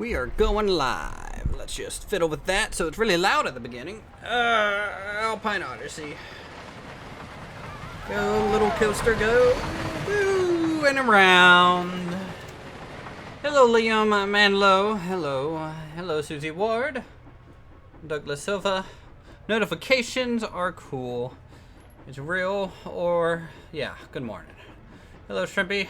We are going live. Let's just fiddle with that so it's really loud at the beginning. Alpine Odyssey. Go, little coaster, go. Woo, and around. Hello, Liam Manlow. Hello. Hello, Susie Ward. Douglas Silva. Notifications are cool. It's real or... yeah, good morning. Hello, Shrimpy.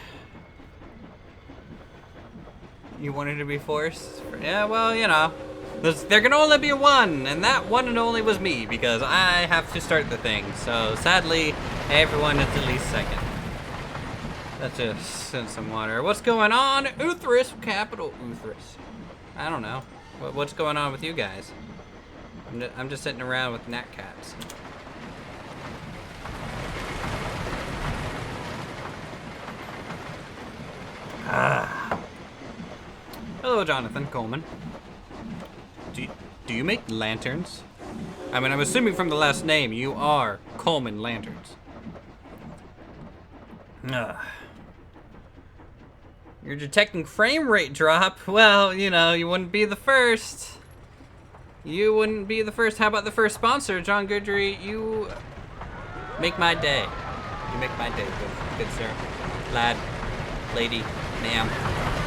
You wanted to be forced? Yeah, well, you know. There can only be one, and that one and only was me, because I have to start the thing. So, sadly, everyone is at least second. Let's just send some water. What's going on? Uthris, capital Uthris. I don't know. What's going on with you guys? I'm just sitting around with gnat cats. Hello, Jonathan Coleman. Do you make lanterns? I mean, I'm assuming from the last name, you are Coleman Lanterns. You're detecting frame rate drop? Well, you know, you wouldn't be the first. You wouldn't be the first. How about the first sponsor, John Goodry? You make my day. You make my day, good sir. Lad, lady, ma'am.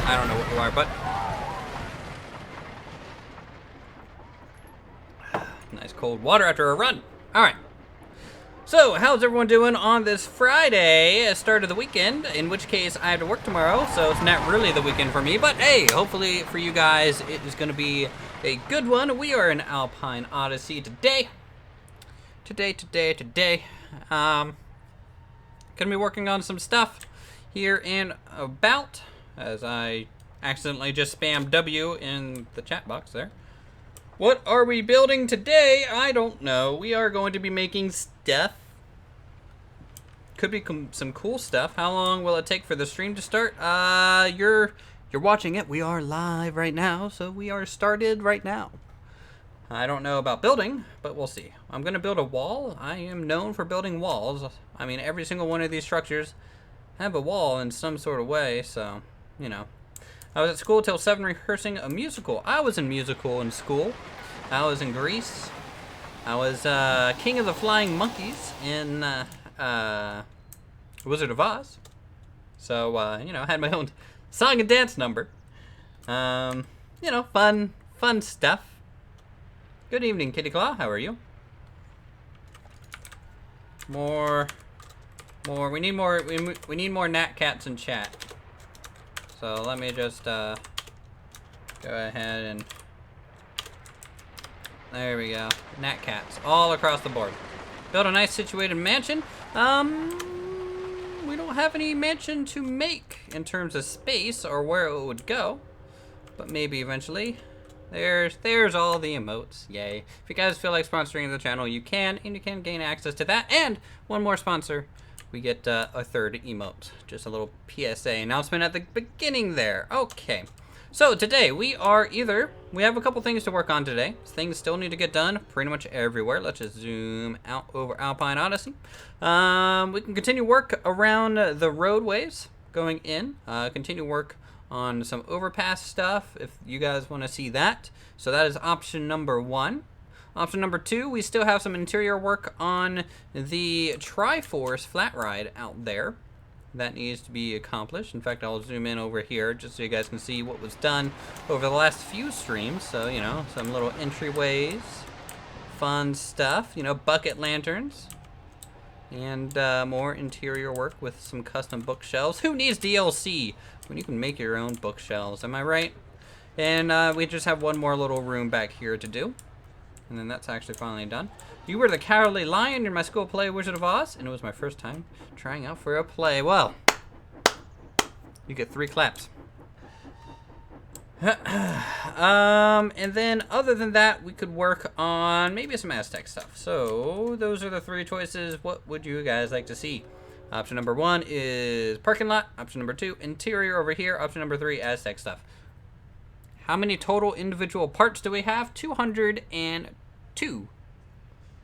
I don't know what you are, but... nice cold water after a run. All right. So, how's everyone doing on this Friday, start of the weekend? In which case, I have to work tomorrow, so it's not really the weekend for me. But hey, hopefully for you guys, it is going to be a good one. We are in Alpine Odyssey today. Today. Gonna be working on some stuff here and about, as I accidentally just spammed W in the chat box there. What are we building today? I don't know. We are going to be making stuff. Could be some cool stuff. How long will it take for the stream to start? You're watching it. We are live right now, so we are started right now. I don't know about building, but we'll see. I'm going to build a wall. I am known for building walls. I mean, every single one of these structures have a wall in some sort of way, so, you know. I was at school till 7 rehearsing a musical. I was in musical in school. I was in Greece. I was King of the Flying Monkeys in Wizard of Oz. So, you know, I had my own song and dance number. You know, fun stuff. Good evening, Kitty Claw. How are you? More. We need more. We need more Nat Cats in chat. So let me just go ahead and there we go. Nat Cats all across the board. Build a nice situated mansion. We don't have any mansion to make in terms of space or where it would go, but maybe eventually. There's all the emotes. Yay. If you guys feel like sponsoring the channel, you can, and you can gain access to that. And one more sponsor. We get a third emote. Just a little PSA announcement at the beginning there. Okay. So today we have a couple things to work on today. Things still need to get done pretty much everywhere. Let's just zoom out over Alpine Odyssey. We can continue work around the roadways going in. Continue work on some overpass stuff if you guys want to see that. So that is option number 1. Option number 2, we still have some interior work on the Triforce flat ride out there. That needs to be accomplished. In fact, I'll zoom in over here just so you guys can see what was done over the last few streams. So, you know, some little entryways, fun stuff, you know, bucket lanterns, and more interior work with some custom bookshelves. Who needs DLC when you can make your own bookshelves? Am I right? And we just have one more little room back here to do. And then that's actually finally done. You were the Cowardly Lion in my school play Wizard of Oz, and it was my first time trying out for a play. Well, you get 3 claps. And then other than that, we could work on maybe some Aztec stuff. So those are the 3 choices. What would you guys like to see? Option number 1 is parking lot. Option number 2, interior over here. Option number 3, Aztec stuff. How many total individual parts do we have? 202.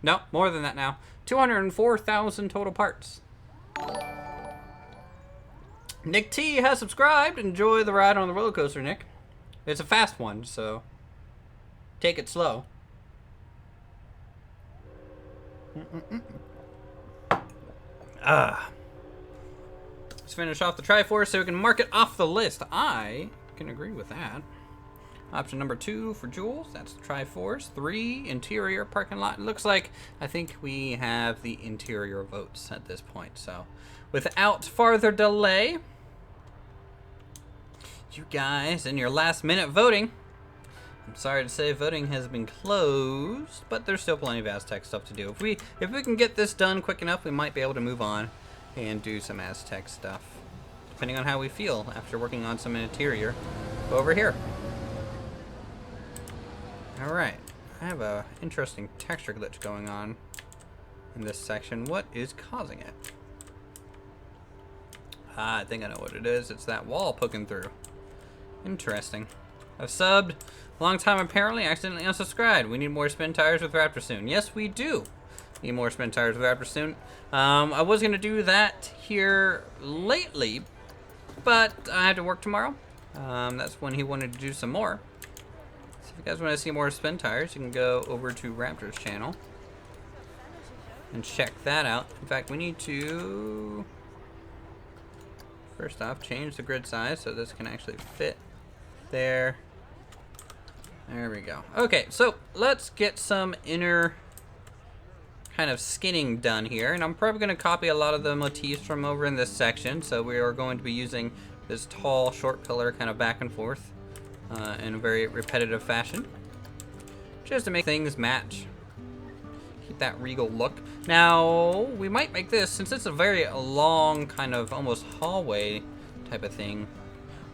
No, more than that now. 204,000 total parts. Nick T has subscribed. Enjoy the ride on the roller coaster, Nick. It's a fast one, so take it slow. Let's finish off the Triforce so we can mark it off the list. I can agree with that. Option number 2 for Jules, that's the Triforce. 3, interior parking lot. It looks like, I think we have the interior votes at this point. So, without further delay, you guys in your last minute voting. I'm sorry to say voting has been closed, but there's still plenty of Aztec stuff to do. If we can get this done quick enough, we might be able to move on and do some Aztec stuff, depending on how we feel after working on some interior over here. Alright, I have a interesting texture glitch going on in this section. What is causing it? I think I know what it is. It's that wall poking through. Interesting. I've subbed a long time, apparently. Accidentally unsubscribed. We need more spin tires with Raptor soon. Yes, we do need more spin tires with Raptor soon. I was going to do that here lately, but I had to work tomorrow. That's when he wanted to do some more. So if you guys want to see more spin tires, you can go over to Raptor's channel and check that out. In fact, we need to, first off, change the grid size so this can actually fit there. There we go. Okay, so let's get some inner kind of skinning done here, and I'm probably going to copy a lot of the motifs from over in this section. So we are going to be using this tall, short pillar kind of back and forth in a very repetitive fashion, just to make things match. Keep that regal look. Now, we might make this, since it's a very long kind of almost hallway type of thing,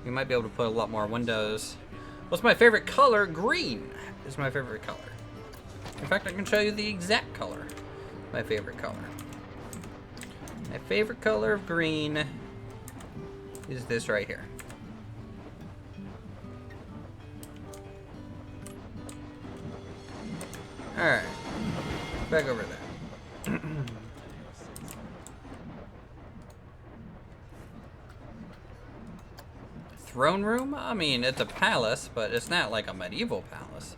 we might be able to put a lot more windows. What's my favorite color? Green is my favorite color. In fact, I can show you the exact color. My favorite color. My favorite color of green is this right here. Alright. Back over there. Throne room? I mean, it's a palace, but it's not like a medieval palace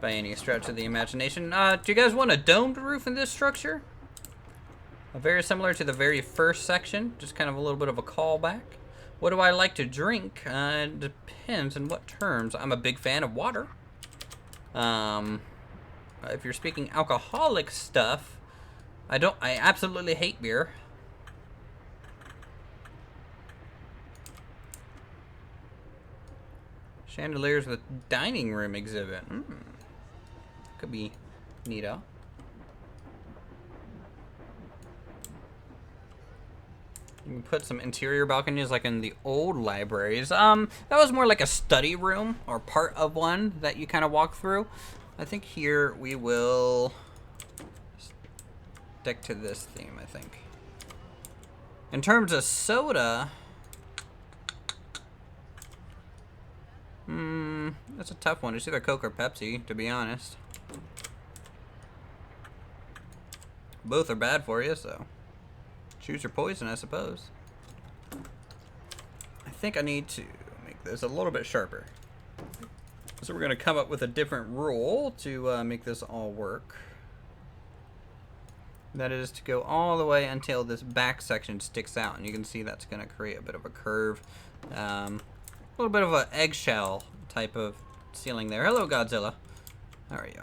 by any stretch of the imagination. Do you guys want a domed roof in this structure? Very similar to the very first section, just kind of a little bit of a callback. What do I like to drink? It depends on what terms. I'm a big fan of water. If you're speaking alcoholic stuff, I absolutely hate beer. Chandeliers with dining room exhibit. Could be neato. You can put some interior balconies like in the old libraries. That was more like a study room or part of one that you kind of walk through. I think here we will stick to this theme, I think. In terms of soda, that's a tough one. It's either Coke or Pepsi, to be honest. Both are bad for you, so choose your poison, I suppose. I think I need to make this a little bit sharper. So we're going to come up with a different rule to make this all work. That is to go all the way until this back section sticks out. And you can see that's going to create a bit of a curve. A little bit of an eggshell type of ceiling there. Hello, Godzilla. How are you?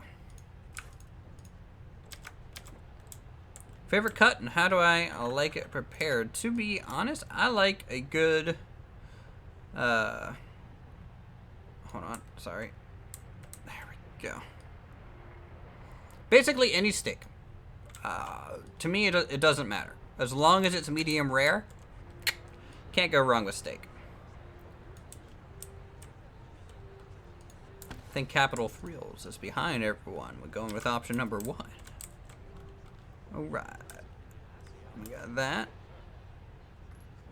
Favorite cut and how do I like it prepared? To be honest, I like a good... hold on, sorry. There we go. Basically any steak. To me, it doesn't matter. As long as it's medium rare, can't go wrong with steak. I think Capital Thrills is behind everyone. We're going with option number 1. Alright. We got that.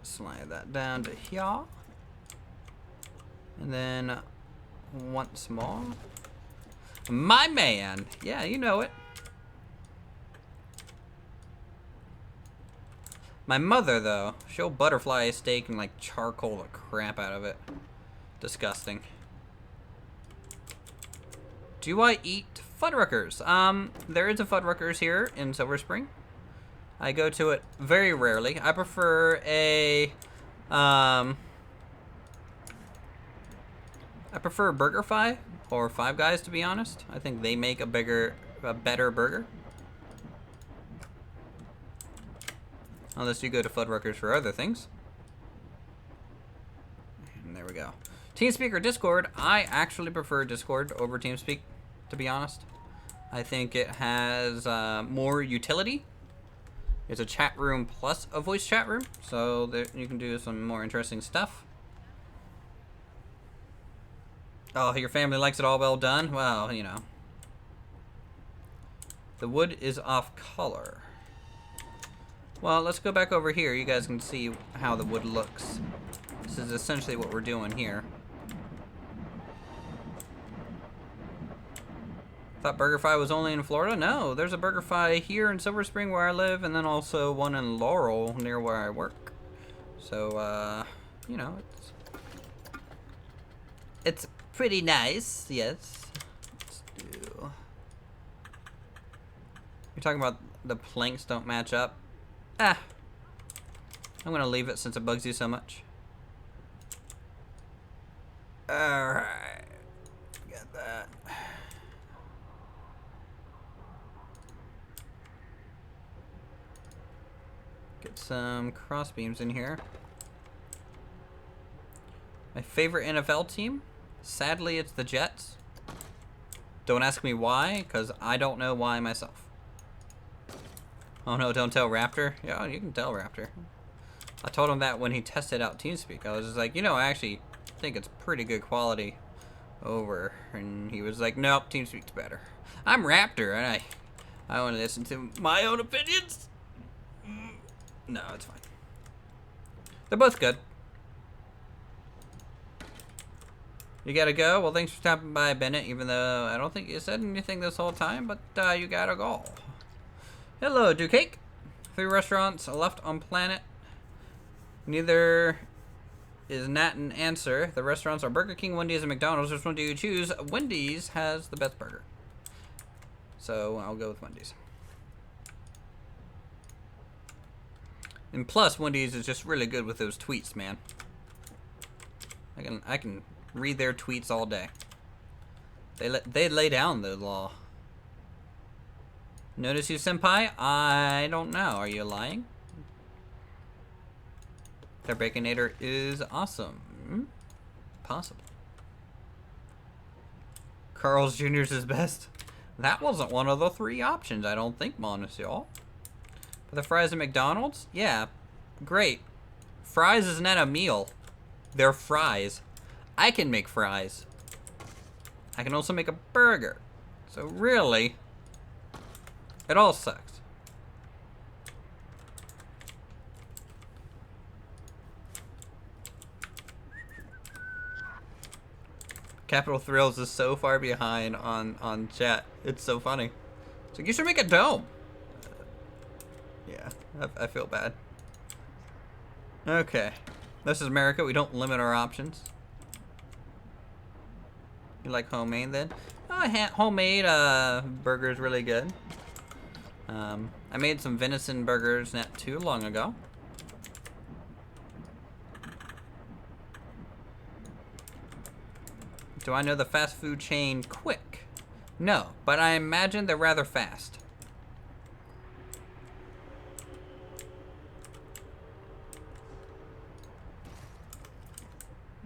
Slide that down to here. And then once more. My man! Yeah, you know it. My mother, though, she'll butterfly a steak and like charcoal the crap out of it. Disgusting. Do I eat Fuddruckers? There is a Fuddruckers here in Silver Spring. I go to it very rarely. I prefer a, I prefer BurgerFi or Five Guys, to be honest. I think they make a better burger. Unless you go to Fuddruckers for other things. And there we go. TeamSpeak or Discord? I actually prefer Discord over TeamSpeak, to be honest. I think it has more utility. It's a chat room plus a voice chat room, so that you can do some more interesting stuff. Oh, your family likes it all well done? Well, you know. The wood is off color. Well, let's go back over here. You guys can see how the wood looks. This is essentially what we're doing here. Thought BurgerFi was only in Florida? No, there's a BurgerFi here in Silver Spring where I live, and then also one in Laurel near where I work. So, you know, it's pretty nice, yes. Let's do... You're talking about the planks don't match up? Ah, I'm gonna leave it since it bugs you so much. Alright, got that. Get some cross beams in here. My favorite NFL team? Sadly, it's the Jets. Don't ask me why, because I don't know why myself. Oh no, don't tell Raptor? Yeah, you can tell Raptor. I told him that when he tested out TeamSpeak. I was just like, you know, I actually think it's pretty good quality over. And he was like, nope, TeamSpeak's better. I'm Raptor, and I want to listen to my own opinions. No, it's fine. They're both good. You gotta go? Well, thanks for stopping by, Bennett, even though I don't think you said anything this whole time, but you gotta go. Hello, Ducake. 3 restaurants left on planet. Neither is not an answer. The restaurants are Burger King, Wendy's, and McDonald's. Which one do you choose? Wendy's has the best burger. So I'll go with Wendy's. And plus, Wendy's is just really good with those tweets, man. I can read their tweets all day. They lay down the law. Notice you, senpai? I don't know. Are you lying? Their Baconator is awesome. Possible. Carl's Jr.'s is best. That wasn't one of the 3 options, I don't think, Monsieur. For the fries at McDonald's? Yeah, great. Fries is not a meal. They're fries. I can make fries. I can also make a burger. So really, it all sucks. Capital Thrills is so far behind on chat. It's so funny. It's like, you should make a dome. Yeah, I feel bad. Okay. This is America. We don't limit our options. You like homemade then? Oh, homemade burger is really good. I made some venison burgers not too long ago. Do I know the fast food chain Quick? No, but I imagine they're rather fast.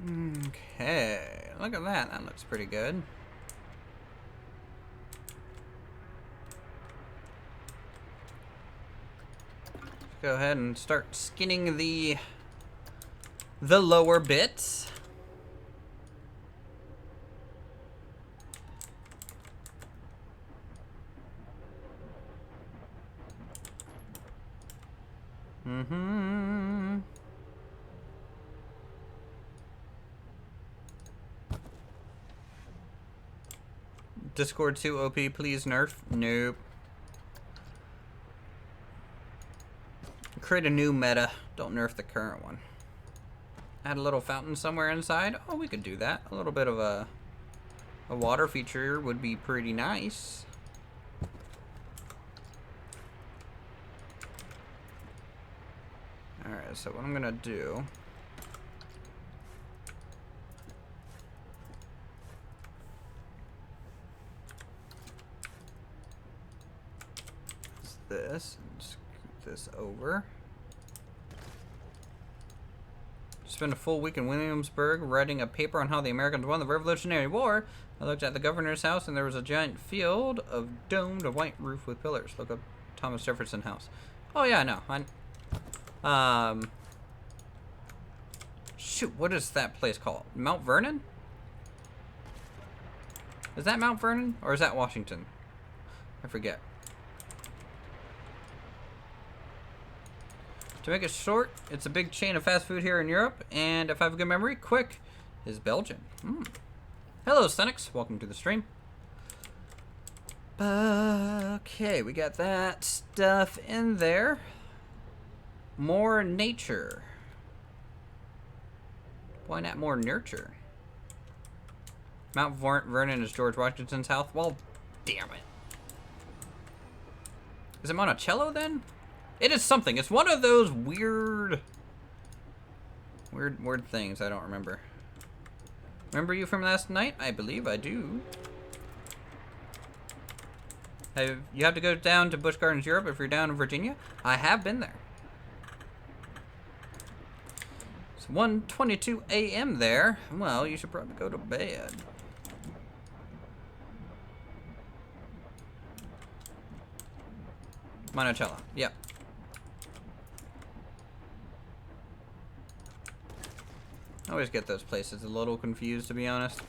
Okay, look at that. That looks pretty good. Go ahead and start skinning the lower bits. Discord 2 OP, please nerf. Nope. Create a new meta. Don't nerf the current one. Add a little fountain somewhere inside. Oh, we could do that. A little bit of a A water feature would be pretty nice. Alright, so what I'm gonna do is this, and scoot this over. Spent a full week in Williamsburg writing a paper on how the Americans won the Revolutionary War. I looked at the governor's house and there was a giant field of domed white roof with pillars. Look up Thomas Jefferson House. Oh yeah, I know. Shoot, what is that place called? Mount Vernon? Is that Mount Vernon or is that Washington? I forget. To make it short, it's a big chain of fast food here in Europe, and if I have a good memory, Quick is Belgian. Hello, Stenix. Welcome to the stream. Okay, we got that stuff in there. More nature. Why not more nurture? Mount Vernon is George Washington's house. Well, damn it. Is it Monticello then? It is something. It's one of those weird things I don't remember. Remember you from last night? I believe I do. You have to go down to Busch Gardens, Europe if you're down in Virginia. I have been there. It's 1:22 a.m. there. Well, you should probably go to bed. Monticello. Yep. I always get those places a little confused, to be honest.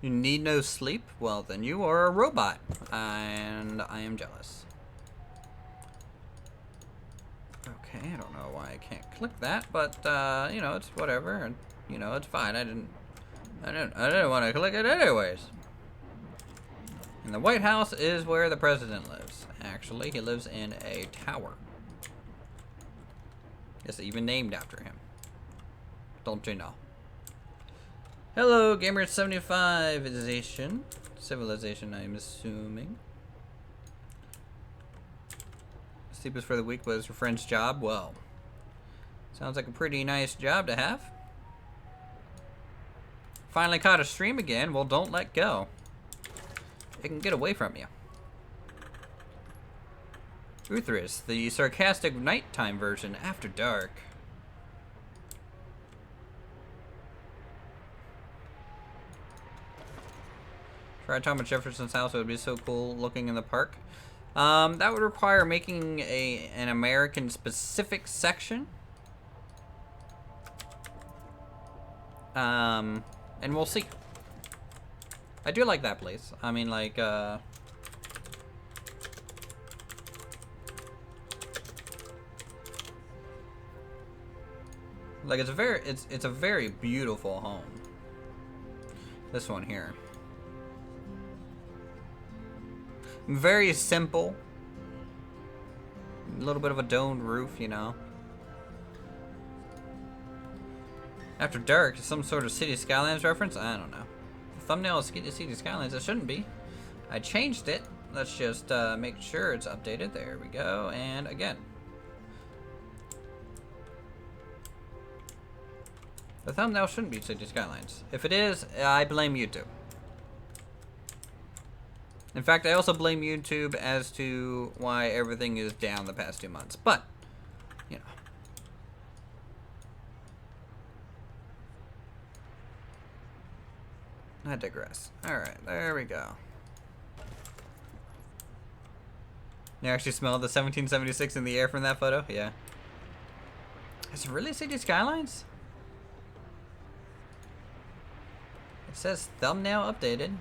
You need no sleep? Well, then you are a robot, and I am jealous. Okay, I don't know why I can't click that, but you know, it's whatever, and you know, it's fine. I didn't want to click it anyways. And the White House is where the president lives. Actually, he lives in a tower. It's even named after him. Don't you know? Hello, Gamer75ization. Civilization, I'm assuming. Sleepers for the week was your friend's job. Well, sounds like a pretty nice job to have. Finally caught a stream again. Well, don't let go. It can get away from you. Uthris, the sarcastic nighttime version after dark. Try Thomas Jefferson's house. It would be so cool looking in the park. That would require making an American specific section. And we'll see. I do like that place. I mean, like, it's a very beautiful home. This one here. Very simple. A little bit of a domed roof, you know. After dark, some sort of City Skylines reference? I don't know. The thumbnail is City Skylines. It shouldn't be. I changed it. Let's just make sure it's updated. There we go. And again. The thumbnail shouldn't be City Skylines. If it is, I blame YouTube. In fact, I also blame YouTube as to why everything is down the past 2 months. But, you know. I digress. Alright, there we go. You actually smell the 1776 in the air from that photo? Yeah. Is it really City Skylines? It says thumbnail updated.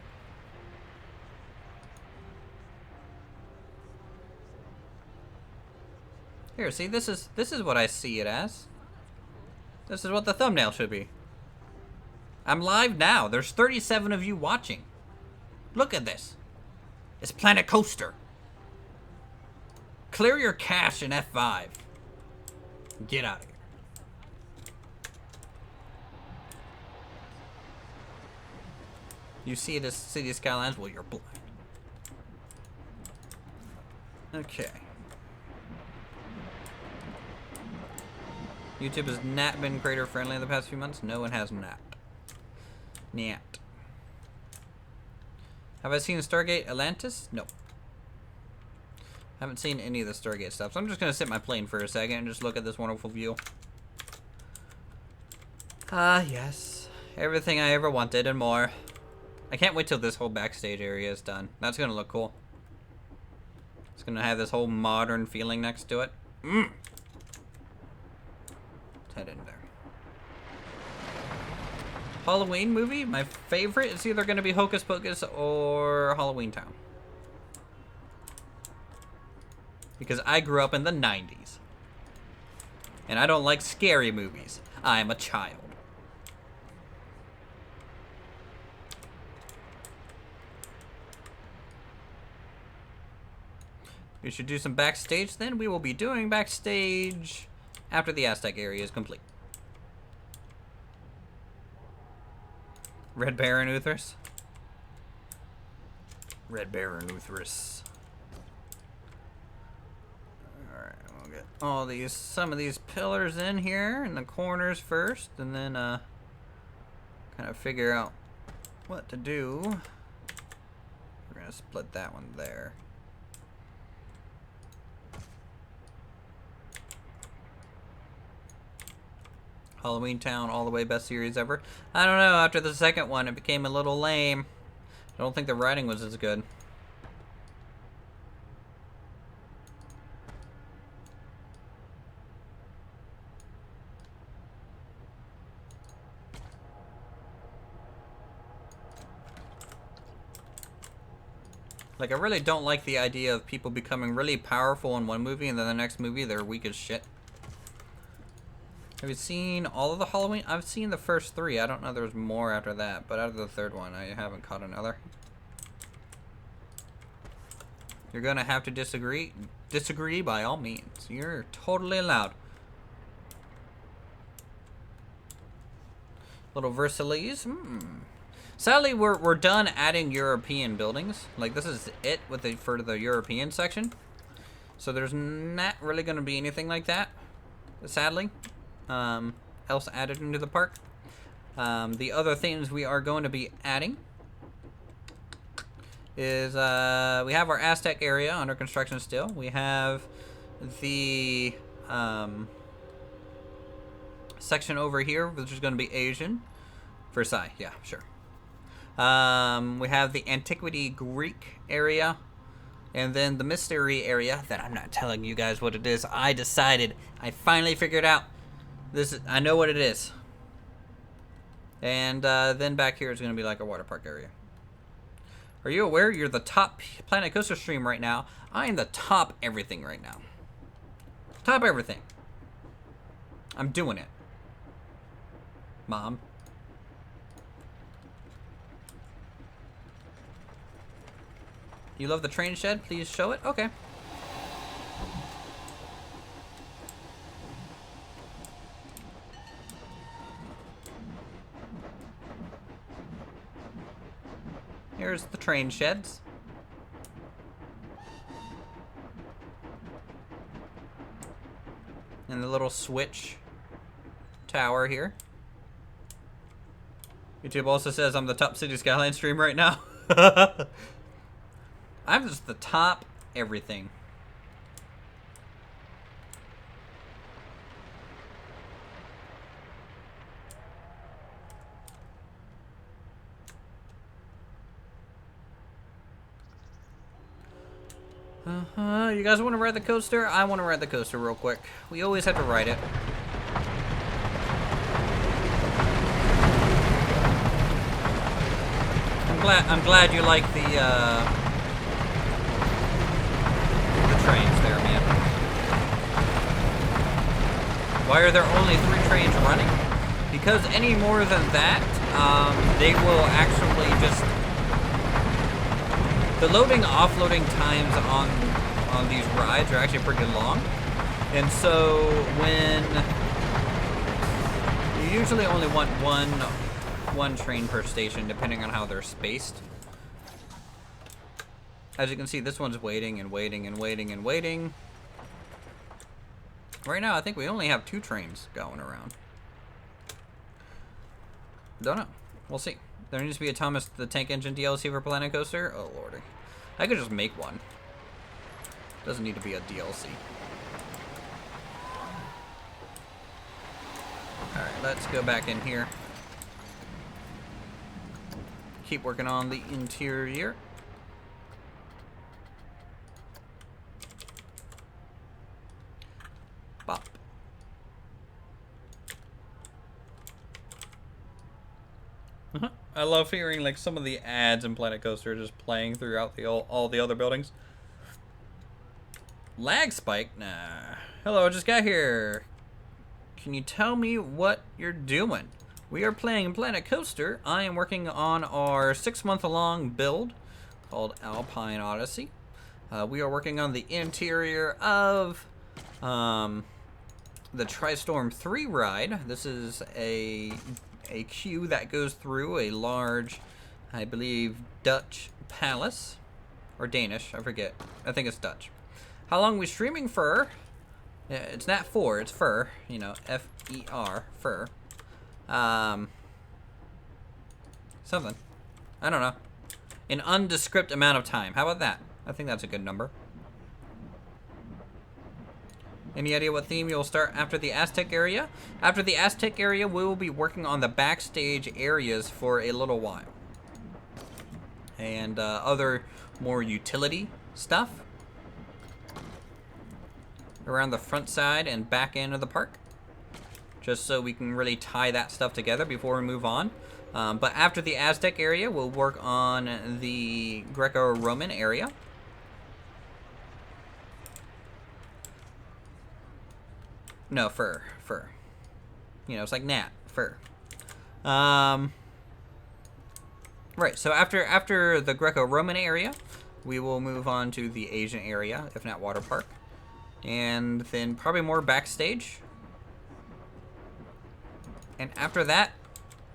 Here, see, this is what I see it as. This is what the thumbnail should be. I'm live now. There's 37 of you watching. Look at this. It's Planet Coaster. Clear your cache in F5. Get out of here. You see this city skylines? Well, you're blind. Okay. YouTube has not been creator friendly in the past few months. No, it has not. Nyat. Have I seen Stargate Atlantis? No. Haven't seen any of the Stargate stuff. So I'm just gonna sit my plane for a second and just look at this wonderful view. Ah, yes. Everything I ever wanted and more. I can't wait till this whole backstage area is done. That's gonna look cool. It's gonna have this whole modern feeling next to it. Let's head in there. Halloween movie? My favorite is either gonna be Hocus Pocus or Halloween Town. Because I grew up in the 90s. And I don't like scary movies. I'm a child. We should do some backstage then. We will be doing backstage after the Aztec area is complete. Red Baron Uthris. Red Baron Uthris. Alright, we'll get all these, some of these pillars in here in the corners first, and then kind of figure out what to do. We're gonna split that one there. Halloween Town, all the way best series ever. I don't know, after the second one, it became a little lame. I don't think the writing was as good. Like, I really don't like the idea of people becoming really powerful in one movie and then the next movie they're weak as shit. Have you seen all of the Halloween? I've seen the first 3. I don't know if there's more after that, but out of the 3rd one, I haven't caught another. You're gonna have to disagree. Disagree by all means. You're totally allowed. Little Versailles. Sadly, we're done adding European buildings. Like, this is it with for the European section. So there's not really gonna be anything like that, sadly. Else added into the park. The other things we are going to be adding is we have our Aztec area under construction still. We have the section over here, which is going to be Asian. Versailles, yeah, sure. We have the Antiquity Greek area. And then the mystery area that I'm not telling you guys what it is. I finally figured out. I know what it is. And then back here is going to be like a water park area. Are you aware you're the top Planet Coaster stream right now? I am the top everything right now. Top everything. I'm doing it. Mom. You love the train shed? Please show it. Okay. Here's the train sheds. And the little switch tower here. YouTube also says I'm the top City Skyline stream right now. I'm just the top everything. You guys want to ride the coaster? I want to ride the coaster real quick. We always have to ride it. I'm glad you like the trains there, man. Why are there only 3 trains running? Because any more than that, they will actually just... The loading offloading times on these rides are actually pretty long. And so when you usually only want one train per station, depending on how they're spaced. As you can see, this one's waiting and waiting and waiting and waiting. Right now, I think we only have 2 trains going around. Don't know. We'll see. There needs to be a Thomas the Tank Engine DLC for Planet Coaster. Oh, lordy. I could just make one. Doesn't need to be a DLC. Alright, let's go back in here. Keep working on the interior. Bop. I love hearing like some of the ads in Planet Coaster just playing throughout all the other buildings. Lag spike? Nah. Hello, I just got here. Can you tell me what you're doing? We are playing Planet Coaster. I am working on our 6-month-long build called Alpine Odyssey. We are working on the interior of the TriStorm 3 ride. This is a queue that goes through a large, I believe, Dutch palace. Or Danish, I forget. I think it's Dutch. How long are we streaming for? It's not for, it's fur. You know, F-E-R, fur. Something. I don't know. An undescript amount of time. How about that? I think that's a good number. Any idea what theme you'll start after the Aztec area? After the Aztec area, we will be working on the backstage areas for a little while. And other more utility stuff around the front side and back end of the park. Just so we can really tie that stuff together before we move on. But after the Aztec area, we'll work on the Greco-Roman area. No, fur. You know, it's like gnat, fur. Right, so after the Greco-Roman area, we will move on to the Asian area, if not water park. And then probably more backstage. And after that,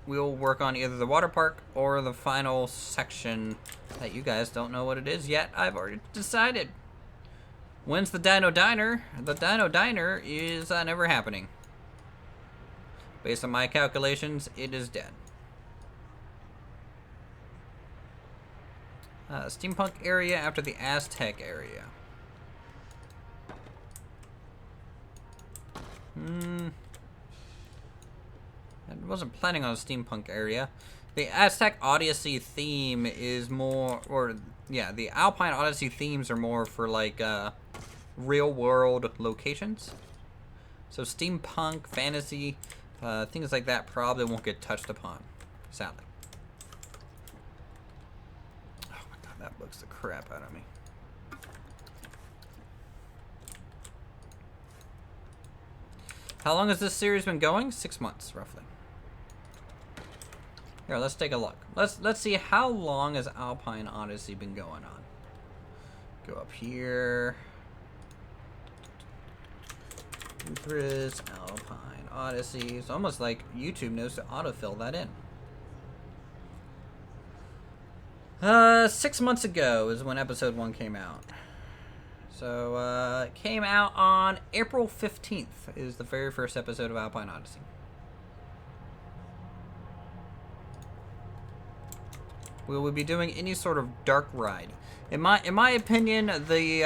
we'll work on either the water park or the final section that you guys don't know what it is yet. I've already decided. When's the Dino Diner? The Dino Diner is never happening. Based on my calculations, it is dead. Steampunk area after the Aztec area. I wasn't planning on a steampunk area. The Aztec Odyssey theme is more, or yeah, the Alpine Odyssey themes are more for like real world locations. So steampunk, fantasy, things like that probably won't get touched upon, sadly. Oh my god, that bugs the crap out of me. How long has this series been going? 6 months, roughly. Here, let's take a look. Let's see how long has Alpine Odyssey been going on. Go up here. Chris, Alpine Odyssey. It's almost like YouTube knows to autofill that in. 6 months ago is when episode 1 came out. So, it came out on April 15th is the very first episode of Alpine Odyssey. We will be doing any sort of dark ride. In my opinion, the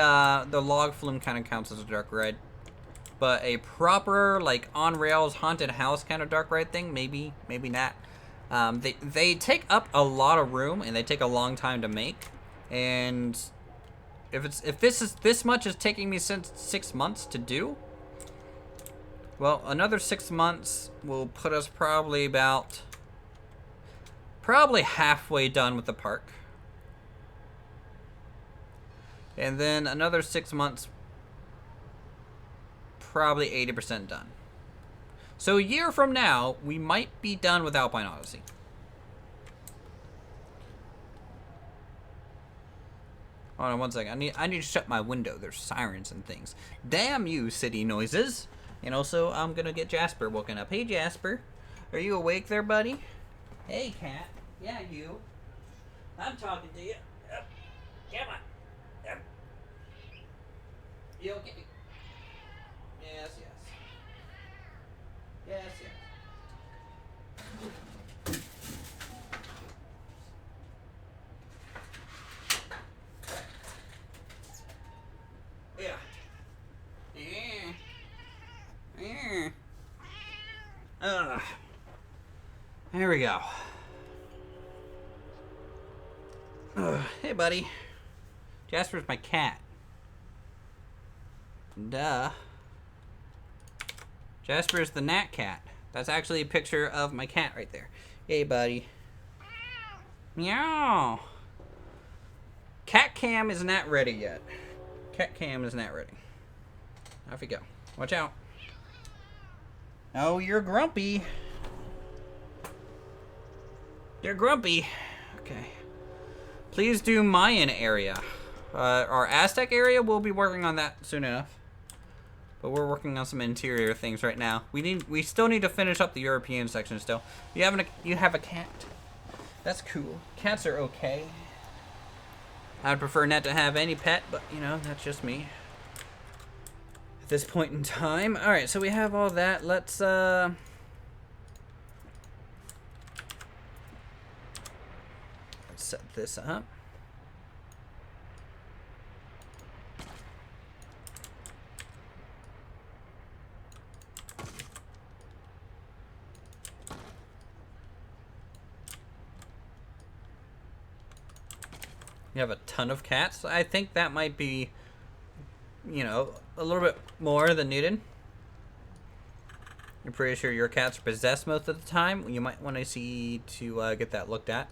log flume kind of counts as a dark ride. But a proper, like, on-rails haunted house kind of dark ride thing, maybe not. They take up a lot of room, and they take a long time to make. And if this much is taking me since 6 months to do, well, another 6 months will put us probably halfway done with the park. And then another 6 months, probably 80% done. So a year from now, we might be done with Alpine Odyssey. Hold on 1 second. I need to shut my window. There's sirens and things. Damn you, city noises. And also, I'm gonna get Jasper woken up. Hey, Jasper. Are you awake there, buddy? Hey, cat. Yeah, you. I'm talking to you. Yep. Come on. Yep. You okay? Yes, yes. Yes, yes. Yeah. Yeah. There we go. Hey, buddy. Jasper's my cat. Duh. Jasper's the Nat Cat. That's actually a picture of my cat right there. Hey, buddy. Meow. Cat cam is not ready yet. Cat cam is not ready. Off you go. Watch out. Oh, you're grumpy. You're grumpy. Okay. Please do Mayan area. Our Aztec area, we'll be working on that soon enough. But we're working on some interior things right now. We still need to finish up the European section still. You have a cat. That's cool. Cats are okay. I'd prefer not to have any pet, but you know, that's just me. At this point in time. Alright, so we have all that. Let's set this up. You have a ton of cats. I think that might be, you know, a little bit more than needed. You're pretty sure your cats are possessed most of the time. You might want to see to get that looked at.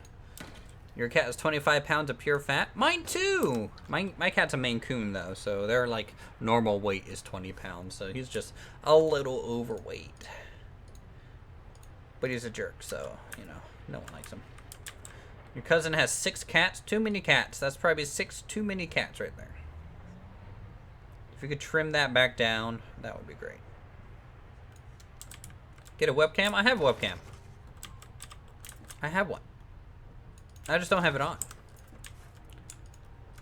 Your cat is 25 pounds of pure fat. Mine too! My cat's a Maine Coon though, so their like normal weight is 20 pounds. So he's just a little overweight. But he's a jerk, so, you know, no one likes him. Your cousin has 6 cats. Too many cats. That's probably 6 too many cats right there. If you could trim that back down, that would be great. Get a webcam? I have a webcam. I have one. I just don't have it on.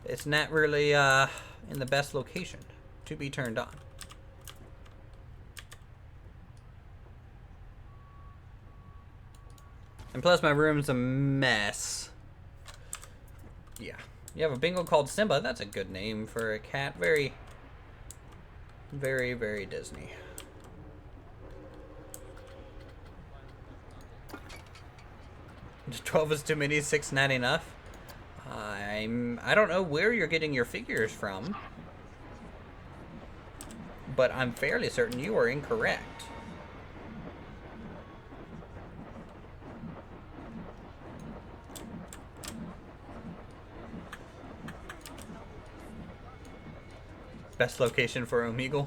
It's not really in the best location to be turned on. And plus my room's a mess. Yeah. You have a bingo called Simba. That's a good name for a cat. Very, very, very Disney. Just 12 is too many, 6 not enough. I don't know where you're getting your figures from, but I'm fairly certain you are incorrect. Best location for Omegle.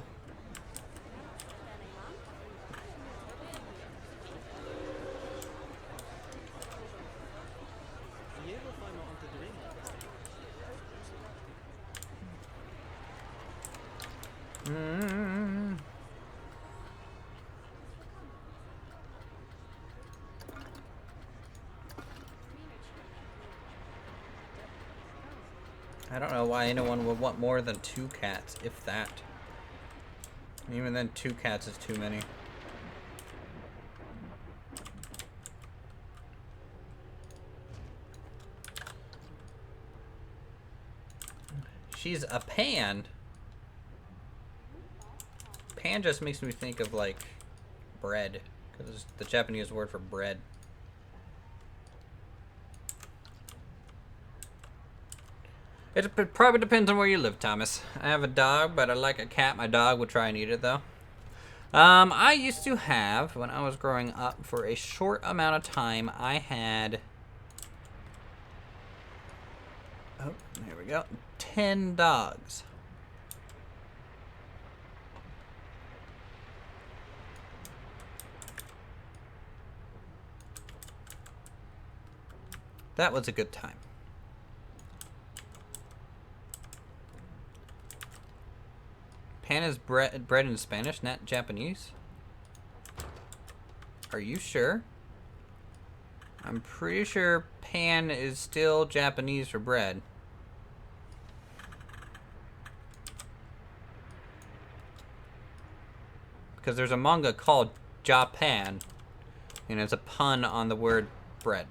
I don't know why anyone would want more than 2 cats, if that. Even then, 2 cats is too many. She's a pan. Pan just makes me think of, like, bread. Because it's the Japanese word for bread. It probably depends on where you live, Thomas. I have a dog, but I like a cat. My dog would try and eat it, though. I used to have, when I was growing up, for a short amount of time, I had... Oh, there we go. 10 dogs. That was a good time. pan is bread in Spanish, not Japanese? Are you sure? I'm pretty sure pan is still Japanese for bread. Because there's a manga called Japan, and it's a pun on the word bread.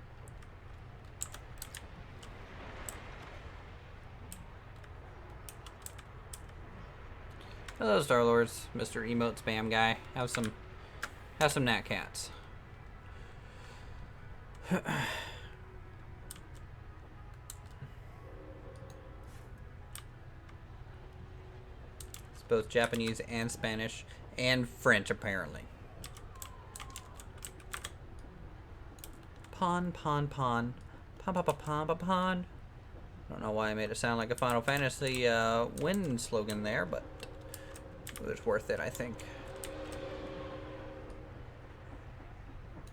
Hello, Star-Lords, Mr. Emote Spam Guy. Have some Nat Cats. It's both Japanese and Spanish and French, apparently. Pawn, pawn, pawn. Pawn, pawn, pawn, pawn, pawn. I don't know why I made it sound like a Final Fantasy win slogan there, but it was worth it, I think.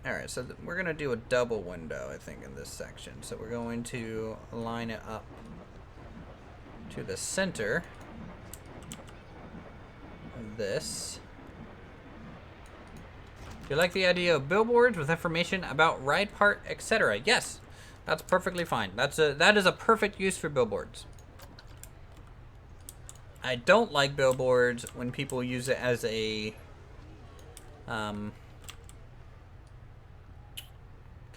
Alright, so we're going to do a double window, I think, in this section. So we're going to line it up to the center of this. Do you like the idea of billboards with information about ride part, etc.? Yes, that's perfectly fine. That is a perfect use for billboards. I don't like billboards when people use it as a kind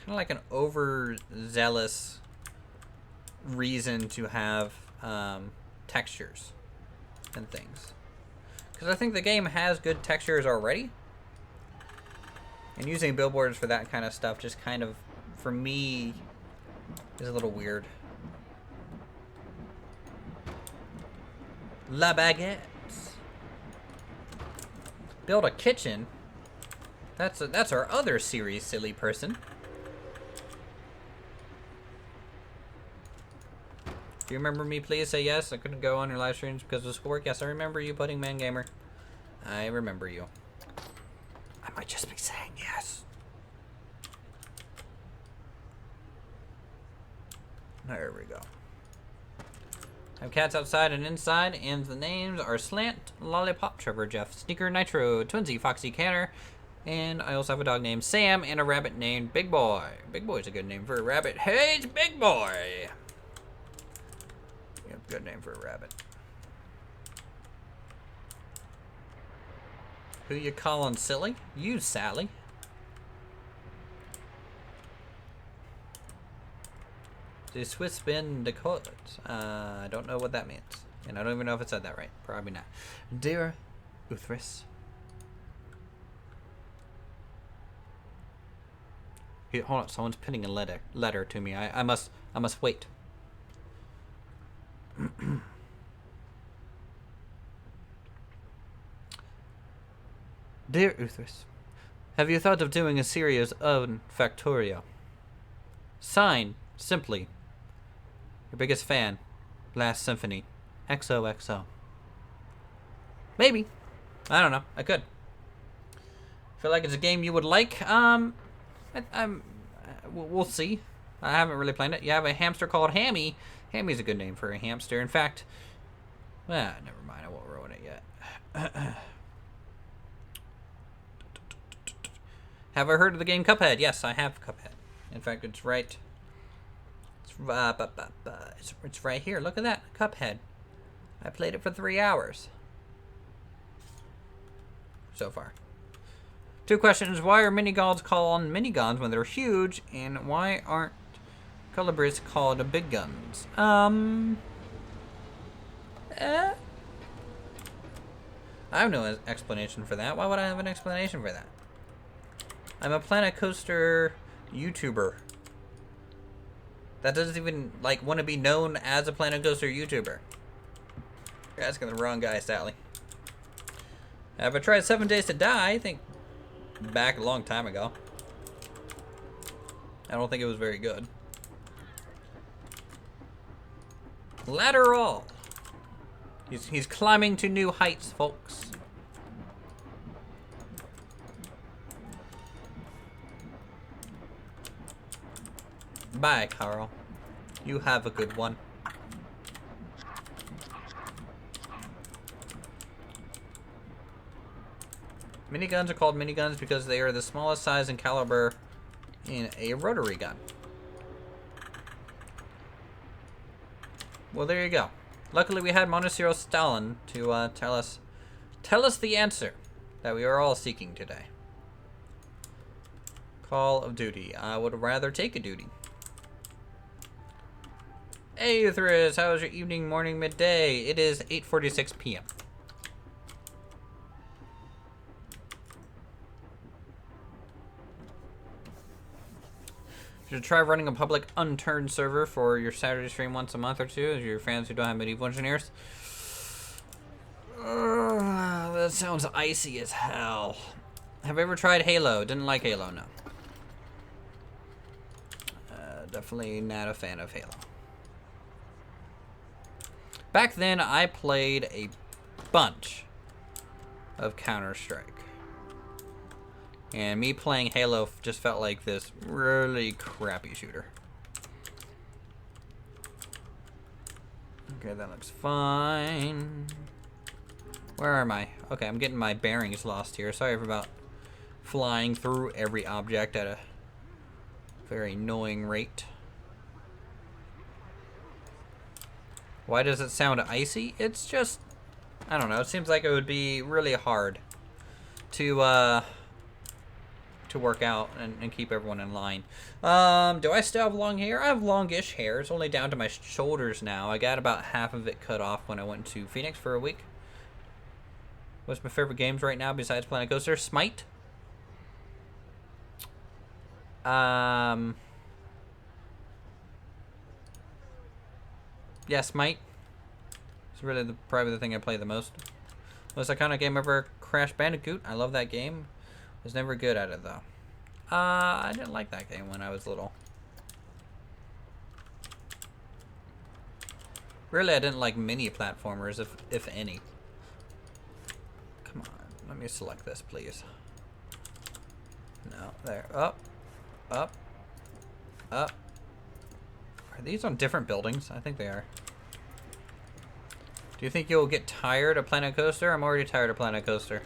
of like an overzealous reason to have textures and things. Because I think the game has good textures already. And using billboards for that kind of stuff just kind of, for me, is a little weird. La baguette. Build a kitchen? That's our other series, silly person. Do you remember me? Please say yes. I couldn't go on your live streams because of schoolwork. Yes, I remember you, Pudding Man Gamer. I remember you. I might just be saying yes. There we go. I have cats outside and inside, and the names are Slant, Lollipop, Trevor, Jeff, Sneaker, Nitro, Twinsy, Foxy, Canner, and I also have a dog named Sam and a rabbit named Big Boy. Big Boy's a good name for a rabbit. Hey, it's Big Boy! Yep, good name for a rabbit. Who you calling silly? You, Sally. The Swiss bin Dakota. I don't know what that means. And I don't even know if it said that right. Probably not. Dear Uthris. Here, hold on. Someone's pinning a letter to me. I must wait. Dear Uthris, have you thought of doing a series on Factorio? Sign, simply, your biggest fan, Last Symphony, XOXO. Maybe. I don't know. I could. Feel like it's a game you would like? We'll see. I haven't really played it. You have a hamster called Hammy. Hammy's a good name for a hamster. In fact, well, never mind. I won't ruin it yet. Have I heard of the game Cuphead? Yes, I have Cuphead. In fact, it's right. It's right here. Look at that, Cuphead. I played it for 3 hours so far. 2 questions: why are miniguns called miniguns when they're huge, and why aren't Colibris called big guns? I have no explanation for that. Why would I have an explanation for that? I'm a Planet Coaster YouTuber. That doesn't even, like, want to be known as a Planet Coaster YouTuber. You're asking the wrong guy, Sally. Have I tried 7 Days to Die? I think back a long time ago. I don't think it was very good. Lateral. He's climbing to new heights, folks. Bye, Carl. You have a good one. Miniguns are called miniguns because they are the smallest size and caliber in a rotary gun. Well, there you go. Luckily, we had Montecito Stalin to tell us the answer that we are all seeking today. Call of Duty. I would rather take a duty. Hey, Euthris, how was your evening, morning, midday? It is 8:46 p.m. You should try running a public unturned server for your Saturday stream once a month or two, as your fans who don't have medieval engineers. That sounds icy as hell. Have you ever tried Halo? Didn't like Halo, no. Definitely not a fan of Halo. Back then, I played a bunch of Counter-Strike. And me playing Halo just felt like this really crappy shooter. Okay, that looks fine. Where am I? Okay, I'm getting my bearings lost here. Sorry about flying through every object at a very annoying rate. Why does it sound icy? It's just, I don't know. It seems like it would be really hard to work out and keep everyone in line. Do I still have long hair? I have longish hair. It's only down to my shoulders now. I got about half of it cut off when I went to Phoenix for a week. What's my favorite games right now besides Planet Coaster? Smite. Yeah, Smite. It's really probably the thing I play the most. Most iconic game ever, Crash Bandicoot. I love that game. Was never good at it though. I didn't like that game when I was little. Really, I didn't like mini platformers, if any. Come on, let me select this, please. No, there. Up, up, up. Are these on different buildings? I think they are. Do you think you'll get tired of Planet Coaster? I'm already tired of Planet Coaster.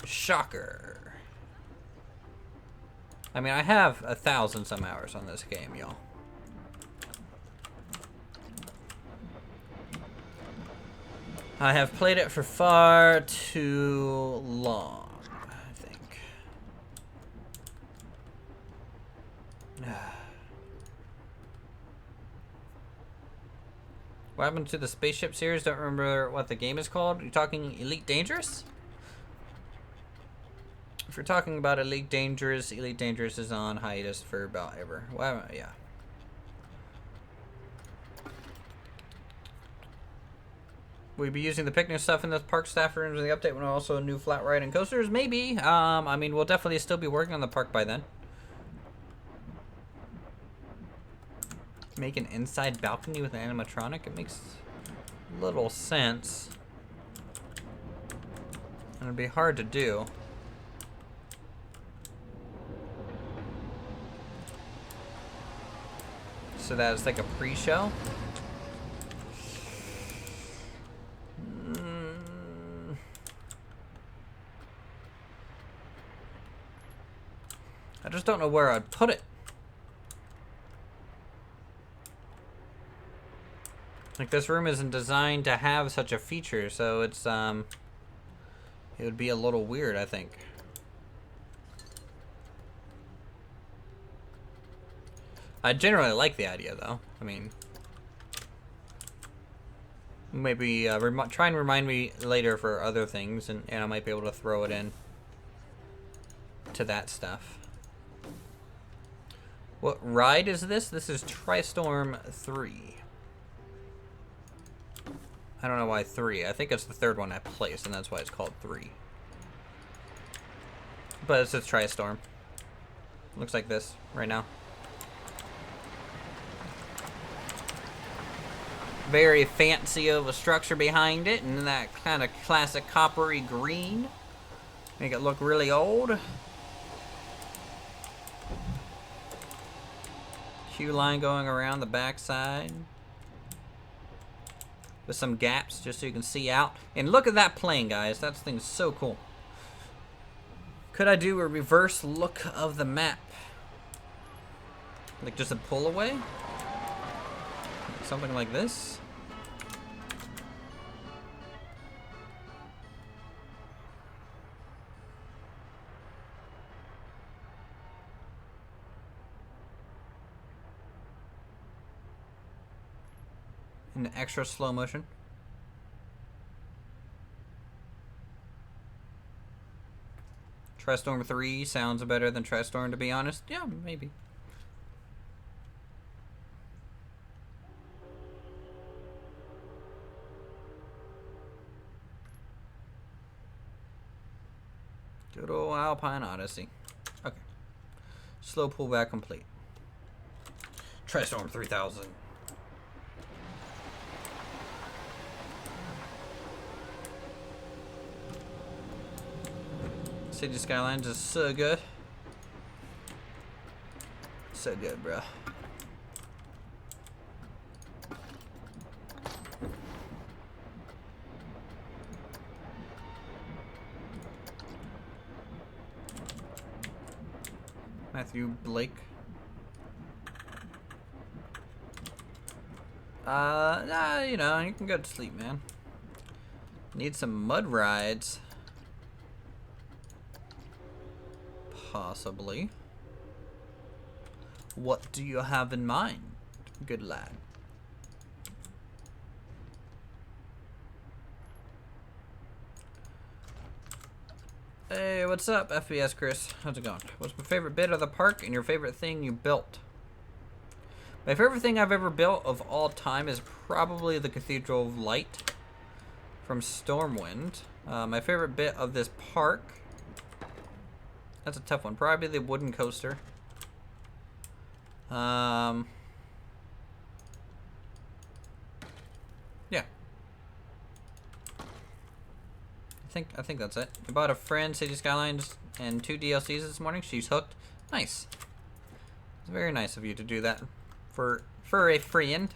Shocker. I mean, I have 1,000 some hours on this game, y'all. I have played it for far too long, I think. What happened to the spaceship series? Don't remember what the game is called. You're talking Elite Dangerous? If you're talking about Elite Dangerous is on hiatus for about ever. Well, yeah. We'll be using the picnic stuff in the park staff rooms in the update when also new flat ride and coasters? Maybe. I mean, we'll definitely still be working on the park by then. Make an inside balcony with an animatronic? It makes little sense. And it'd be hard to do. So that it's like a pre-show? I just don't know where I'd put it. Like, this room isn't designed to have such a feature, so it's, it would be a little weird, I think. I generally like the idea, though. I mean, maybe try and remind me later for other things, and I might be able to throw it in to that stuff. What ride is this? This is TriStorm 3. I don't know why 3. I think it's the third one I placed, and that's why it's called 3. But it's a TriStorm. Looks like this right now. Very fancy of a structure behind it, and that kind of classic coppery green. Make it look really old. Queue line going around the backside. with some gaps just so you can see out. And look at that plane, guys. That thing's so cool. Could I do a reverse look of the map? Like just a pull away? Something like this? In extra slow motion. TriStorm 3 sounds better than TriStorm, to be honest. Yeah, maybe. Good old Alpine Odyssey. Okay. Slow pullback complete. TriStorm 3000. City Skylines is so good. So good, bro. Matthew Blake. You know, you can go to sleep, man. Need some mud rides. Possibly. What do you have in mind, good lad? Hey, what's up, FBS Chris? How's it going? What's my favorite bit of the park and your favorite thing you built? My favorite thing I've ever built of all time is probably the Cathedral of Light from Stormwind. My favorite bit of this park, that's a tough one. Probably the wooden coaster. Yeah. I think that's it. I bought a friend City Skylines and 2 DLCs this morning. She's hooked. Nice. It's very nice of you to do that for a friend.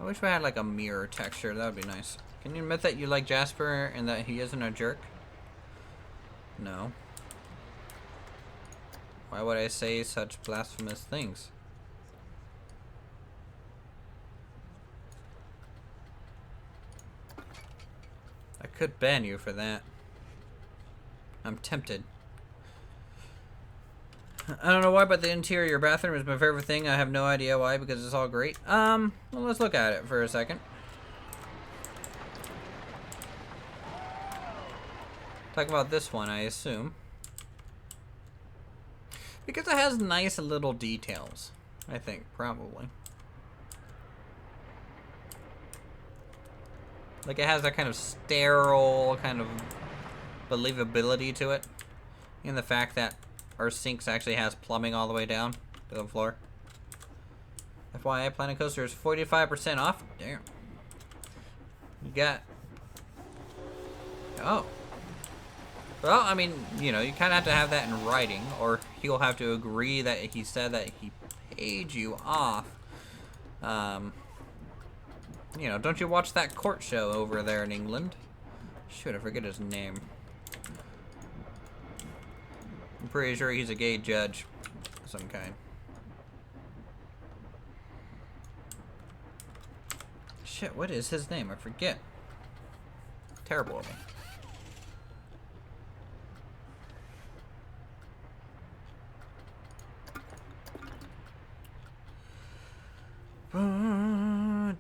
I wish we had like a mirror texture. That would be nice. Can you admit that you like Jasper and that he isn't a jerk? No. Why would I say such blasphemous things? I could ban you for that. I'm tempted. I don't know why, but the interior bathroom is my favorite thing. I have no idea why, because it's all great. Well, let's look at it for a second. Talk about this one, I assume. Because it has nice little details, I think, probably. Like, it has that kind of sterile kind of believability to it. And the fact that our sinks actually has plumbing all the way down to the floor. FYI, Planet Coaster is 45% off. Damn. You got... Oh. Well, I mean, you know, you kind of have to have that in writing, or he'll have to agree that he said that he paid you off. You know, don't you watch that court show over there in England? Shoot, I forget his name. I'm pretty sure he's a gay judge of some kind. Shit, what is his name? I forget. Terrible of me.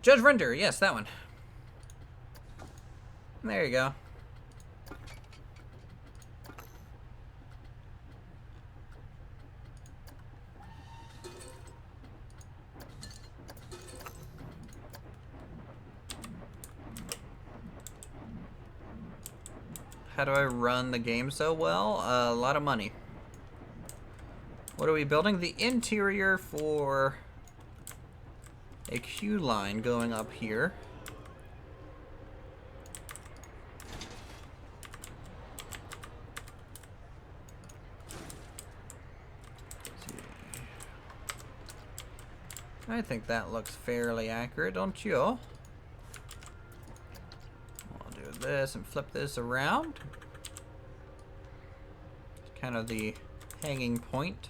Judge Render, yes, that one. There you go. How do I run the game so well? A lot of money. What are we building? The interior for a queue line going up here. I think that looks fairly accurate, don't you? I'll do this and flip this around. It's kind of the hanging point.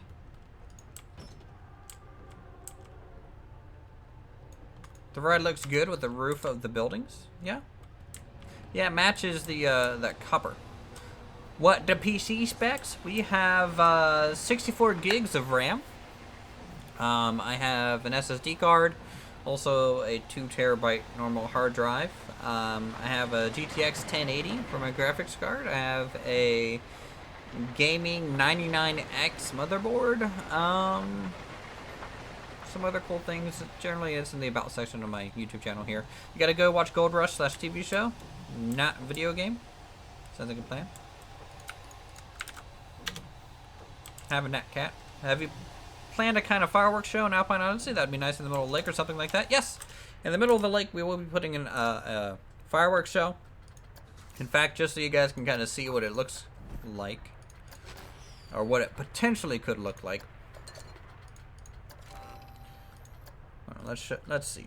The ride looks good with the roof of the buildings. Yeah. Yeah, it matches the that copper. What the PC specs? We have 64 gigs of RAM. I have an SSD card, also a 2 terabyte normal hard drive. I have a GTX 1080 for my graphics card. I have a gaming 99X motherboard. Some other cool things. Generally, it's in the about section of my YouTube channel here. You gotta go watch Gold Rush /TV show, not video game. Sounds like a plan. Have a nat cat. Have you planned a kind of fireworks show in Alpine Odyssey? That'd be nice in the middle of the lake or something like that. Yes, in the middle of the lake, we will be putting in a fireworks show. In fact, just so you guys can kind of see what it looks like, or what it potentially could look like. Let's see.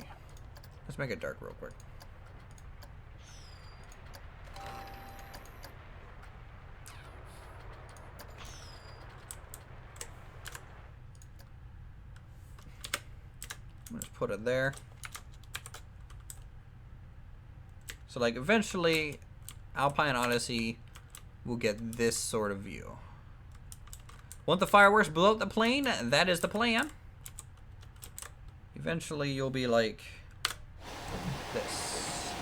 Let's make it dark real quick. Just put it there. So like eventually Alpine Odyssey will get this sort of view. Want the fireworks blow up the plane? That is the plan. Eventually you'll be like this.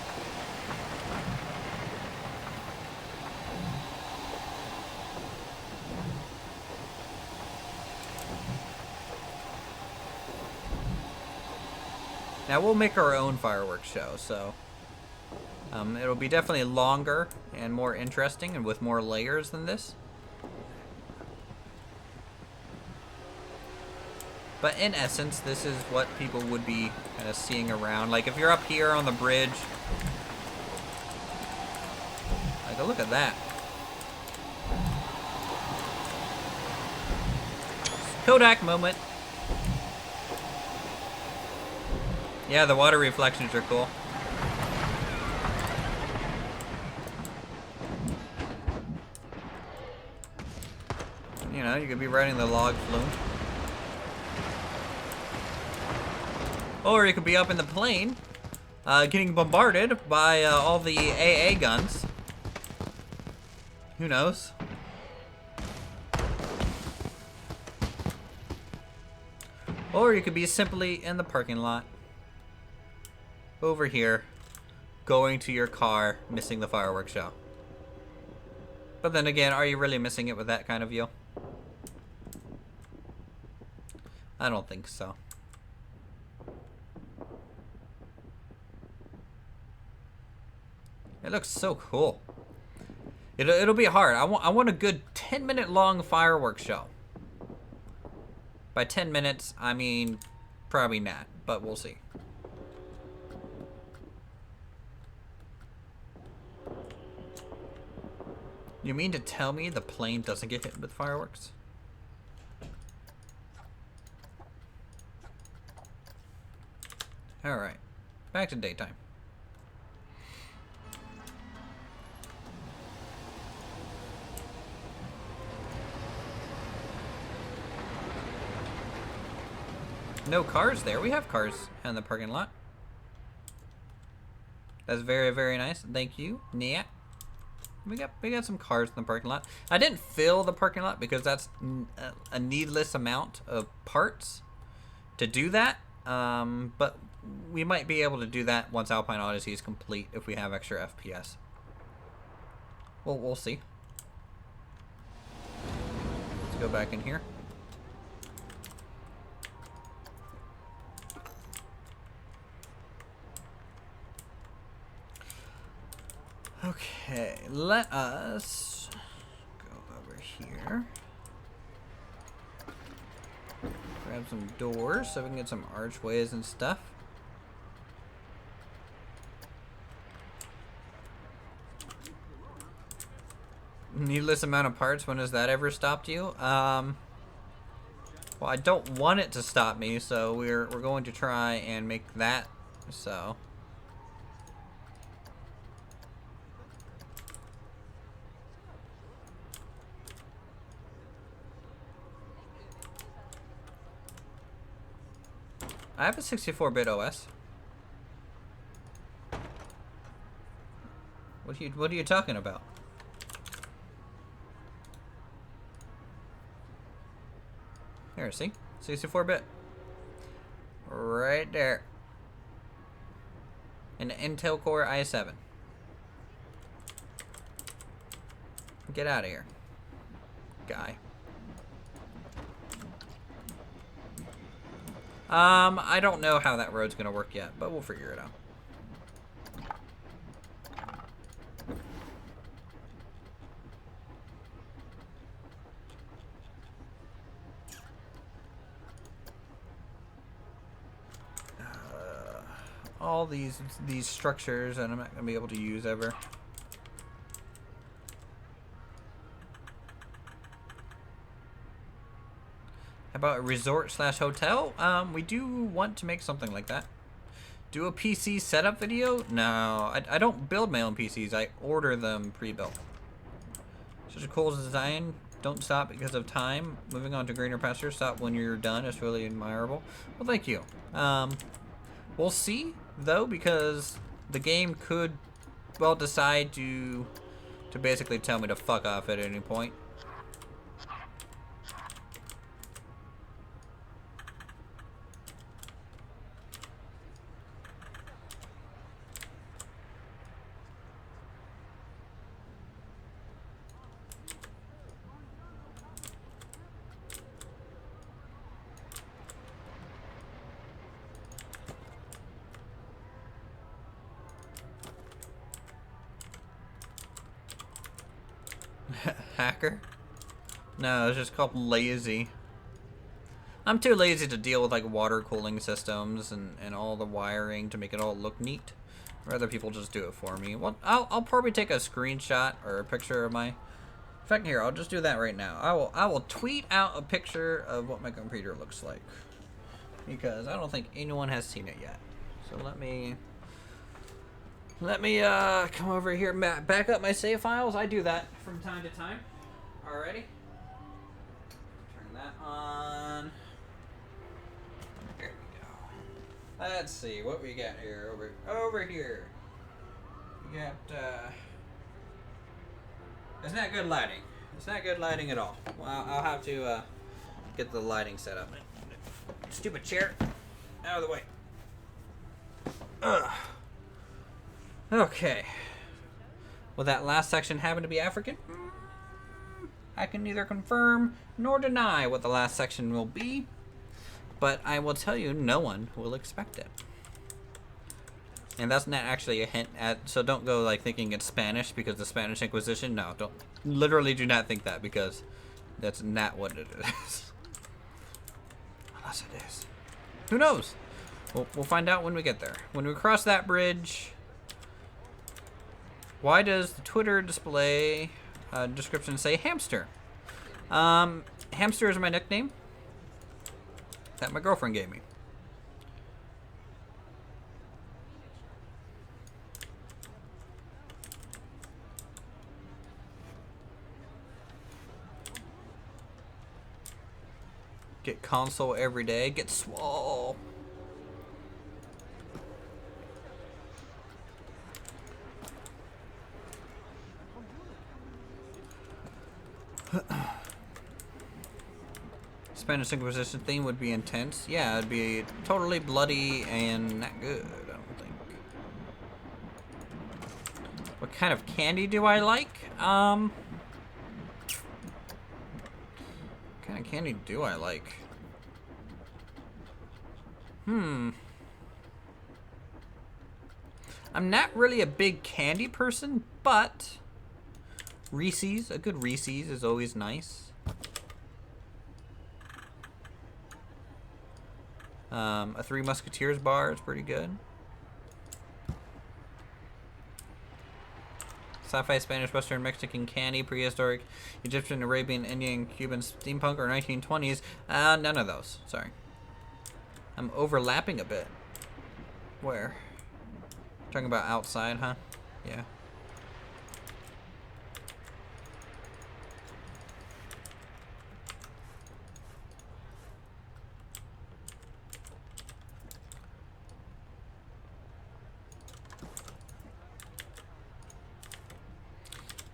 Now we'll make our own fireworks show, so it'll be definitely longer and more interesting and with more layers than this. But in essence, this is what people would be kind of seeing around. Like if you're up here on the bridge, like look at that. Kodak moment. Yeah, the water reflections are cool. You know, you could be riding the log flume. Or you could be up in the plane, getting bombarded by all the AA guns. Who knows? Or you could be simply in the parking lot, over here, going to your car, missing the fireworks show. But then again, are you really missing it with that kind of view? I don't think so. It looks so cool. It'll be hard. I want a good 10-minute long fireworks show. By 10 minutes, I mean probably not, but we'll see. You mean to tell me the plane doesn't get hit with fireworks? Alright, back to daytime. No cars there. We have cars in the parking lot. That's very, very nice. Thank you. Yeah. We got some cars in the parking lot. I didn't fill the parking lot because that's a needless amount of parts to do that. But we might be able to do that once Alpine Odyssey is complete if we have extra FPS. Well, we'll see. Let's go back in here. Okay, let us go over here. Grab some doors so we can get some archways and stuff. Needless amount of parts, when has that ever stopped you? Well, I don't want it to stop me, so we're going to try and make that so. I have a 64-bit OS. What are you talking about? Here, see? 64-bit. Right there. An Intel Core i7. Get out of here, guy. I don't know how that road's gonna work yet, but we'll figure it out. All these structures, and I'm not gonna be able to use ever. How about a resort / hotel? We do want to make something like that. Do a PC setup video? No, I don't build my own PCs. I order them pre-built. Such a cool design. Don't stop because of time. Moving on to greener pastures. Stop when you're done. It's really admirable. Well, thank you. We'll see though, because the game could, well, decide to basically tell me to fuck off at any point. Hacker? No, it's just called lazy. I'm too lazy to deal with like water cooling systems and all the wiring to make it all look neat. I'd rather people just do it for me. Well, I'll probably take a screenshot or a picture of my. In fact, here, I'll just do that right now. I will tweet out a picture of what my computer looks like, because I don't think anyone has seen it yet. So let me come over here, back up my save files. I do that from time to time. Alrighty. Turn that on. There we go. Let's see what we got here. Over here. We got it's not good lighting. It's not good lighting at all. Well, I'll have to get the lighting set up. Stupid chair. Out of the way. Ugh. Okay. Will that last section happen to be African? I can neither confirm nor deny what the last section will be, but I will tell you no one will expect it. And that's not actually a hint at, so don't go like thinking it's Spanish because the Spanish Inquisition. No, don't. Literally do not think that, because that's not what it is. Unless it is. Who knows? We'll find out when we get there. When we cross that bridge. Why does the Twitter display description say hamster? Hamster is my nickname that my girlfriend gave me. Get console every day. Get swole. Spanish Inquisition theme would be intense. Yeah, it'd be totally bloody and not good, I don't think. What kind of candy do I like? What kind of candy do I like? I'm not really a big candy person, but Reese's, a good Reese's is always nice. A Three Musketeers bar is pretty good. Sci-fi, Spanish, Western, Mexican, candy, prehistoric, Egyptian, Arabian, Indian, Cuban, steampunk, or 1920s. None of those. Sorry. I'm overlapping a bit. Where? Talking about outside, huh? Yeah.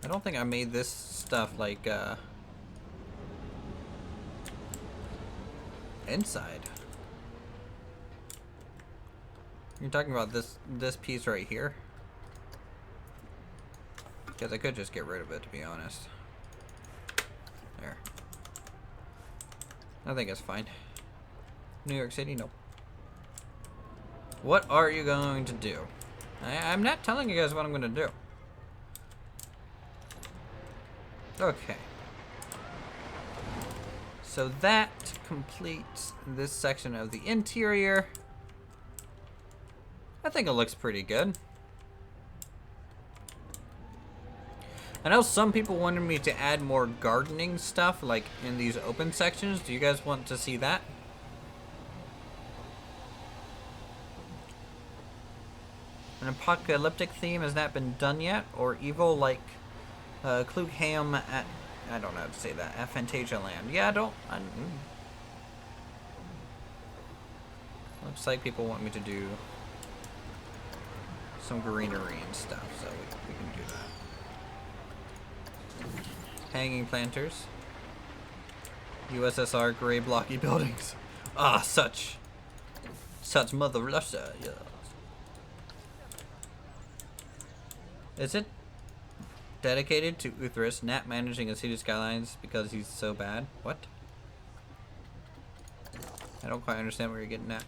I don't think I made this stuff like inside. You're talking about this piece right here? Because I could just get rid of it, to be honest. There. I think it's fine. New York City, nope. What are you going to do? I'm not telling you guys what I'm going to do. Okay. So that completes this section of the interior. I think it looks pretty good. I know some people wanted me to add more gardening stuff, like in these open sections. Do you guys want to see that? An apocalyptic theme has not been done yet, or evil like Klugham at, I don't know how to say that, at Fantasia Land. Yeah, looks like people want me to do some greenery and stuff, so we can do that. Hanging planters. USSR gray blocky buildings. Ah, such Mother Russia, yes. Is it dedicated to Uthris not managing a city skylines because he's so bad? What? I don't quite understand where you're getting at.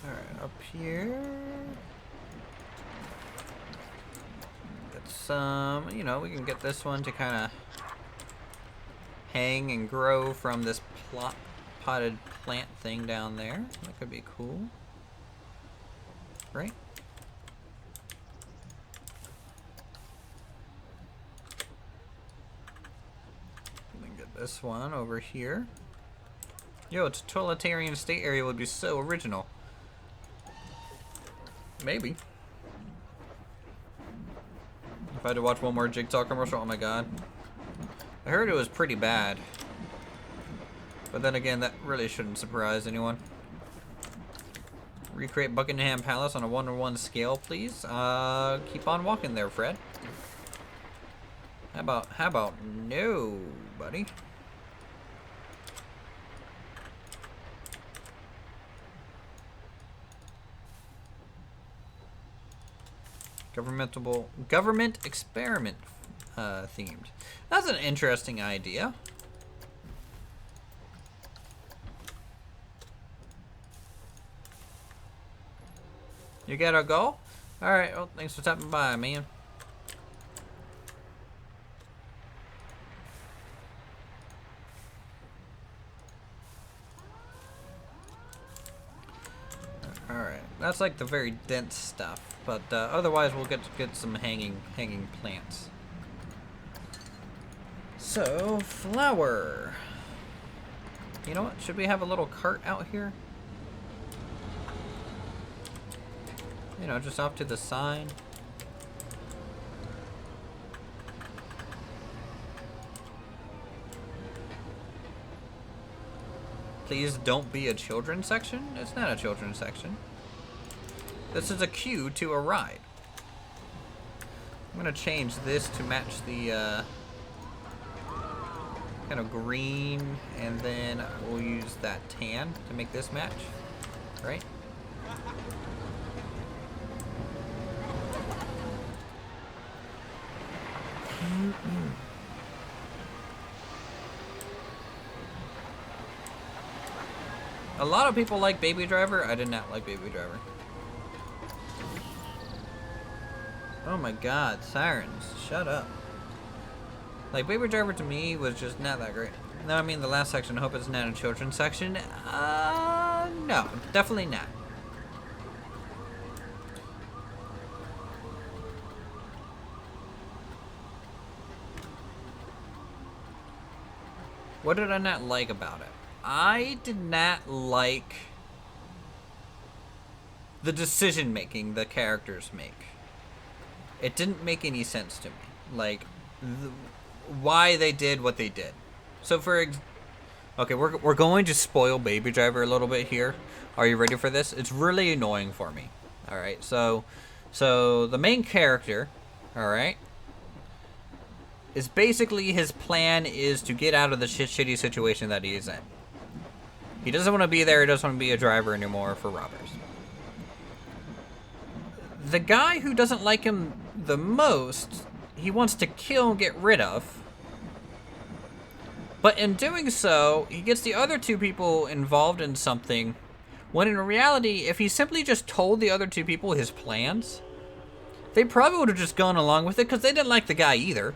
Alright, up here. Get some, you know, we can get this one to kind of hang and grow from this potted plant thing down there. That could be cool. Right? And then get this one over here. Yo, a totalitarian state area would be so original. Maybe. If I had to watch one more Jigsaw commercial, oh my god. I heard it was pretty bad. But then again, that really shouldn't surprise anyone. Recreate Buckingham Palace on a 1-to-1 scale, please. Keep on walking there, Fred. How about no, buddy? Government experiment themed. That's an interesting idea. You gotta go? Alright, well, thanks for stopping by, man. Alright, that's like the very dense stuff, but otherwise we'll get some hanging plants. So, flower. You know what? Should we have a little cart out here? You know, just off to the side. Please don't be a children's section. It's not a children's section. This is a queue to a ride. I'm gonna change this to match the kind of green, and then we'll use that tan to make this match. right? A lot of people like Baby Driver. I did not like Baby Driver. Oh my god, sirens. Shut up. Like, Baby Driver to me was just not that great. No, I mean the last section. I hope it's not a children's section. No, definitely not. What did I not like about it? I did not like the decision making the characters make. It didn't make any sense to me. Like, why they did what they did. So okay, we're going to spoil Baby Driver a little bit here. Are you ready for this? It's really annoying for me. All right, so the main character, all right, is basically his plan is to get out of the shitty situation that he is in. He doesn't want to be there. He doesn't want to be a driver anymore for robbers. The guy who doesn't like him the most, he wants to kill and get rid of. But in doing so, he gets the other two people involved in something, when in reality, if he simply just told the other two people his plans, they probably would have just gone along with it because they didn't like the guy either.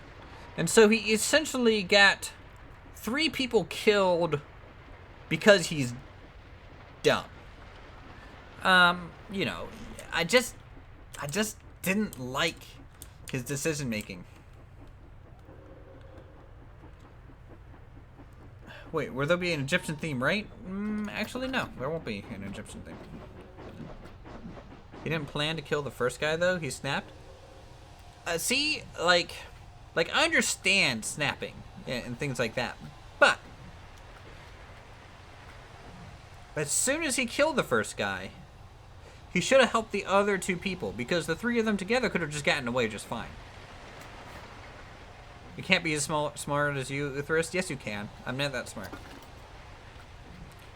And so he essentially got 3 people killed because he's dumb. You know, I just didn't like his decision making. Wait, will there be an Egyptian theme, right? Actually, no. There won't be an Egyptian theme. He didn't plan to kill the first guy, though? He snapped? See, like I understand snapping and things like that. But as soon as he killed the first guy, he should have helped the other 2 people, because the 3 of them together could have just gotten away just fine. You can't be as smart as you, Uthris. Yes, you can. I'm not that smart.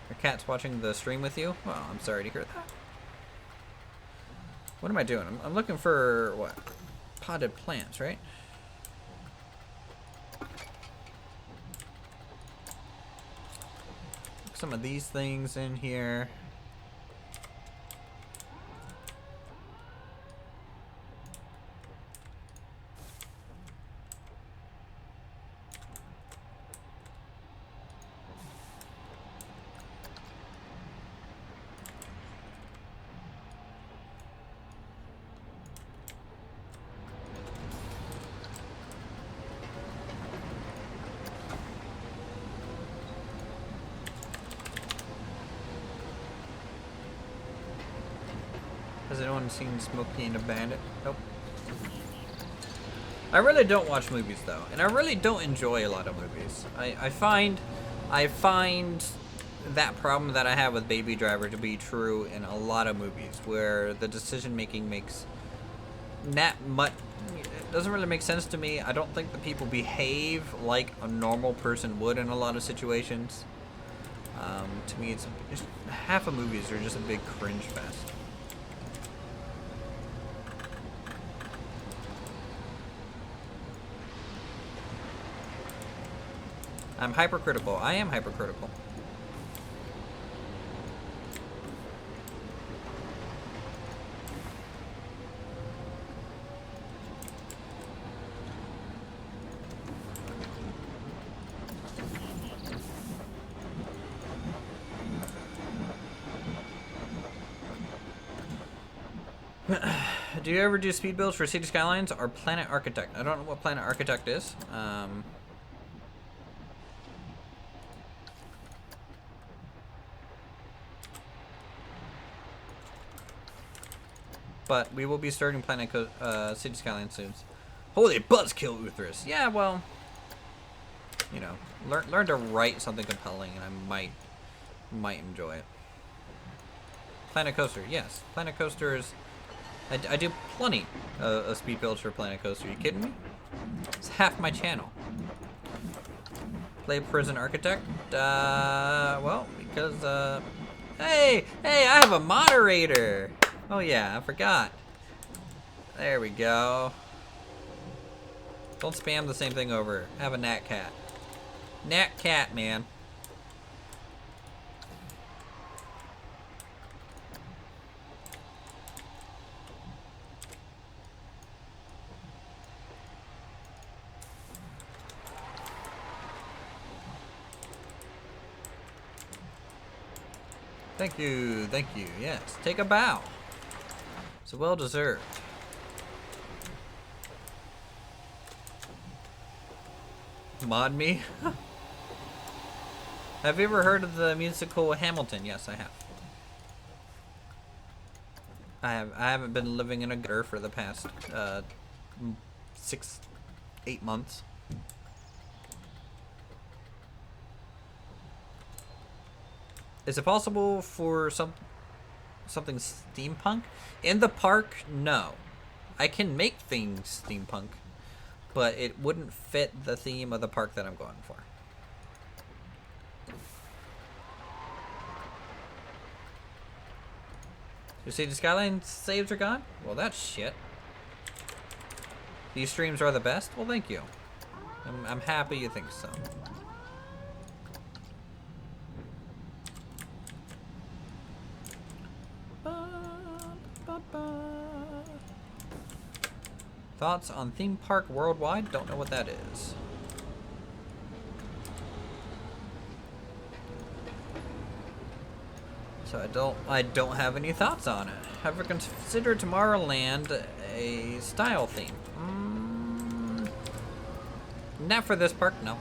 Your cat's watching the stream with you? Well, I'm sorry to hear that. What am I doing? I'm looking for, what? Potted plants, right? Some of these things in here. Has anyone seen Smokey and the Bandit? Nope. I really don't watch movies though, and I really don't enjoy a lot of movies. I find that problem that I have with Baby Driver to be true in a lot of movies, where the decision making makes not much. It doesn't really make sense to me. I don't think the people behave like a normal person would in a lot of situations. To me, it's half of movies are just a big cringe fest. I'm hypercritical. I am hypercritical. Do you ever do speed builds for City Skylines or Planet Architect? I don't know what Planet Architect is. But we will be starting City Skylines soon. Holy buzzkill, Uthris. Yeah, well, you know, learn to write something compelling, and I might enjoy it. Planet Coaster, yes. Planet Coaster is. I do plenty of speed builds for Planet Coaster. Are you kidding me? It's half my channel. Play Prison Architect? Well, because Hey, hey, I have a moderator. Oh yeah, I forgot. There we go. Don't spam the same thing over. Have a nat cat. Nat cat, man. Thank you, thank you. Yes, take a bow. It's well deserved. Mod me? Have you ever heard of the musical Hamilton? Yes, I have. I haven't been living in a gutter for the past 6, 8 months. Is it possible for something steampunk in the park? No, I can make things steampunk, but it wouldn't fit the theme of the park that I'm going for. You see the Skyline saves are gone? Well, that's shit. These streams are the best? Well, thank you. I'm happy you think so. Thoughts on theme park worldwide? Don't know what that is. So I don't have any thoughts on it. Ever consider Tomorrowland a style theme? Not for this park, no.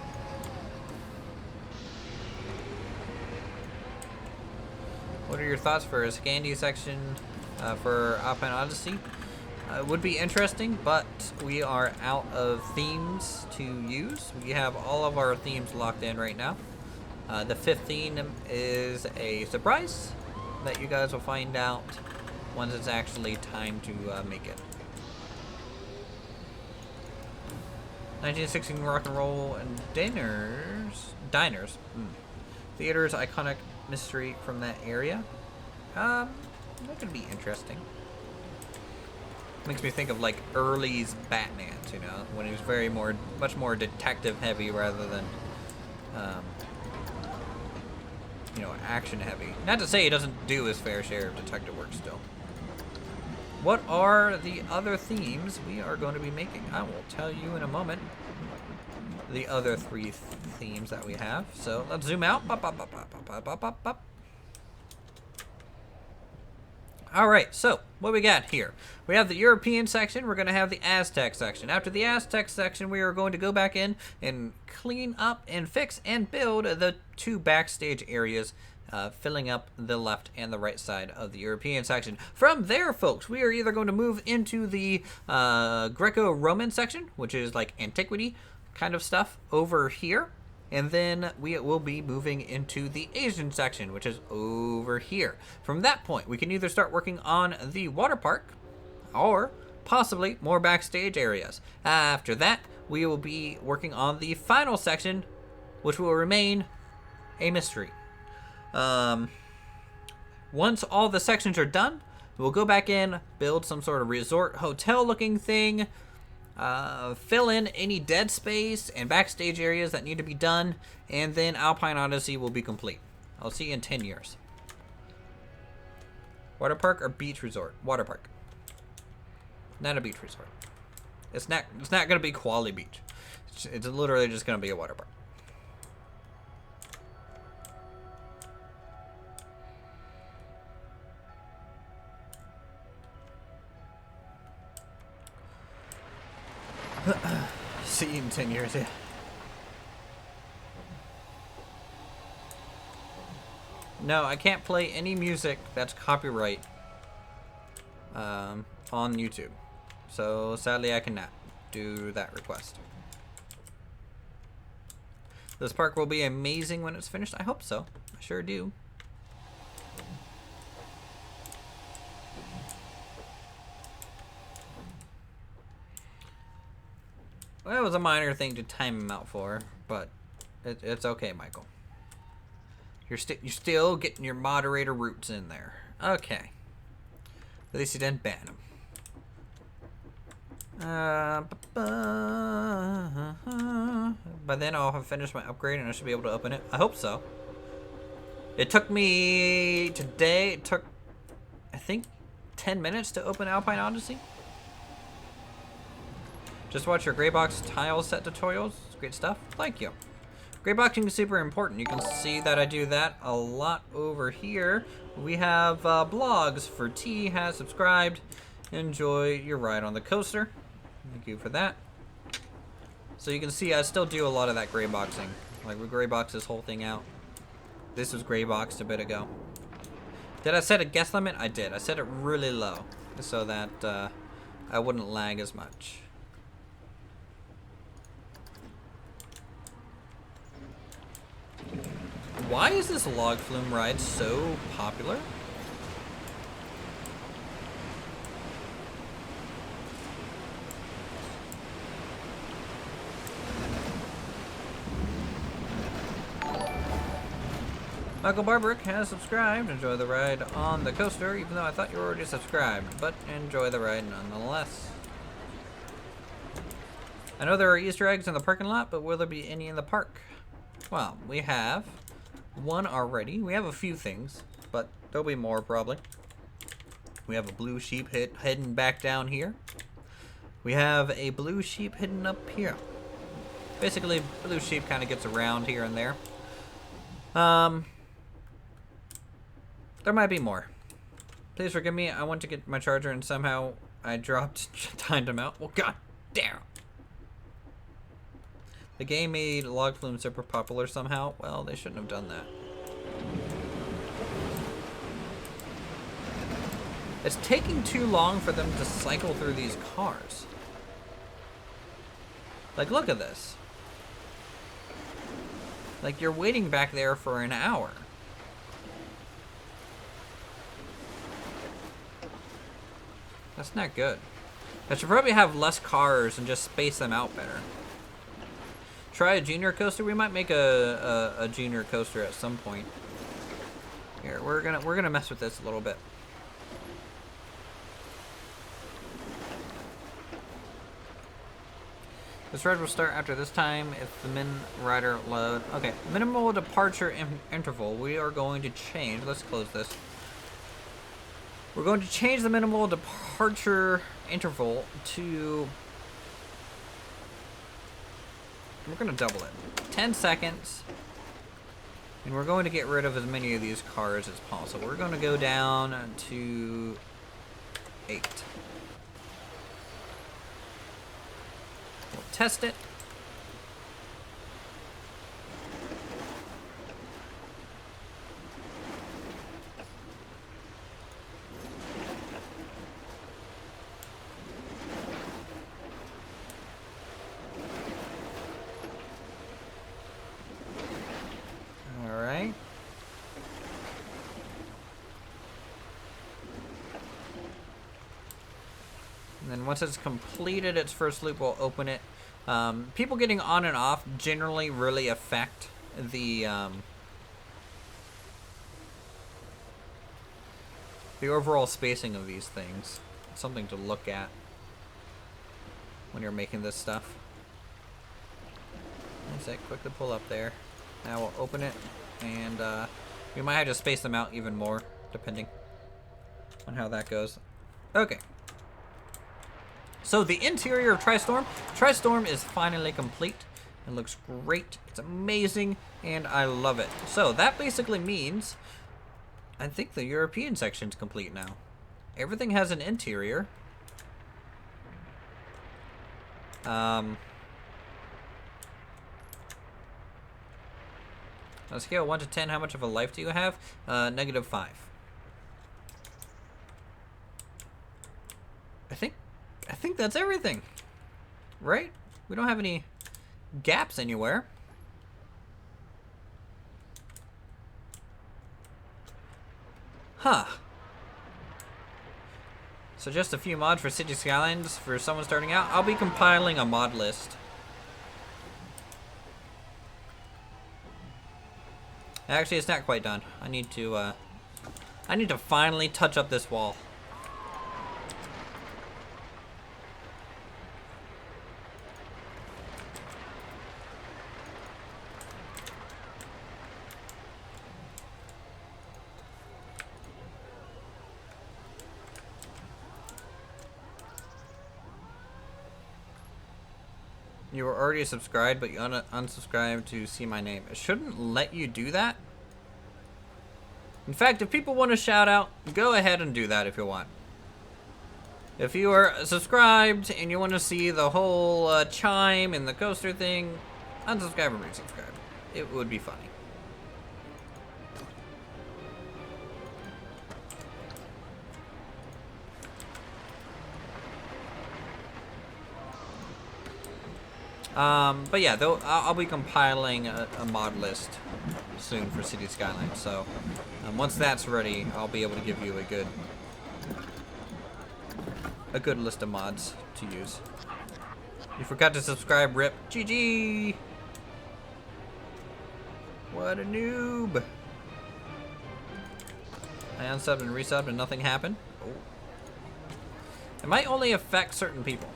What are your thoughts for a Scandi section for Alpine Odyssey? It would be interesting, but we are out of themes to use. We have all of our themes locked in right now. The 5th theme is a surprise that you guys will find out once it's actually time to make it. 1916 rock and roll and diners. Theater's iconic mystery from that area. That could be interesting. Makes me think of like early's Batman, you know, when he was much more detective heavy rather than, you know, action heavy. Not to say he doesn't do his fair share of detective work still. What are the other themes we are going to be making? I will tell you in a moment. The other 3 themes that we have. So let's zoom out. All right, so what we got here? We have the European section. We're going to have the Aztec section. After the Aztec section, we are going to go back in and clean up and fix and build the 2 backstage areas, filling up the left and the right side of the European section. From there, folks, we are either going to move into the Greco-Roman section, which is like antiquity kind of stuff over here. And then we will be moving into the Asian section, which is over here. From that point, we can either start working on the water park or possibly more backstage areas. After that, we will be working on the final section, which will remain a mystery. Once all the sections are done, we'll go back in, build some sort of resort hotel looking thing, fill in any dead space and backstage areas that need to be done, and then Alpine Odyssey will be complete. I'll see you in 10 years. Water park or beach resort? Water park. Not a beach resort. It's not going to be quality beach. It's literally just going to be a water park. See you in 10 years, yeah. No, I can't play any music that's copyright on YouTube. So sadly I cannot do that request. This park will be amazing when it's finished. I hope so. I sure do. Well, it was a minor thing to time him out for, but it's okay, Michael. You're still getting your moderator roots in there. Okay. At least you didn't ban him. By then I'll have finished my upgrade and I should be able to open it. I hope so. It took me today, it took, I think, 10 minutes to open Alpine Odyssey. Just watch your gray box tile set tutorials. It's great stuff. Thank you. Gray boxing is super important. You can see that I do that a lot over here. We have blogs for T has subscribed. Enjoy your ride on the coaster. Thank you for that. So you can see I still do a lot of that gray boxing. Like we gray box this whole thing out. This was gray boxed a bit ago. Did I set a guest limit? I did. I set it really low so that I wouldn't lag as much. Why is this log flume ride so popular? Michael Barbrick has subscribed. Enjoy the ride on the coaster, even though I thought you were already subscribed, but enjoy the ride nonetheless. I know there are Easter eggs in the parking lot, but will there be any in the park? Well, we have one already. We have a few things, but there'll be more probably. We have a blue sheep hidden back down here. We have a blue sheep hidden up here. Basically, blue sheep kind of gets around here and there. There might be more. Please forgive me. I went to get my charger and somehow I timed him out. Well, god damn. The game made log flume super popular somehow. Well, they shouldn't have done that. It's taking too long for them to cycle through these cars. Like, look at this. Like, you're waiting back there for an hour. That's not good. I should probably have less cars and just space them out better. Try a junior coaster. We might make a junior coaster at some point. Here, we're gonna mess with this a little bit. This ride will start after this time if the min rider load. Okay, minimal departure interval. We are going to change. Let's close this. We're going to change the minimal departure interval to. We're going to double it. 10 seconds. And we're going to get rid of as many of these cars as possible. We're going to go down to 8. We'll test it. Once it's completed its first loop, we'll open it. People getting on and off generally really affect the overall spacing of these things. It's something to look at when you're making this stuff. That's it. Quickly pull up there. Now we'll open it, and we might have to space them out even more, depending on how that goes. Okay. So the interior of TriStorm is finally complete. It looks great. It's amazing, and I love it. So that basically means I think the European section's complete now. Everything has an interior. On a scale of 1 to 10, how much of a life do you have? -5. I think that's everything, right? We don't have any gaps anywhere. Huh. So just a few mods for City Skylines for someone starting out. I'll be compiling a mod list. Actually, it's not quite done. I need to finally touch up this wall. You were already subscribed, but you unsubscribed to see my name. It shouldn't let you do that. In fact, if people want a shout out, go ahead and do that if you want. If you are subscribed and you want to see the whole chime and the coaster thing, unsubscribe and resubscribe. It would be funny. But yeah, though I'll be compiling a mod list soon for City Skylines. So once that's ready, I'll be able to give you a good list of mods to use. You forgot to subscribe, rip. GG. What a noob. I unsubbed and resubbed and nothing happened. Oh. It might only affect certain people.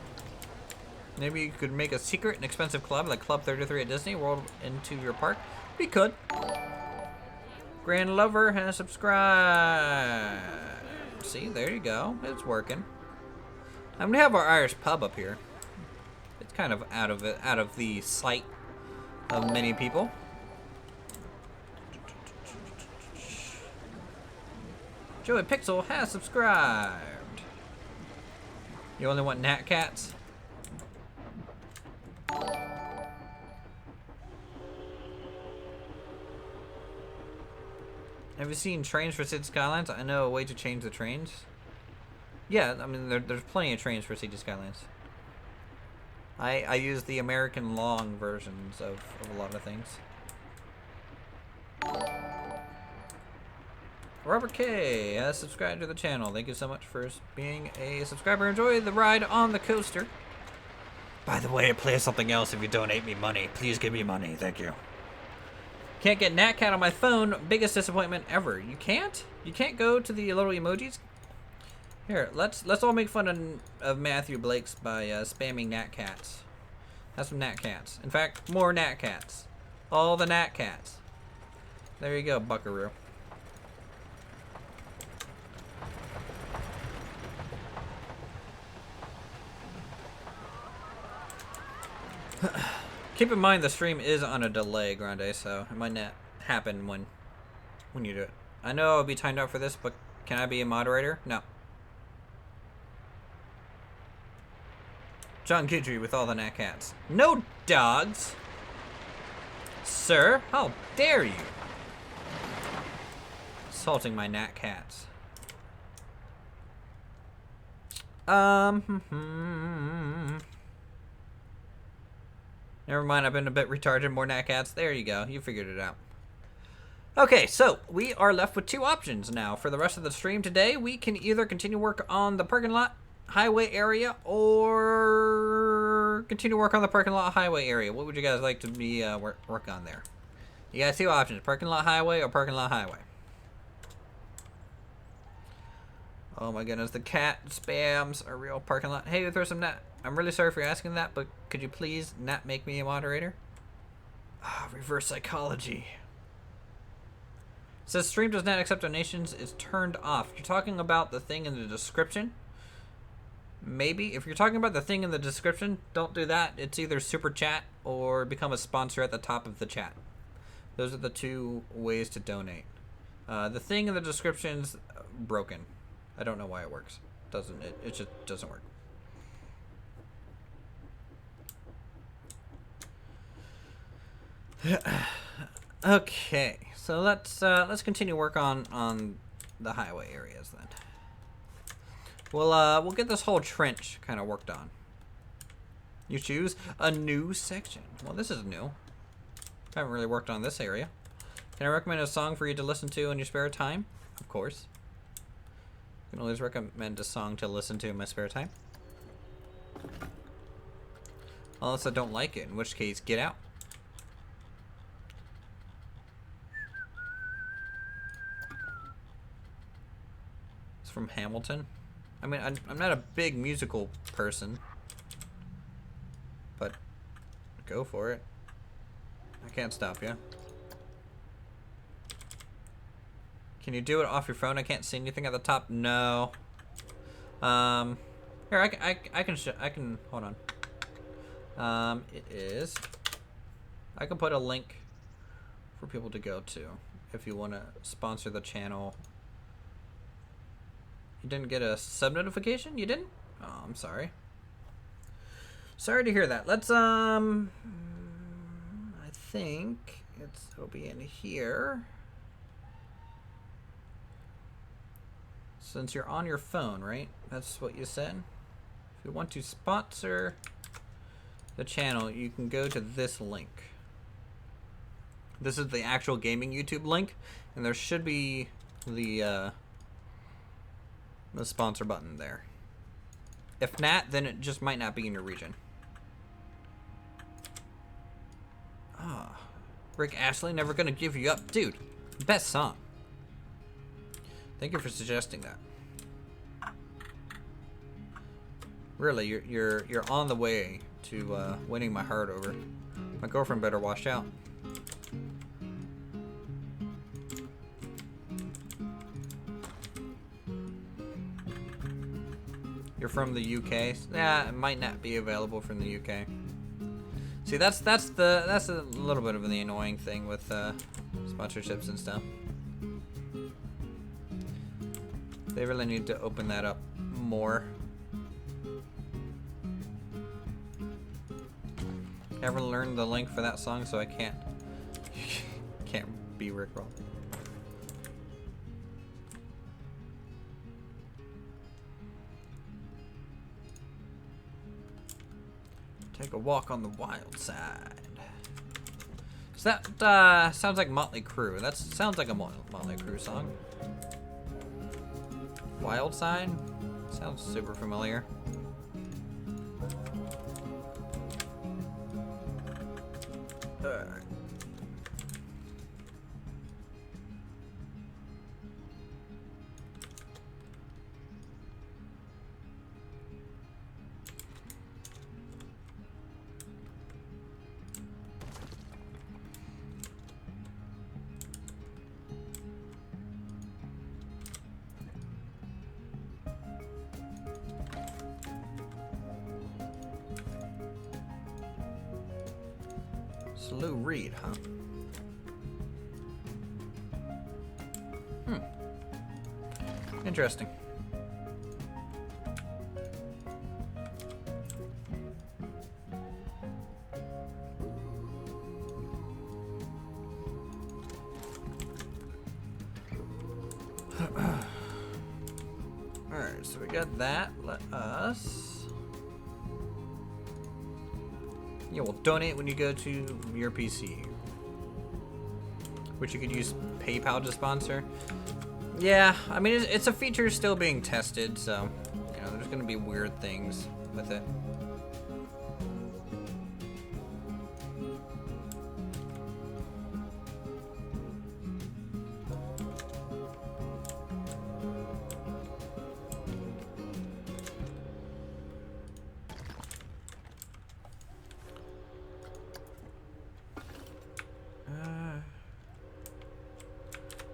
Maybe you could make a secret and expensive club like Club 33 at Disney World into your park. We could. Grand Lover has subscribed. See, there you go. It's working. I'm gonna have our Irish pub up here. It's kind of out of the sight of many people. Joey Pixel has subscribed. You only want Nat Cats? Have you seen trains for City Skylines? I know a way to change the trains. Yeah, I mean, there's plenty of trains for City Skylines. I use the American long versions of a lot of things. Robert K has subscribed to the channel. Thank you so much for being a subscriber. Enjoy the ride on the coaster. By the way, I play something else if you donate me money. Please give me money. Thank you. Can't get NatCat on my phone. Biggest disappointment ever. You can't? You can't go to the little emojis? Here, let's all make fun of Matthew Blake's by spamming NatCats. Have some NatCats. In fact, more NatCats. All the NatCats. There you go, buckaroo. Keep in mind the stream is on a delay, Grande, so it might not happen when you do it. I know I'll be timed out for this, but can I be a moderator? No. John Guidry with all the Nat Cats. No dogs! Sir, how dare you? Assaulting my Nat Cats. Never mind, I've been a bit retarded. More Nat Cats. There you go. You figured it out. Okay, so we are left with two options now. For the rest of the stream today, we can either continue work on the parking lot highway area or continue work on the parking lot highway area. What would you guys like to be work on there? You got two options, parking lot highway or parking lot highway. Oh my goodness, the cat spams a real parking lot. Hey, throw some Nat. I'm really sorry for asking that, but could you please not make me a moderator? Ah, reverse psychology. It says stream does not accept donations is turned off. You're talking about the thing in the description? Maybe. If you're talking about the thing in the description, don't do that. It's either super chat or become a sponsor at the top of the chat. Those are the two ways to donate. The thing in the description's broken. I don't know why it works. It just doesn't work. Okay, so let's continue work on the highway areas then. We'll get this whole trench kind of worked on. You choose a new section. Well, this is new. I haven't really worked on this area. Can I recommend a song for you to listen to in your spare time? Of course. I can always recommend a song to listen to in my spare time. Unless I don't like it, in which case, get out. It's from Hamilton. I mean, I'm not a big musical person, but go for it. I can't stop you. Can you do it off your phone? I can't see anything at the top. No. Here, I can hold on. It is. I can put a link for people to go to if you want to sponsor the channel. You didn't get a sub notification? You didn't? Oh, I'm sorry. Sorry to hear that. Let's I think it'll be in here. Since you're on your phone, right? That's what you said. If you want to sponsor the channel, you can go to this link. This is the actual gaming YouTube link, and there should be the sponsor button there. If not, then it just might not be in your region. Ah, Rick Astley, Never Gonna Give You Up, dude. Best song. Thank you for suggesting that. Really, you're on the way to winning my heart over. My girlfriend better watch out. You're from the UK? Yeah, it might not be available from the UK. See, that's a little bit of the annoying thing with sponsorships and stuff. They really need to open that up more. Ever learned the link for that song, so I can't be Rickrolled. Take a walk on the wild side. So that sounds like Motley Crue. That sounds like a Motley Crue song. Wild Side? Sounds super familiar. Alright. Lou Reed, huh? Interesting. Alright, so we got that. Let us... Yeah, we'll donate when you go to your PC. Which you could use PayPal to sponsor. Yeah, I mean, it's a feature still being tested, so, you know, there's gonna be weird things with it.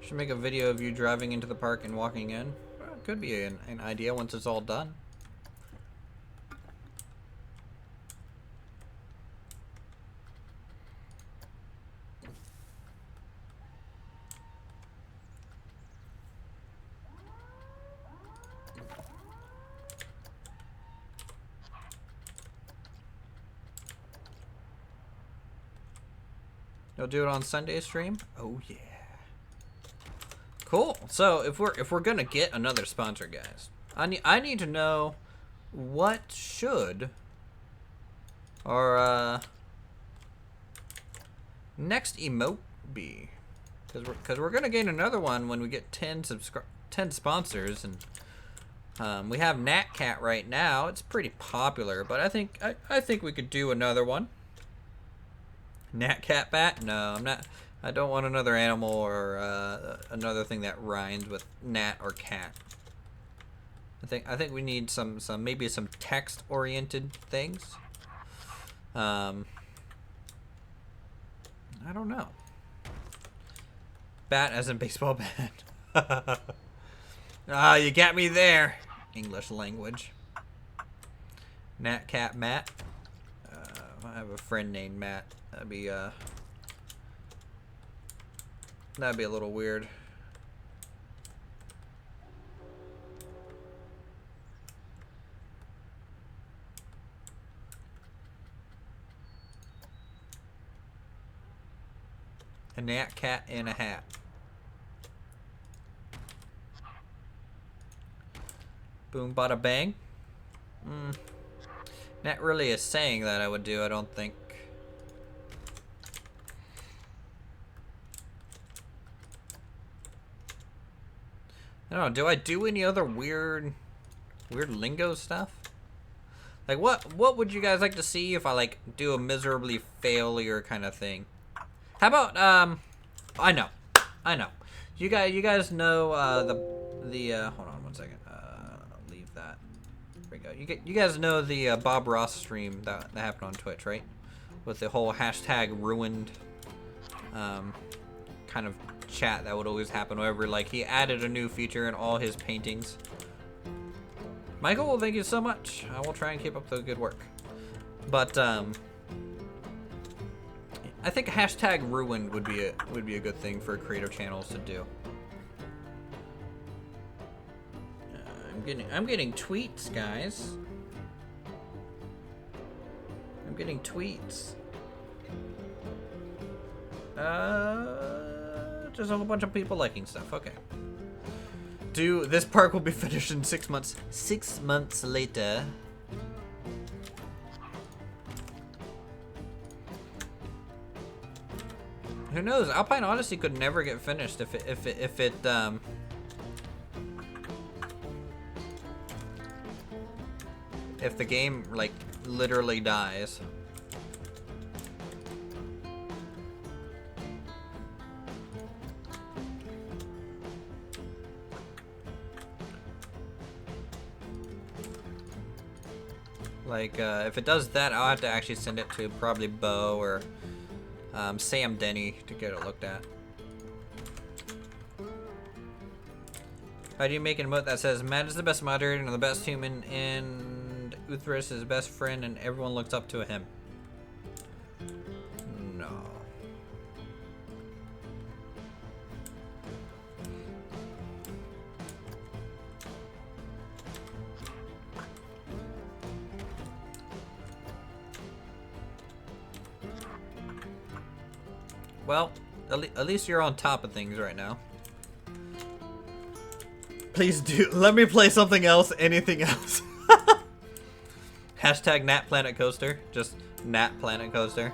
Should make a video of you driving into the park and walking in. Well, could be an idea once it's all done. You'll do it on Sunday stream? Oh yeah. Cool. So if we're gonna get another sponsor, guys, I need to know what should our next emote be, because we're gonna gain another one when we get 10 sponsors, and we have NatCat right now. It's pretty popular, but I think we could do another one. NatCat bat? No, I'm not. I don't want another animal or another thing that rhymes with nat or cat. I think we need some maybe some text oriented things. I don't know. Bat as in baseball bat. Ah, you got me there. English language. Nat, cat, Matt. I have a friend named Matt. That'd be a little weird. A nat, cat, and a hat. Boom, bada, bang. Not really a saying that I would do, I don't think. I don't know, do I do any other weird lingo stuff? Like, what would you guys like to see if I, like, do a miserably failure kind of thing? How about, I know. You guys know, hold on one second. Leave that. There we go. You guys know the, Bob Ross stream that happened on Twitch, right? With the whole hashtag ruined, kind of chat that would always happen whenever, like, he added a new feature in all his paintings. Michael, well, thank you so much. I will try and keep up the good work. But, I think hashtag ruined would be a good thing for creative channels to do. I'm getting tweets, guys. I'm getting tweets. Just a whole bunch of people liking stuff. Okay. This park will be finished in 6 months. 6 months later. Who knows? Alpine Odyssey could never get finished if the game, like, literally dies. Like, if it does that, I'll have to actually send it to probably Bo or Sam Denny to get it looked at. How do you make an emote that says Matt is the best moderator and the best human, and Uthris is best friend and everyone looks up to him? No. Well, at least you're on top of things right now. Please do. Let me play something else. Anything else. Hashtag Nat Planet Coaster. Just Nat Planet Coaster.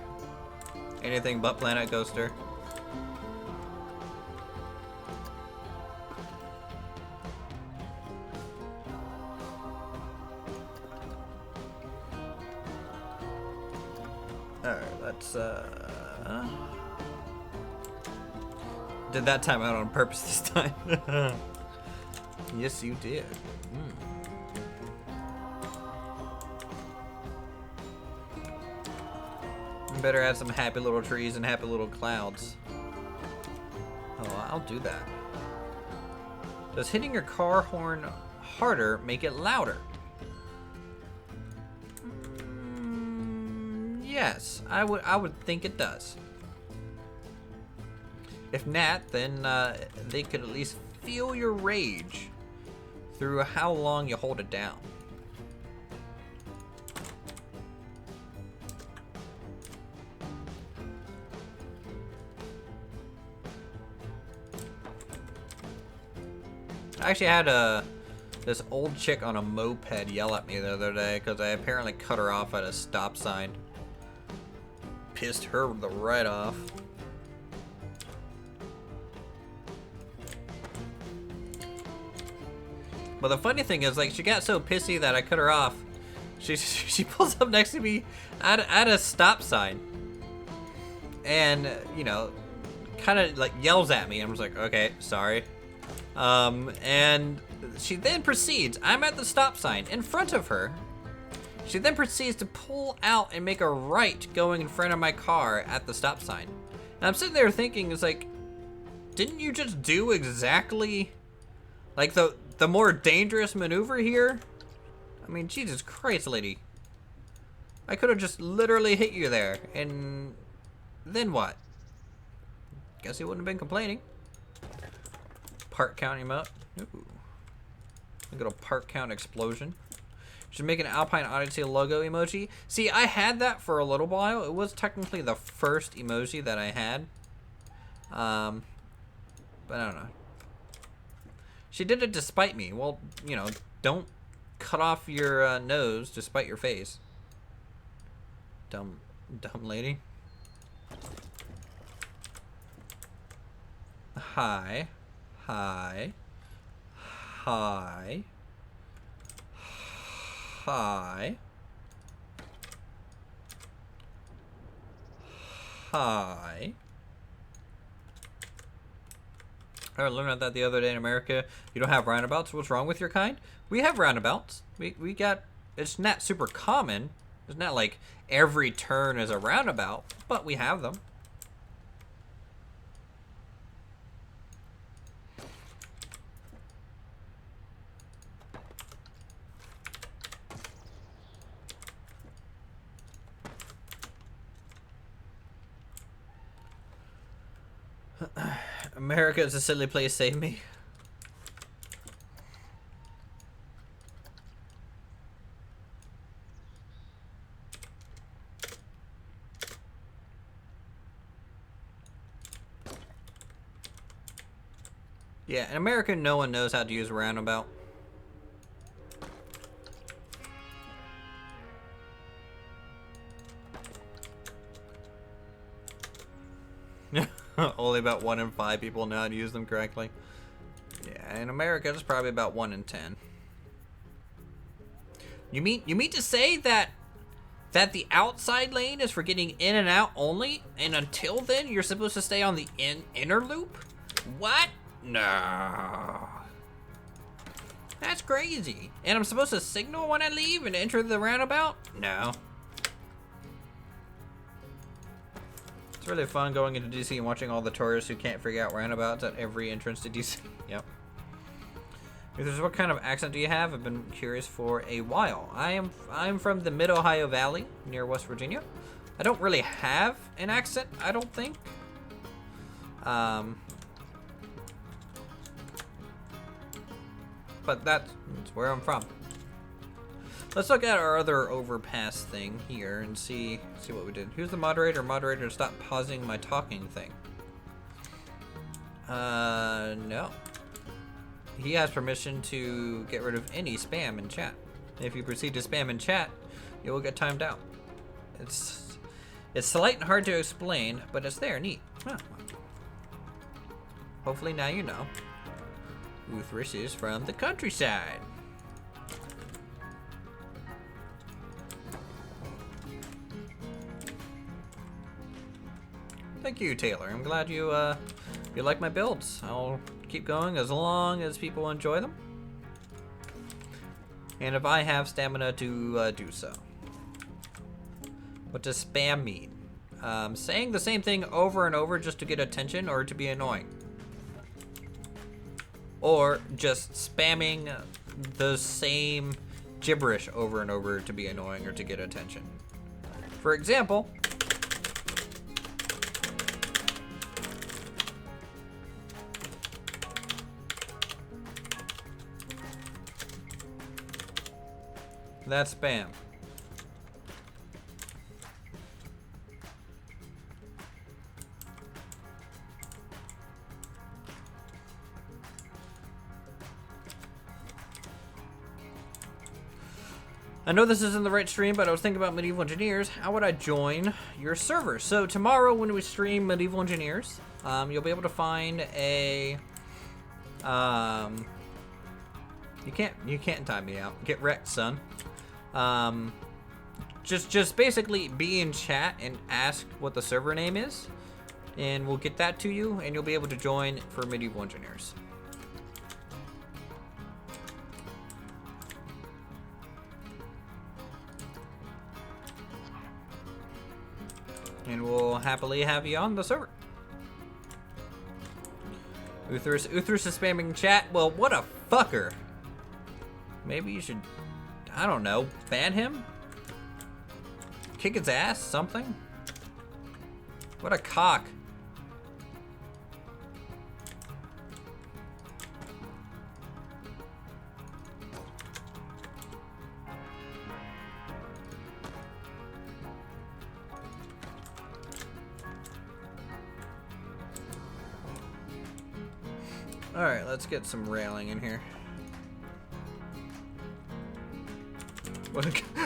Anything but Planet Coaster. Alright, let's did that time out on purpose this time. Yes, you did. You better add some happy little trees and happy little clouds. Oh, I'll do that. Does hitting your car horn harder make it louder? Yes, I would think it does. If not, then they could at least feel your rage through how long you hold it down. I actually had this old chick on a moped yell at me the other day because I apparently cut her off at a stop sign. Pissed her right off. But the funny thing is, like, she got so pissy that I cut her off. She pulls up next to me at a stop sign, and you know, kind of like yells at me. I'm just like, okay, sorry. And she then proceeds, I'm at the stop sign in front of her. She then proceeds to pull out and make a right going in front of my car at the stop sign. And I'm sitting there thinking, it's like, didn't you just do exactly like the more dangerous maneuver here? I mean, Jesus Christ, lady. I could have just literally hit you there, and then what? Guess he wouldn't have been complaining. Park count emote. Ooh. Look at a park count explosion. Should make an Alpine Odyssey logo emoji. See, I had that for a little while. It was technically the first emoji that I had. But I don't know. She did it despite me. Well, you know, don't cut off your nose to spite your face. Dumb lady. Hi. Hi. Hi. Hi. Hi. I learned that the other day in America. You don't have roundabouts. What's wrong with your kind? We have roundabouts. We got. It's not super common. It's not like every turn is a roundabout, but we have them. America is a silly place, save me. Yeah, in America, no one knows how to use a roundabout. Only about 1 in 5 people know how to use them correctly. Yeah, in America, it's probably about 1 in 10. You mean to say that the outside lane is for getting in and out only, and until then you're supposed to stay on the inner loop? What? No. That's crazy. And I'm supposed to signal when I leave and enter the roundabout? No. It's really fun going into DC and watching all the tourists who can't figure out roundabouts at every entrance to DC. Yep. If there's what kind of accent do you have? I've been curious for a while. I'm from the Mid-Ohio Valley near West Virginia. I don't really have an accent, I don't think. But that's where I'm from. Let's look at our other overpass thing here and see what we did. Who's the moderator? Moderator, stop pausing my talking thing. No. He has permission to get rid of any spam in chat. If you proceed to spam in chat, you will get timed out. It's slight and hard to explain, but it's there. Neat. Huh. Hopefully now you know. Uthris is from the countryside. Thank you, Taylor. I'm glad you like my builds. I'll keep going as long as people enjoy them. And if I have stamina to do so. What does spam mean? Saying the same thing over and over just to get attention or to be annoying. Or just spamming the same gibberish over and over to be annoying or to get attention. For example, that's spam. I know this isn't the right stream, but I was thinking about Medieval Engineers. How would I join your server? So tomorrow when we stream Medieval Engineers, you'll be able to find a... You can't time me out. Get wrecked, son. Just basically be in chat and ask what the server name is, and we'll get that to you, and you'll be able to join for Medieval Engineers. happily have you on the server. Uthris is spamming chat. Well, what a fucker. Maybe you should, I don't know, ban him? Kick his ass? Something? What a cock. Alright, let's get some railing in here.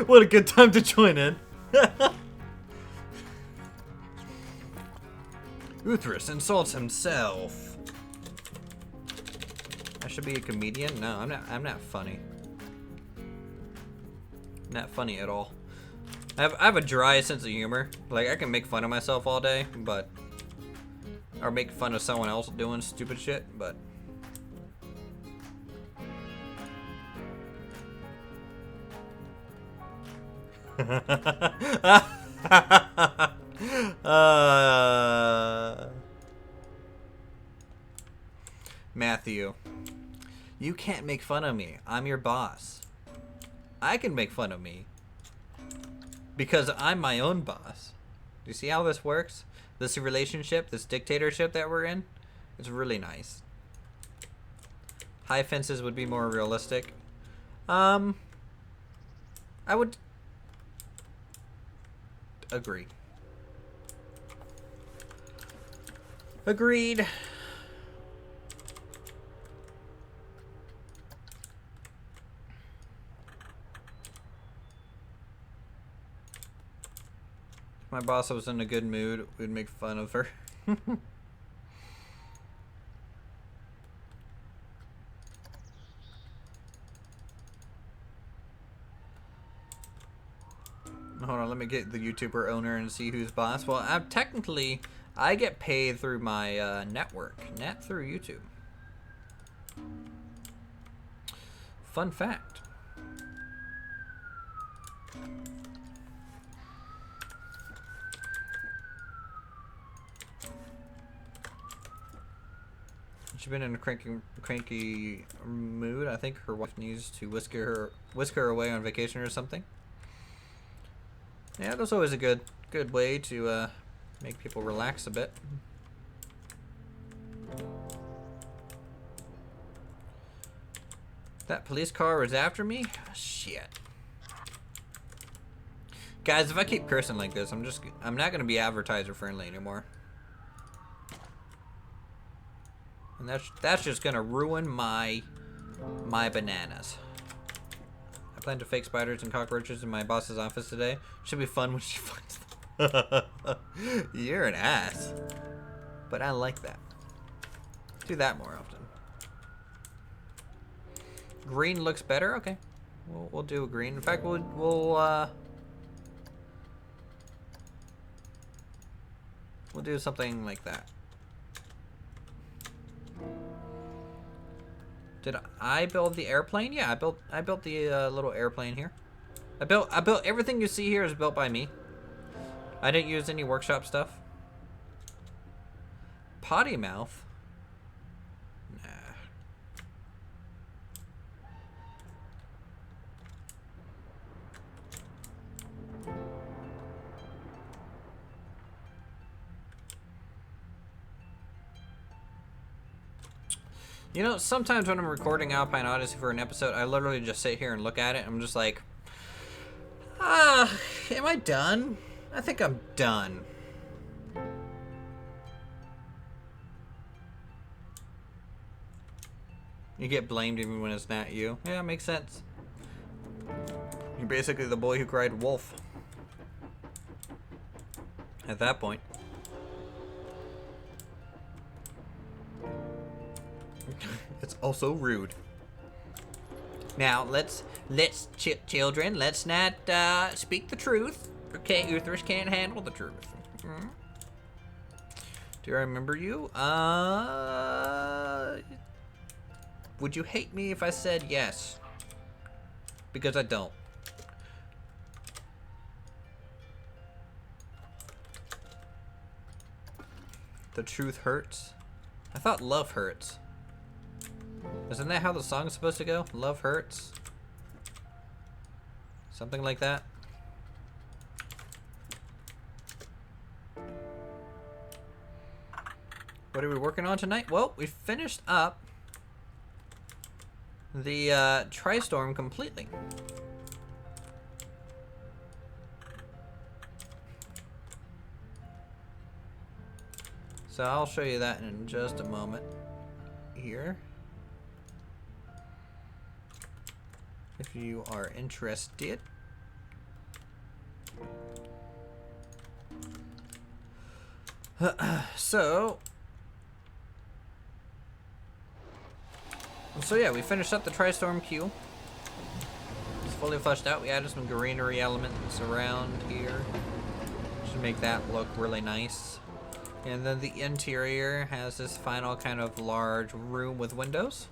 What a good time to join in. Uthris insults himself. I should be a comedian? No, I'm not funny. Not funny at all. I have a dry sense of humor. Like, I can make fun of myself all day, but... Or make fun of someone else doing stupid shit, but... Matthew, you can't make fun of me. I'm your boss. I can make fun of me because I'm my own boss. Do you see how this works? This relationship, this dictatorship that we're in, it's really nice. High fences would be more realistic. I would agree. Agreed. If my boss was in a good mood, we'd make fun of her. Hold on, let me get the YouTuber owner and see who's boss. Well, technically, I get paid through my network, not through YouTube. Fun fact. She's been in a cranky mood. I think her wife needs to whisk her away on vacation or something. Yeah, that's always a good way to make people relax a bit. That police car was after me? Shit. Guys, if I keep cursing like this, I'm not gonna be advertiser friendly anymore. And that's just gonna ruin my bananas. I plan to fake spiders and cockroaches in my boss's office today. Should be fun when she finds them. You're an ass. But I like that. Do that more often. Green looks better? Okay. We'll do a green. In fact, we'll do something like that. Did I build the airplane? Yeah, I built the little airplane here. I built everything you see here is built by me. I didn't use any workshop stuff. Potty mouth? Nah. You know, sometimes when I'm recording Alpine Odyssey for an episode, I literally just sit here and look at it. I'm just like, am I done? I think I'm done. You get blamed even when it's not you. Yeah, it makes sense. You're basically the boy who cried wolf. At that point. It's also rude. Now, children, let's not speak the truth. Okay, Uthris can't handle the truth. Mm-hmm. Do I remember you? Would you hate me if I said yes? Because I don't. The truth hurts. I thought love hurts. Isn't that how the song's supposed to go? Love hurts? Something like that? What are we working on tonight? Well, we finished up the Tri-Storm completely. So I'll show you that in just a moment here, if you are interested. So yeah, we finished up the Tri-Storm queue. It's fully fleshed out. We added some greenery elements around here to make that look really nice. And then the interior has this final kind of large room with windows.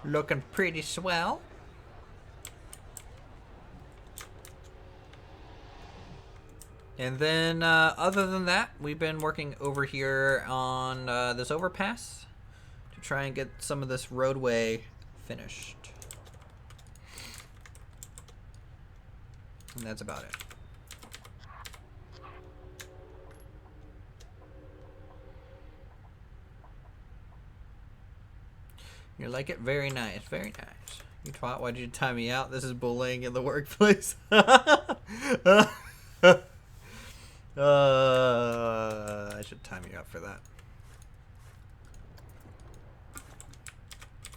Looking pretty swell. And then, other than that, we've been working over here on this overpass to try and get some of this roadway finished. And that's about it. You like it? Very nice, very nice. You twat, why'd you time me out? This is bullying in the workplace. I should time you out for that.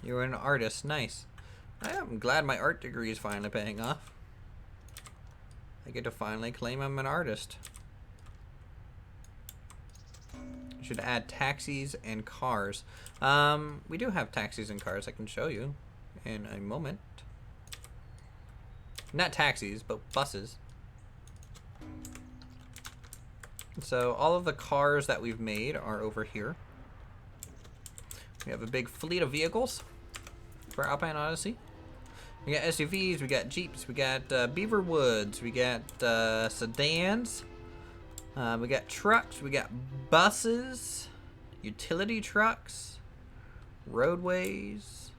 You're an artist. Nice. I'm glad my art degree is finally paying off. I get to finally claim I'm an artist. Should add taxis and cars. We do have taxis and cars. I can show you in a moment. Not taxis, but buses. So all of the cars that we've made are over here. We have a big fleet of vehicles for Alpine Odyssey. We got SUVs, we got Jeeps, we got Beaver Woods, we got sedans, we got trucks, we got buses, utility trucks, roadways.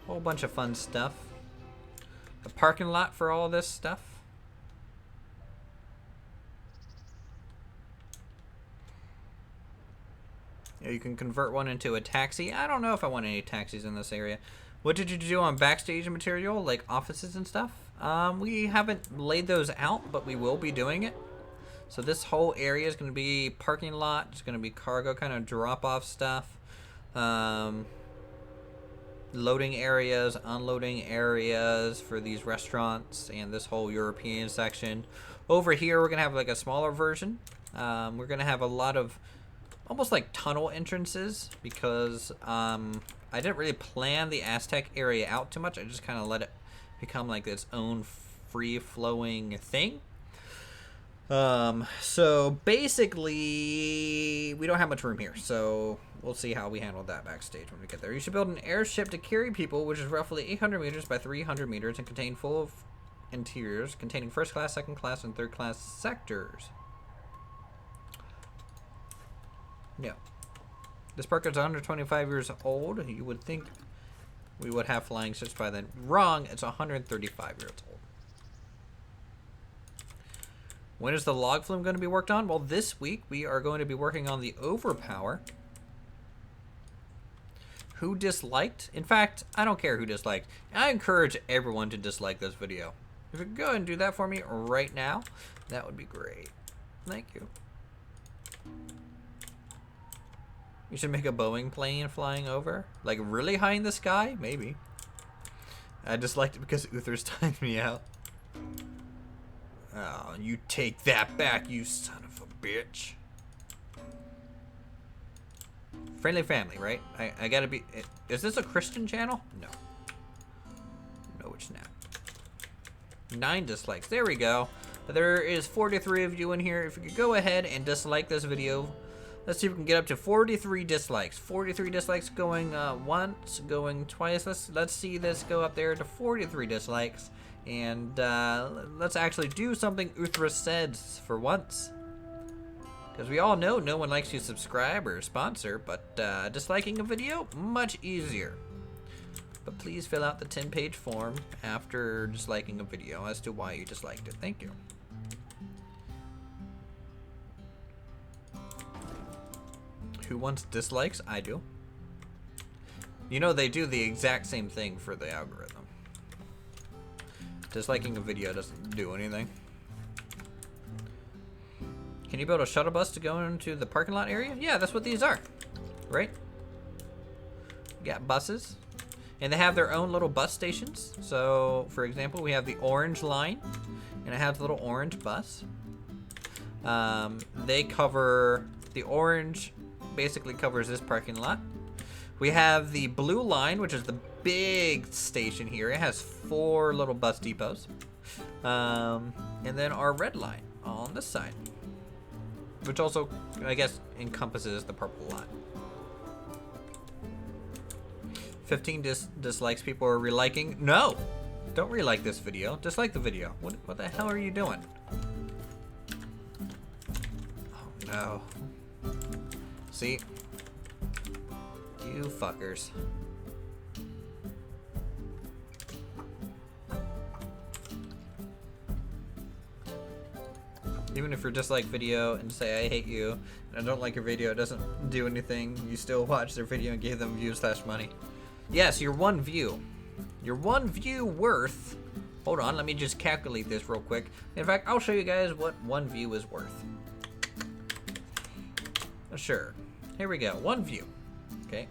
Whole bunch of fun stuff. A parking lot for all this stuff. You can convert one into a taxi. I don't know if I want any taxis in this area. What did you do on Backstage material, like offices and stuff? We haven't laid those out, but we will be doing it. So this whole area is going to be parking lot. It's going to be cargo kind of drop-off stuff. Loading areas, unloading areas for these restaurants and this whole European section. Over here, we're going to have like a smaller version. We're going to have a lot of almost like tunnel entrances because I didn't really plan the Aztec area out too much. I just kind of let it become like its own free-flowing thing. So basically, we don't have much room here, so we'll see how we handle that backstage when we get there. You should build an airship to carry people, which is roughly 800 meters by 300 meters and contain full of interiors containing first class, second class, and third class sectors. No. This park is 125 years old. You would think we would have flying ships by then. Wrong. It's 135 years old. When is the log flume going to be worked on? Well, this week we are going to be working on the overpower. Who disliked? In fact, I don't care who disliked. I encourage everyone to dislike this video. If you could go ahead and do that for me right now, that would be great. Thank you. You should make a Boeing plane flying over. Like really high in the sky? Maybe. I disliked it because Uther's timed me out. Oh, you take that back, you son of a bitch. Friendly family, right? I gotta be... Is this a Christian channel? No. No, it's not. 9 dislikes. There we go. There is 43 of you in here. If you could go ahead and dislike this video, Let's see if we can get up to 43 dislikes. 43 dislikes going once, going twice. Let's see this go up there to 43 dislikes. And let's actually do something Uthra said for once. Because we all know no one likes to subscribe or sponsor, but disliking a video, much easier. But please fill out the 10-page form after disliking a video as to why you disliked it. Thank you. Who wants dislikes? I do. You know they do the exact same thing for the algorithm. Disliking a video doesn't do anything. Can you build a shuttle bus to go into the parking lot area? Yeah, that's what these are, right? You got buses, and they have their own little bus stations. So, for example, we have the orange line, and it has a little orange bus. They cover, the orange basically covers this parking lot. We have the blue line, which is the big station here. It has 4 little bus depots. And then our red line on this side, which also, I guess, encompasses the purple line. 15 dislikes. People are reliking. No! Don't relike this video. Dislike the video. What the hell are you doing? Oh, no. See? You fuckers. Even if you're dislike video and say I hate you and I don't like your video, it doesn't do anything. You still watch their video and give them views/money. Yes, your one view. Your one view worth. Hold on, let me just calculate this real quick. In fact, I'll show you guys what one view is worth. Sure. Here we go. One view. Okay.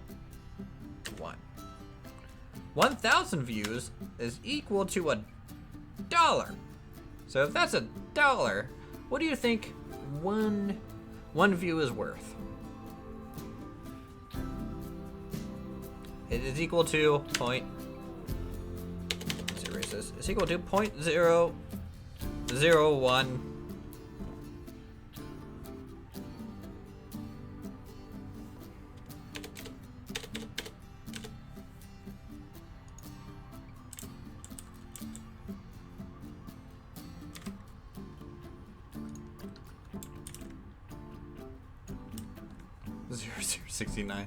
1,000 views is equal to $1. So if that's $1, what do you think one view is worth? It is equal to let's erase this. It's equal to 0.001. $0.069.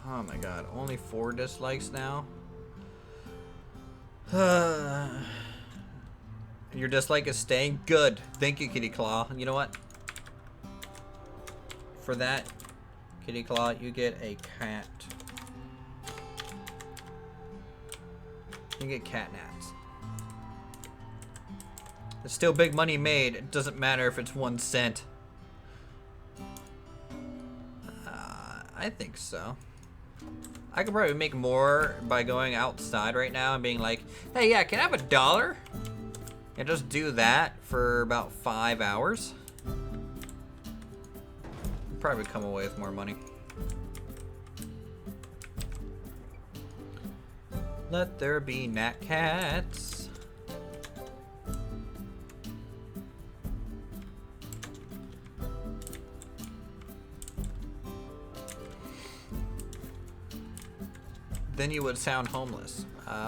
Oh my god, only 4 dislikes now? Your dislike is staying? Good. Thank you, Kitty Claw. You know what? For that, Kitty Claw, you get a cat. You get cat nats. It's still big money made. It doesn't matter if it's 1 cent. I think so. I could probably make more by going outside right now and being like, hey, yeah, can I have $1? And just do that for about 5 hours. Probably come away with more money. Let there be nat cats. Then you would sound homeless.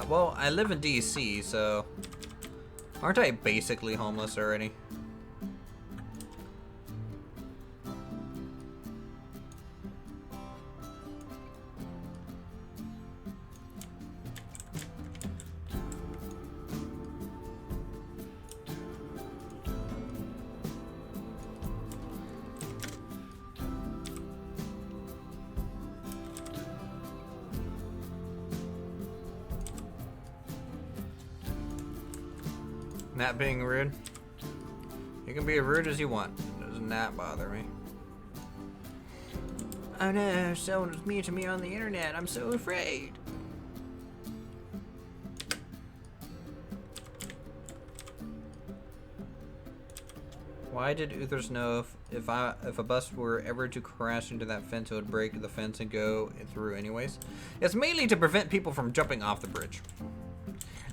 Well, I live in DC, so aren't I basically homeless already? Not being rude. You can be as rude as you want. It does not bother me. Oh no, someone was mean to me on the internet. I'm so afraid. Why did Uthers know if a bus were ever to crash into that fence, it would break the fence and go through anyways? It's mainly to prevent people from jumping off the bridge.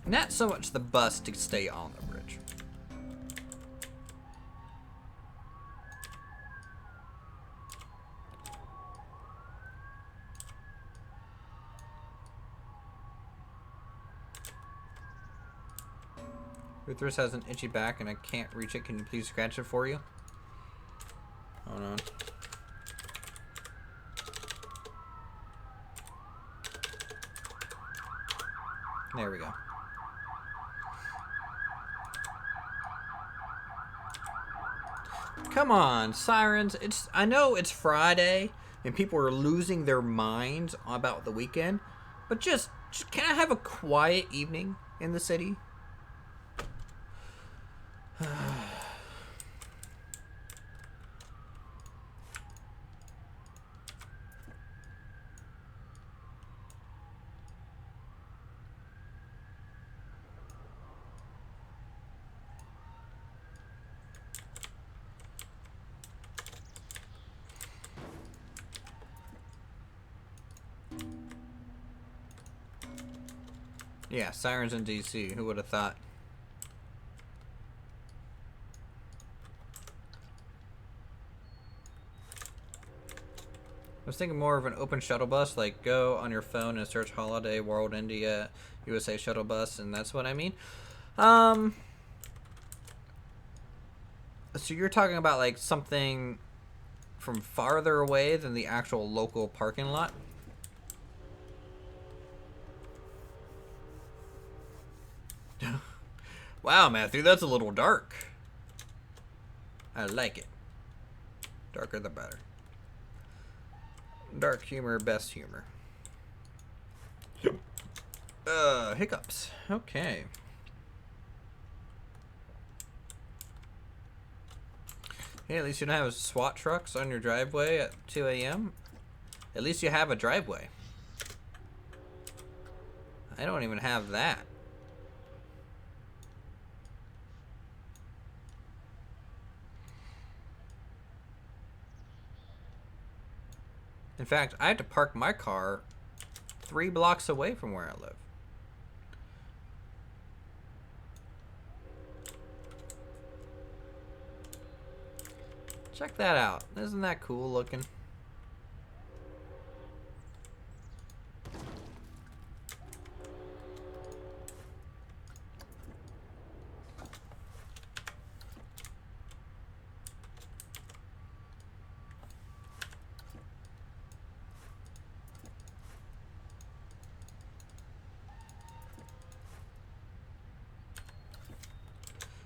Not so much the bus to stay on the bridge. Uthris has an itchy back and I can't reach it. Can you please scratch it for you? Hold on. There we go. Come on, sirens. I know it's Friday and people are losing their minds about the weekend, but just can I have a quiet evening in the city? Yeah, sirens in DC. Who would have thought? I was thinking more of an open shuttle bus, like go on your phone and search Holiday World India USA shuttle bus, and that's what I mean. So you're talking about like something from farther away than the actual local parking lot? Wow, Matthew, that's a little dark. I like it. Darker the better. Dark humor, best humor. Hiccups. Okay. Hey, at least you don't have SWAT trucks on your driveway at 2 a.m. At least you have a driveway. I don't even have that. In fact, I had to park my car 3 blocks away from where I live. Check that out. Isn't that cool looking?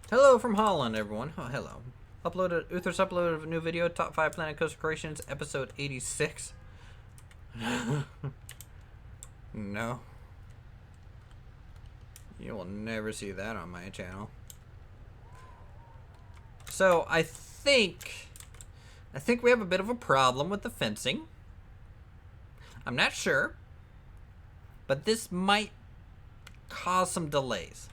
Hello from Holland, everyone. Oh, hello. Uthris uploaded a new video, Top 5 Planet Coaster Creations, episode 86. No. You will never see that on my channel. So, I think we have a bit of a problem with the fencing. I'm not sure. But this might cause some delays.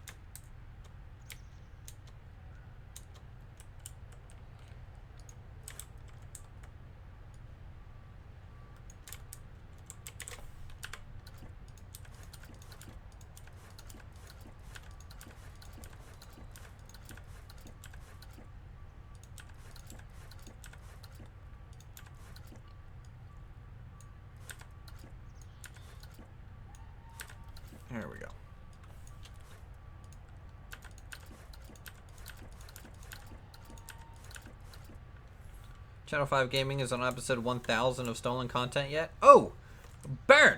There we go. Channel 5 Gaming is on episode 1000 of Stolen Content yet? Oh! Burn!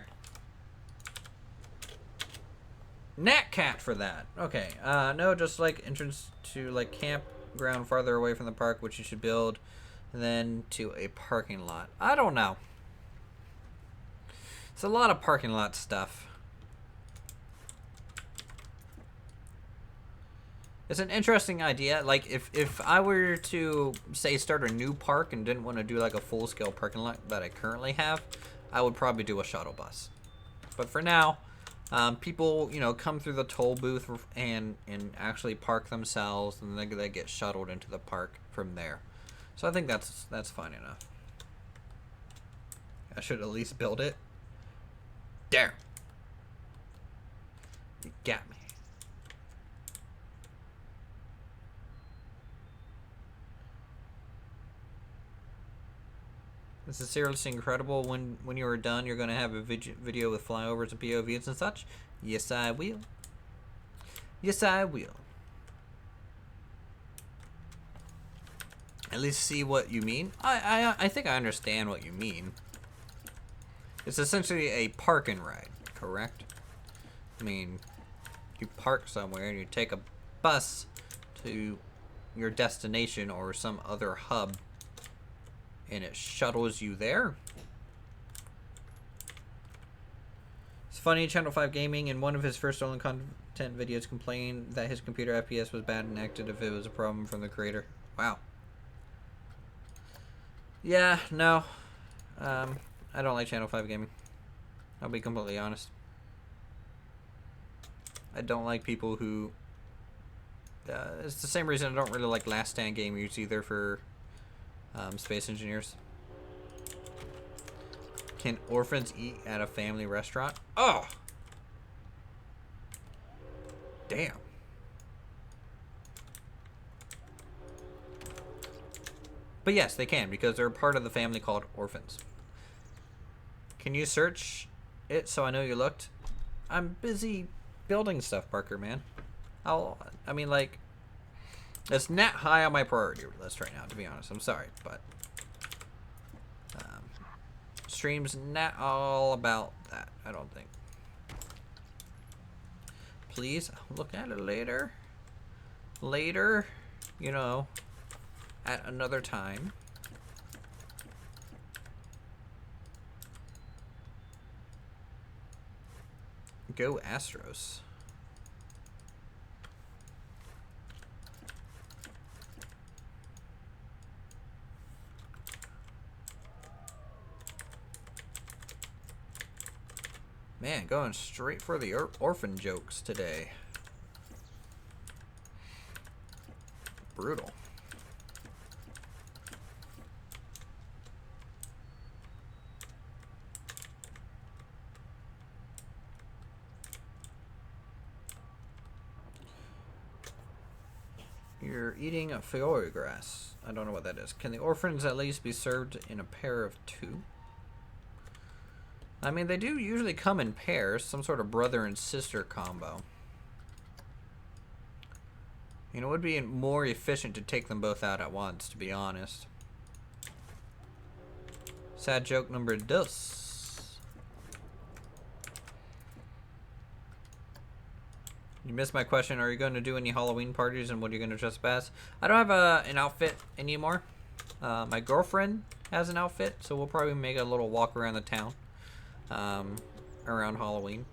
Nat Cat for that. Okay. No, just like entrance to like campground farther away from the park, which you should build, and then to a parking lot. I don't know. It's a lot of parking lot stuff. It's an interesting idea. Like, if I were to, say, start a new park and didn't want to do, like, a full-scale parking lot that I currently have, I would probably do a shuttle bus. But for now, people, you know, come through the toll booth and actually park themselves, and then they get shuttled into the park from there. So I think that's fine enough. I should at least build it. There. You got me. This is seriously incredible. When you are done, you're going to have a video with flyovers and POVs and such. Yes, I will. Yes, I will. At least see what you mean. I think I understand what you mean. It's essentially a park and ride, correct? I mean, you park somewhere and you take a bus to your destination or some other hub, and it shuttles you there. It's funny, Channel 5 Gaming, in one of his first stolen content videos, complained that his computer FPS was bad and acted if it was a problem from the creator. Wow. Yeah, no. I don't like Channel 5 Gaming. I'll be completely honest. I don't like people who... it's the same reason I don't really like Last Stand Gamers either for space engineers. Can orphans eat at a family restaurant? Oh! Damn. But yes, they can, because they're part of the family called orphans. Can you search it so I know you looked? I'm busy building stuff, Parker, man. I mean, like, it's not high on my priority list right now, to be honest. I'm sorry, but stream's not all about that, I don't think. Please look at it later. Later, you know, at another time. Go Astros. Man, going straight for the orphan jokes today. Brutal. You're eating a fiore grass. I don't know what that is. Can the orphans at least be served in a pair of two? I mean, they do usually come in pairs, some sort of brother and sister combo. You know, it would be more efficient to take them both out at once, to be honest. Sad joke number 2. You missed my question. Are you going to do any Halloween parties, and what are you going to dress up as? I don't have an outfit anymore. My girlfriend has an outfit, so we'll probably make a little walk around the town. Around Halloween.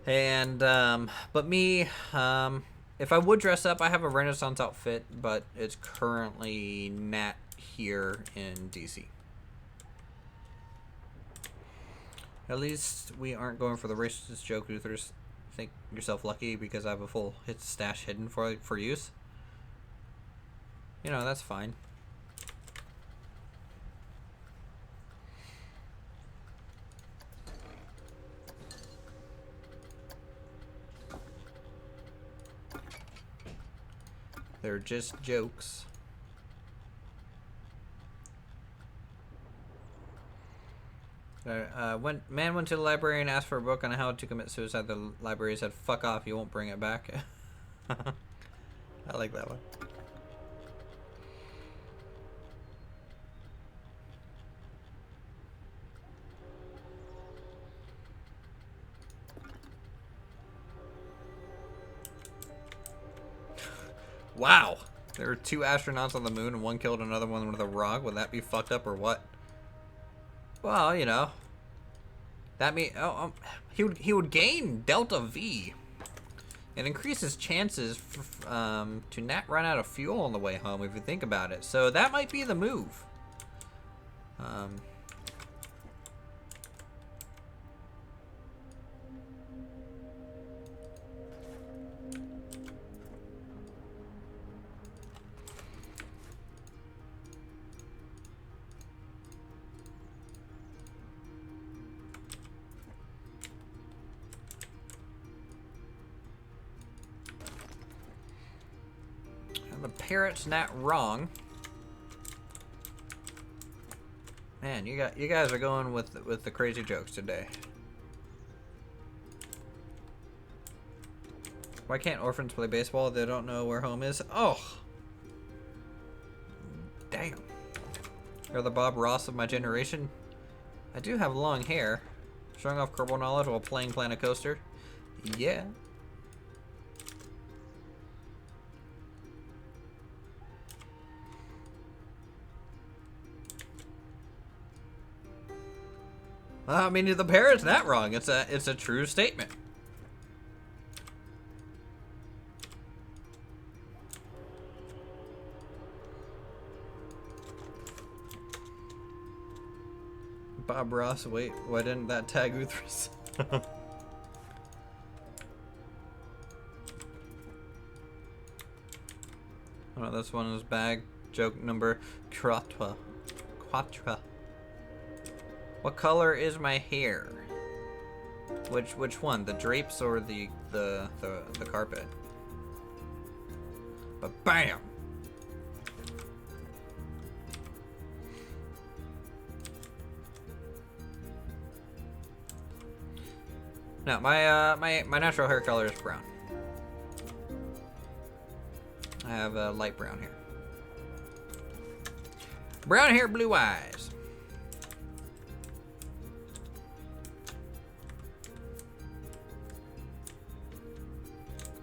And but me, if I would dress up, I have a Renaissance outfit, but it's currently not here in DC. At least we aren't going for the racist joke, Luthers. Think yourself lucky because I have a full hit stash hidden for use. You know, that's fine. They're just jokes. Man went to the library and asked for a book on how to commit suicide. The library said, "Fuck off, you won't bring it back." I like that one. Wow. There were 2 astronauts on the moon and one killed another one with a rock. Would that be fucked up or what? Well, you know. That mean he would gain Delta V. It increases chances to not run out of fuel on the way home if you think about it. So that might be the move. The parrot's not wrong. Man, you guys are going with the crazy jokes today. Why can't orphans play baseball? They don't know where home is. Oh, damn. You're the Bob Ross of my generation. I do have long hair. Showing off Kerbal knowledge while playing Planet Coaster. Yeah. I mean, the parrot's not wrong. It's a true statement. Bob Ross, wait, why didn't that tag Uthras? Oh, this one is bag joke number quatre. What color is my hair? Which one? The drapes or the carpet? But bam! No, my natural hair color is brown. I have a light brown hair. Brown hair, blue eyes.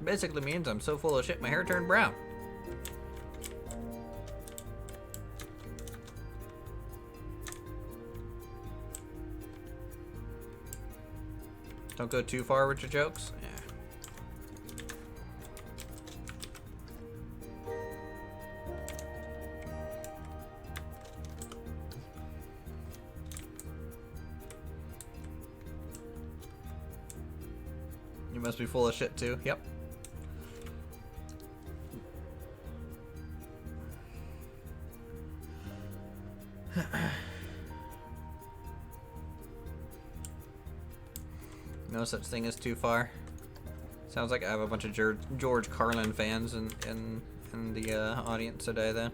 Basically means I'm so full of shit my hair turned brown. Don't go too far with your jokes. Yeah. You must be full of shit too. Yep. No such thing as too far. Sounds like I have a bunch of George Carlin fans in the audience today then.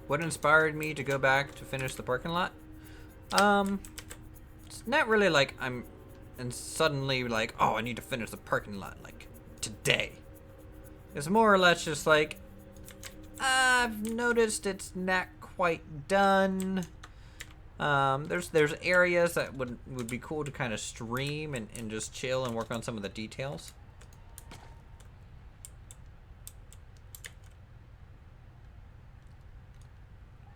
What inspired me to go back to finish the parking lot? It's not really like I'm and suddenly like, oh, I need to finish the parking lot like today. It's more or less just like I've noticed it's not quite done. There's areas that would be cool to kind of stream and just chill and work on some of the details.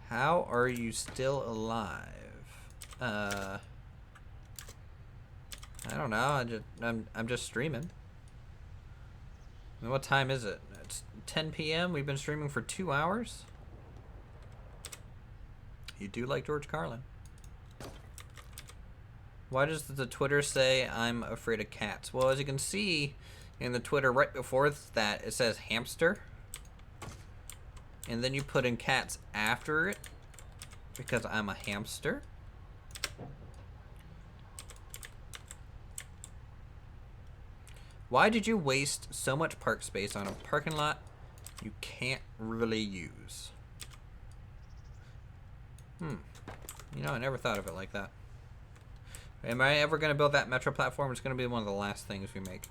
How are you still alive? I don't know. I'm just streaming. I mean, what time is it? It's 10 p.m. We've been streaming for 2 hours. You do like George Carlin. Why does the Twitter say I'm afraid of cats? Well, as you can see in the Twitter right before that, it says hamster. And then you put in cats after it because I'm a hamster. Why did you waste so much park space on a parking lot you can't really use? You know, I never thought of it like that. Am I ever going to build that metro platform? It's going to be one of the last things we make.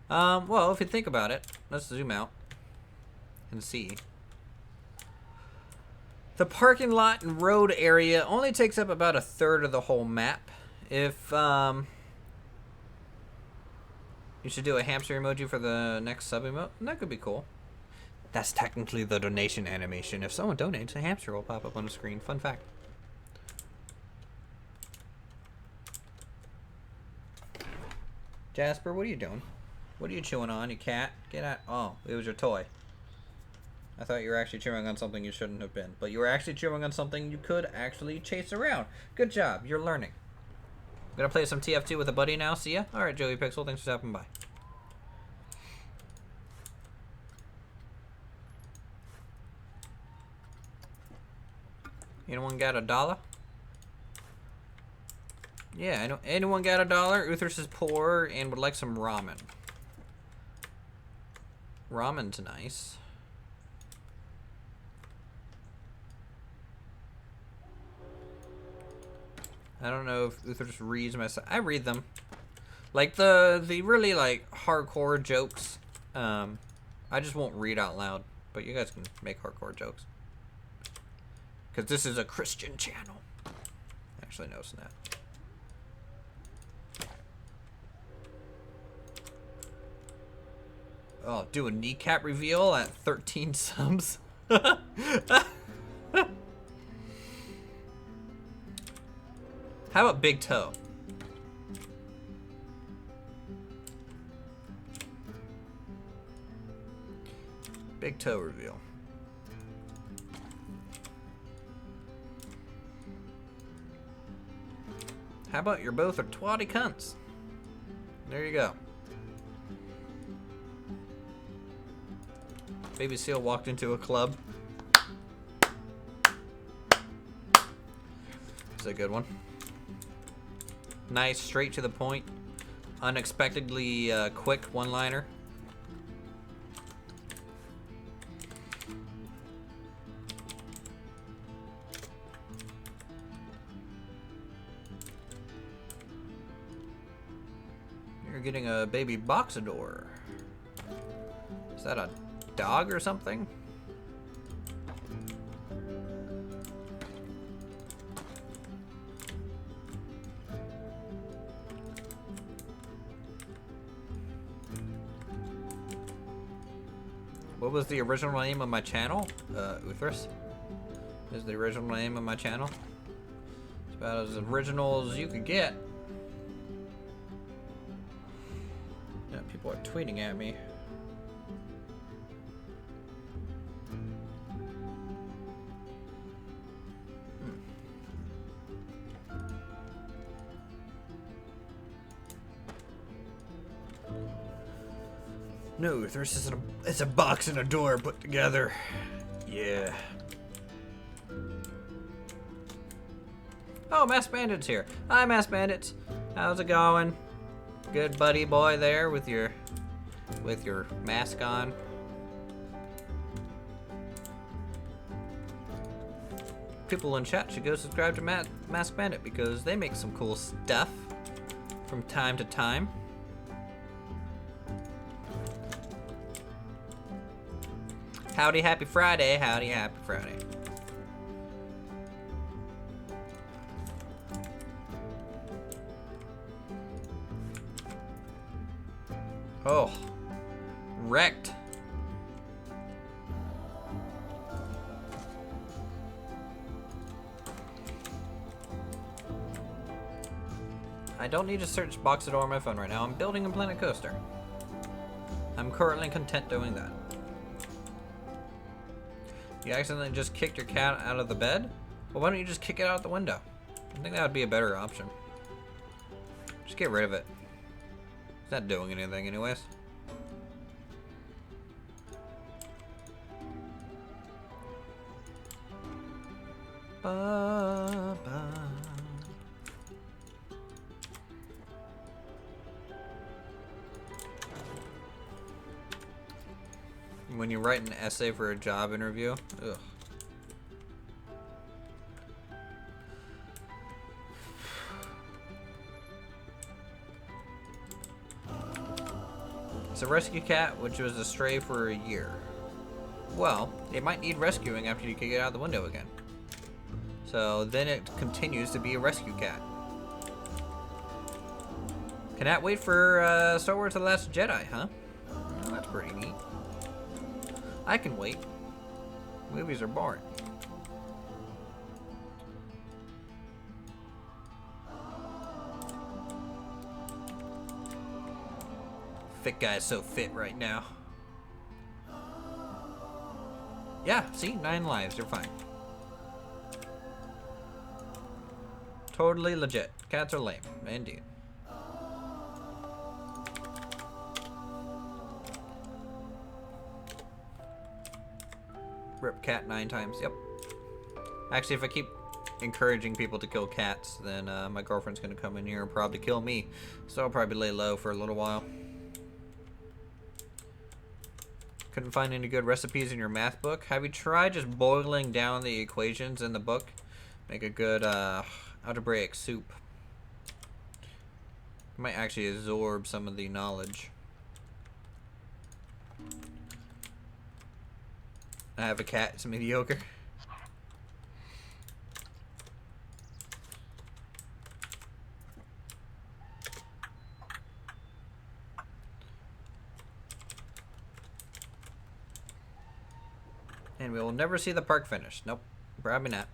Well, if you think about it, let's zoom out and see. The parking lot and road area only takes up about 1/3 of the whole map. If, you should do a hamster emoji for the next sub emote. That could be cool. That's technically the donation animation. If someone donates, a hamster will pop up on the screen. Fun fact. Jasper, what are you doing? What are you chewing on, you cat? Get out. Oh, it was your toy. I thought you were actually chewing on something you shouldn't have been. But you were actually chewing on something you could actually chase around. Good job. You're learning. I'm gonna play some TF2 with a buddy now. See ya. Alright, Joey Pixel. Thanks for stopping by. Anyone got $1? Yeah, I know. Anyone got $1? Uthers is poor and would like some ramen. Ramen's nice. I don't know if Uther just reads my stuff. I read them. Like the really like hardcore jokes, I just won't read out loud. But you guys can make hardcore jokes. Because this is a Christian channel. Actually noticing that. Oh, do a kneecap reveal at 13 subs. How about big toe? Big toe reveal. How about you're both are twatty cunts? There you go. Baby Seal walked into a club. It's a good one. Nice, straight to the point. Unexpectedly quick one-liner. You're getting a baby boxador. Is that a dog or something? What was the original name of my channel? Uthris is the original name of my channel. It's about as original as you could get. Yeah, people are tweeting at me. No, Uthris is it's a box and a door put together. Yeah. Oh, Mass Bandit's here. Hi, Mass Bandits. How's it going? Good buddy boy there with your mask on. People in chat should go subscribe to Mask Bandit because they make some cool stuff from time to time. Howdy, happy Friday. Howdy, happy Friday. Oh, wrecked. I don't need to search Boxador on my phone right now. I'm building a Planet Coaster. I'm currently content doing that. You accidentally just kicked your cat out of the bed? Well, why don't you just kick it out the window? I think that would be a better option. Just get rid of it. It's not doing anything anyways. When you write an essay for a job interview, ugh. It's a rescue cat which was a stray for a year. Well, it might need rescuing after you kick it out the window again. So then it continues to be a rescue cat. Cannot wait for Star Wars The Last Jedi, huh? Well, that's pretty neat. I can wait. Movies are boring. Fit guy's so fit right now. Yeah, see? 9 lives. You're fine. Totally legit. Cats are lame. Indeed. Rip cat 9 times. Yep. Actually, if I keep encouraging people to kill cats, then my girlfriend's gonna come in here and probably kill me. So I'll probably lay low for a little while. Couldn't find any good recipes in your math book. Have you tried just boiling down the equations in the book Make a good algebraic soup. Might actually absorb some of the knowledge. I have a cat. It's mediocre. And we will never see the park finish. Nope. Probably not.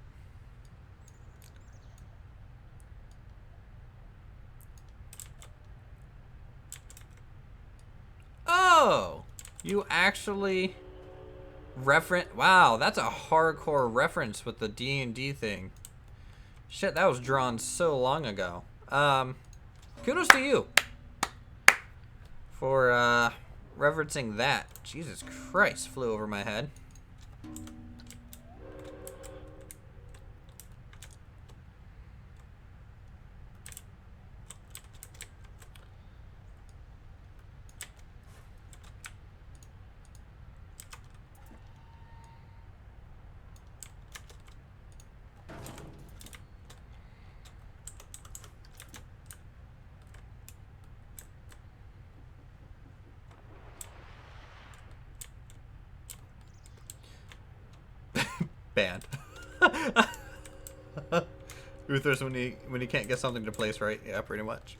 Oh! You actually reference. Wow, that's a hardcore reference with the D&D thing. Shit, that was drawn so long ago. Kudos to you for referencing that. Jesus Christ, flew over my head. Banned. Ruthless when he can't get something to place right. Yeah, pretty much.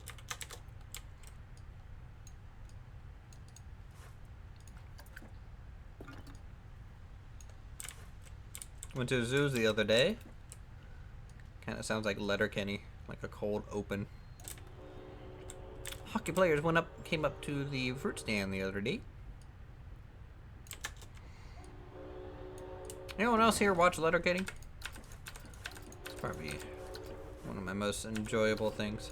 Went to the zoos the other day. Kind of sounds like Letterkenny, like a cold open. Hockey players came up to the fruit stand the other day. Anyone else here watch Letterkenny? It's probably one of my most enjoyable things.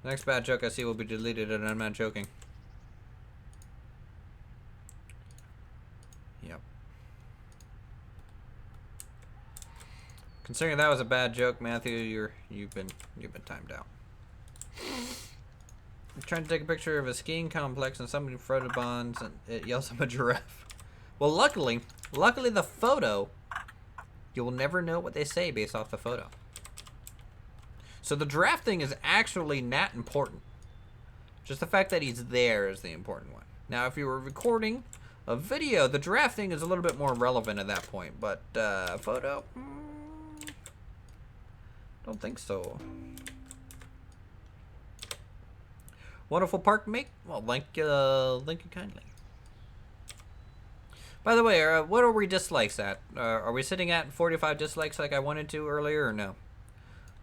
The next bad joke I see will be deleted, and I'm not joking. Yep. Considering that was a bad joke, Matthew, you've been timed out. I'm trying to take a picture of a skiing complex and somebody photobonds and it yells I'm a giraffe. Well, luckily the photo, you will never know what they say based off the photo. So the giraffe thing is actually not important. Just the fact that he's there is the important one. Now, if you were recording a video, the giraffe thing is a little bit more relevant at that point. But photo, don't think so. Wonderful park mate. Well, thank you kindly. By the way, what are we dislikes at? Are we sitting at 45 dislikes like I wanted to earlier, or no?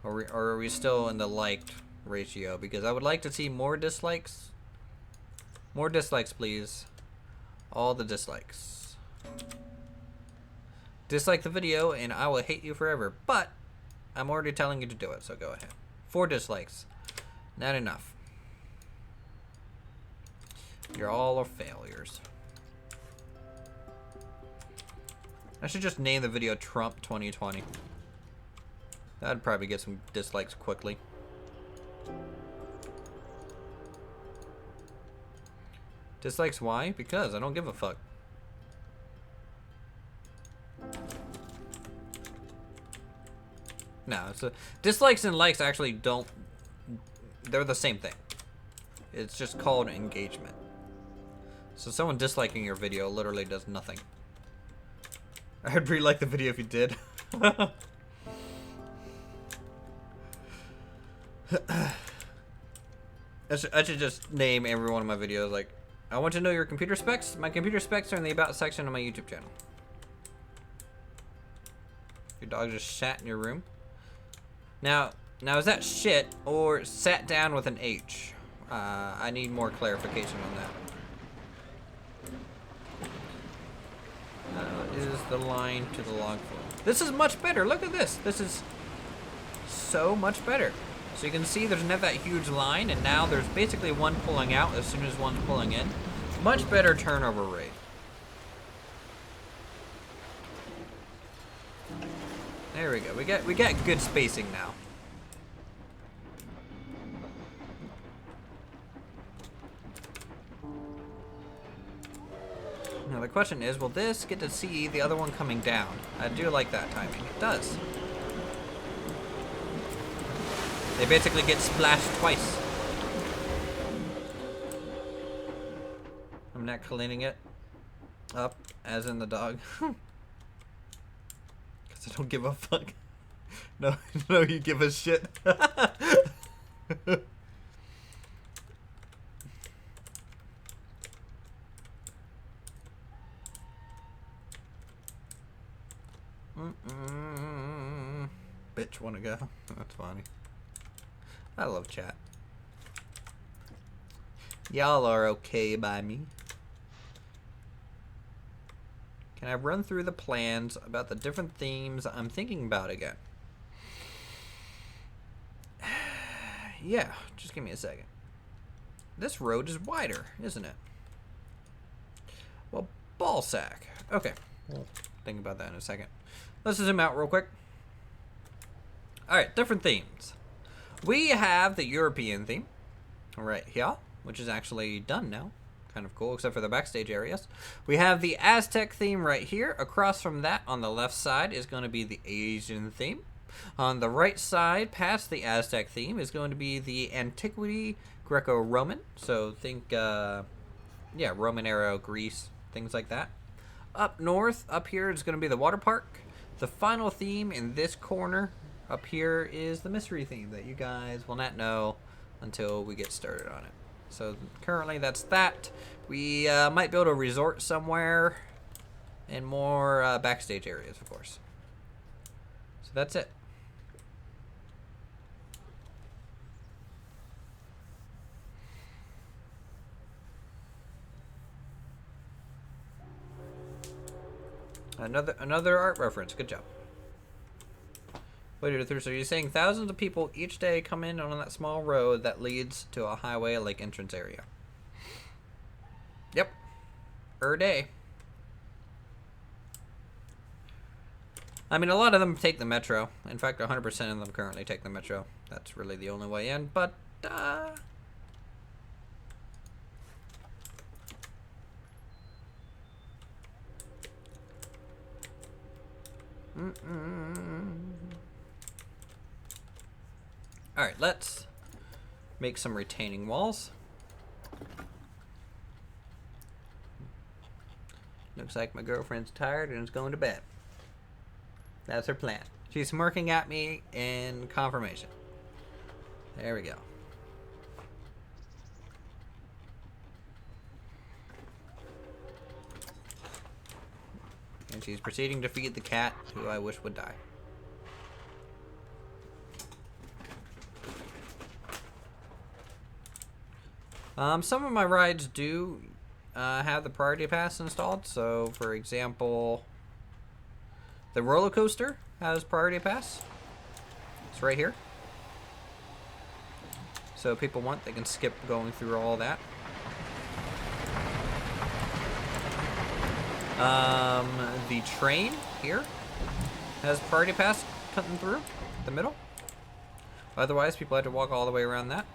Or are we still in the liked ratio? Because I would like to see more dislikes. More dislikes, please. All the dislikes. Dislike the video, and I will hate you forever. But I'm already telling you to do it, so go ahead. 4 dislikes. Not enough. You're all failures. I should just name the video Trump 2020. That'd probably get some dislikes quickly. Dislikes why? Because I don't give a fuck. No, so dislikes and likes actually don't. They're the same thing. It's just called engagement. So someone disliking your video literally does nothing. I'd really like the video if you did. I should just name every one of my videos like, I want to know your computer specs. My computer specs are in the about section of my YouTube channel. Your dog just shat in your room. Now is that shit or sat down with an H? I need more clarification on that. Is the line to the log flow. This is much better. Look at this. This is so much better. So you can see there's not that huge line, and now there's basically one pulling out as soon as one's pulling in. Much better turnover rate. There we go. We got good spacing now. Now the question is, will this get to see the other one coming down? I do like that timing. It does. They basically get splashed twice. I'm not cleaning it up, as in the dog. Because I don't give a fuck. No, no, you give a shit. Bitch wanna go? That's funny. I love chat. Y'all are okay by me. Can I run through the plans about the different themes I'm thinking about again? Yeah, just give me a second. This road is wider, isn't it? Well, ball sack. Okay, we'll think about that in a second. Let's zoom out real quick. Alright, different themes. We have the European theme right here, which is actually done now. Kind of cool, except for the backstage areas. We have the Aztec theme right here. Across from that, on the left side, is going to be the Asian theme. On the right side, past the Aztec theme, is going to be the Antiquity Greco-Roman. So think, yeah, Roman era, Greece, things like that. Up north, up here, is going to be the water park. The final theme in this corner up here is the mystery theme that you guys will not know until we get started on it. So currently that's that. We might build a resort somewhere and more backstage areas, of course. So that's it. Another art reference. Good job. Wait, so you're saying thousands of people each day come in on that small road that leads to a highway lake entrance area? Yep. Per day. I mean, a lot of them take the metro. In fact, 100% of them currently take the metro. That's really the only way in, but, Alright, let's make some retaining walls. Looks like my girlfriend's tired and is going to bed. That's her plan. She's smirking at me in confirmation. There we go. And she's proceeding to feed the cat, who I wish would die. Some of my rides do have the priority pass installed. So, for example, the roller coaster has priority pass. It's right here. So, if people want, they can skip going through all that. The train here has priority pass cutting through the middle. Otherwise, people had to walk all the way around that.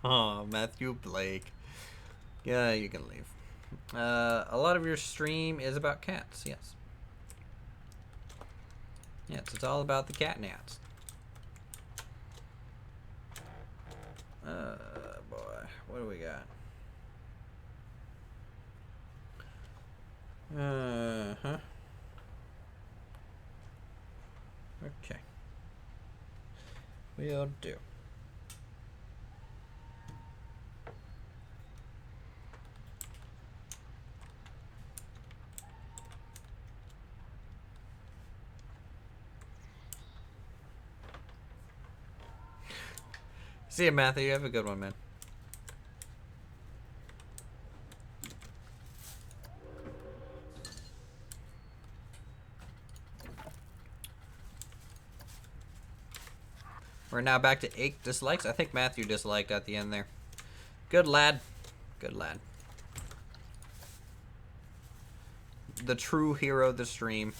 Oh, Matthew Blake. Yeah, you can leave. A lot of your stream is about cats, yes. Yes, it's all about the cat nats. Boy, what do we got? Okay. We'll do. See you, Matthew. You have a good one, man. We're now back to 8 dislikes. I think Matthew disliked at the end there. Good lad. Good lad. The true hero of the stream.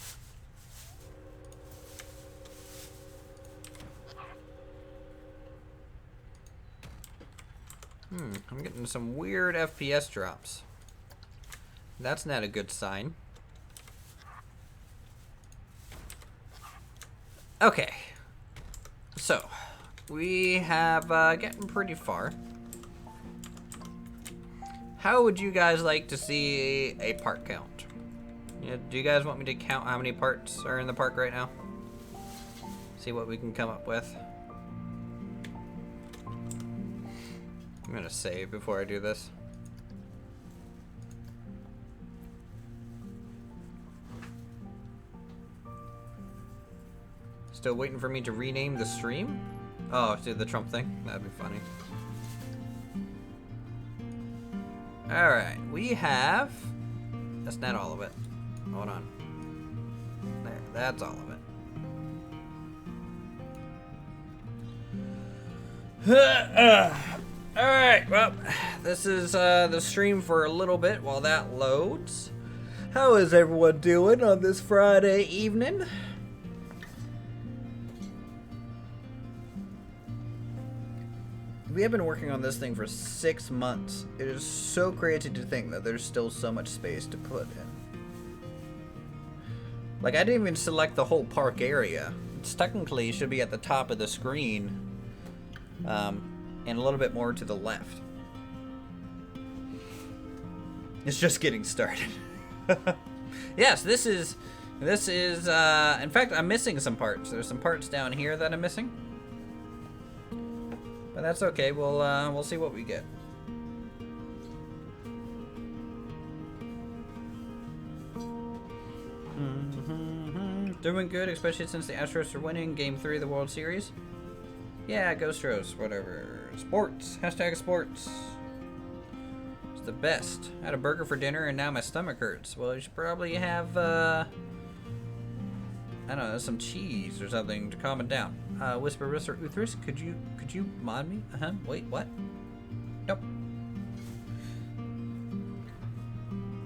I'm getting some weird FPS drops. That's not a good sign. Okay. So, we have getting pretty far. How would you guys like to see a park count? Yeah, do you guys want me to count how many parts are in the park right now? See what we can come up with. I'm gonna save before I do this. Still waiting for me to rename the stream? Oh, do the Trump thing? That'd be funny. Alright, we have... That's not all of it. Hold on. There, that's all of it. Alright, well, this is the stream for a little bit while that loads. How is everyone doing on this Friday evening? We have been working on this thing for 6 months. It is so crazy to think that there's still so much space to put in. Like, I didn't even select the whole park area. It's technically should be at the top of the screen, and a little bit more to the left. It's just getting started. Yes, this is, in fact, I'm missing some parts. There's some parts down here that I'm missing. But that's okay. We'll see what we get. Doing good, especially since the Astros are winning Game 3 of the World Series. Yeah, go Stros, whatever. Sports. Hashtag sports. It's the best. I had a burger for dinner and now my stomach hurts. Well, you should probably have, I don't know, some cheese or something to calm it down. Whisper Uthris, could you mod me? Wait, what? Nope.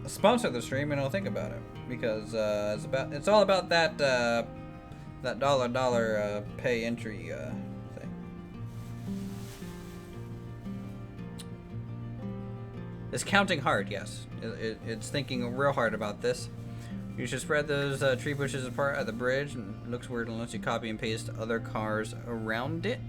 Sponsor the stream and I'll think about it because it's all about that that dollar pay entry thing. It's counting hard, yes. It's thinking real hard about this. You should spread those tree bushes apart at the bridge, and it looks weird unless you copy and paste other cars around it.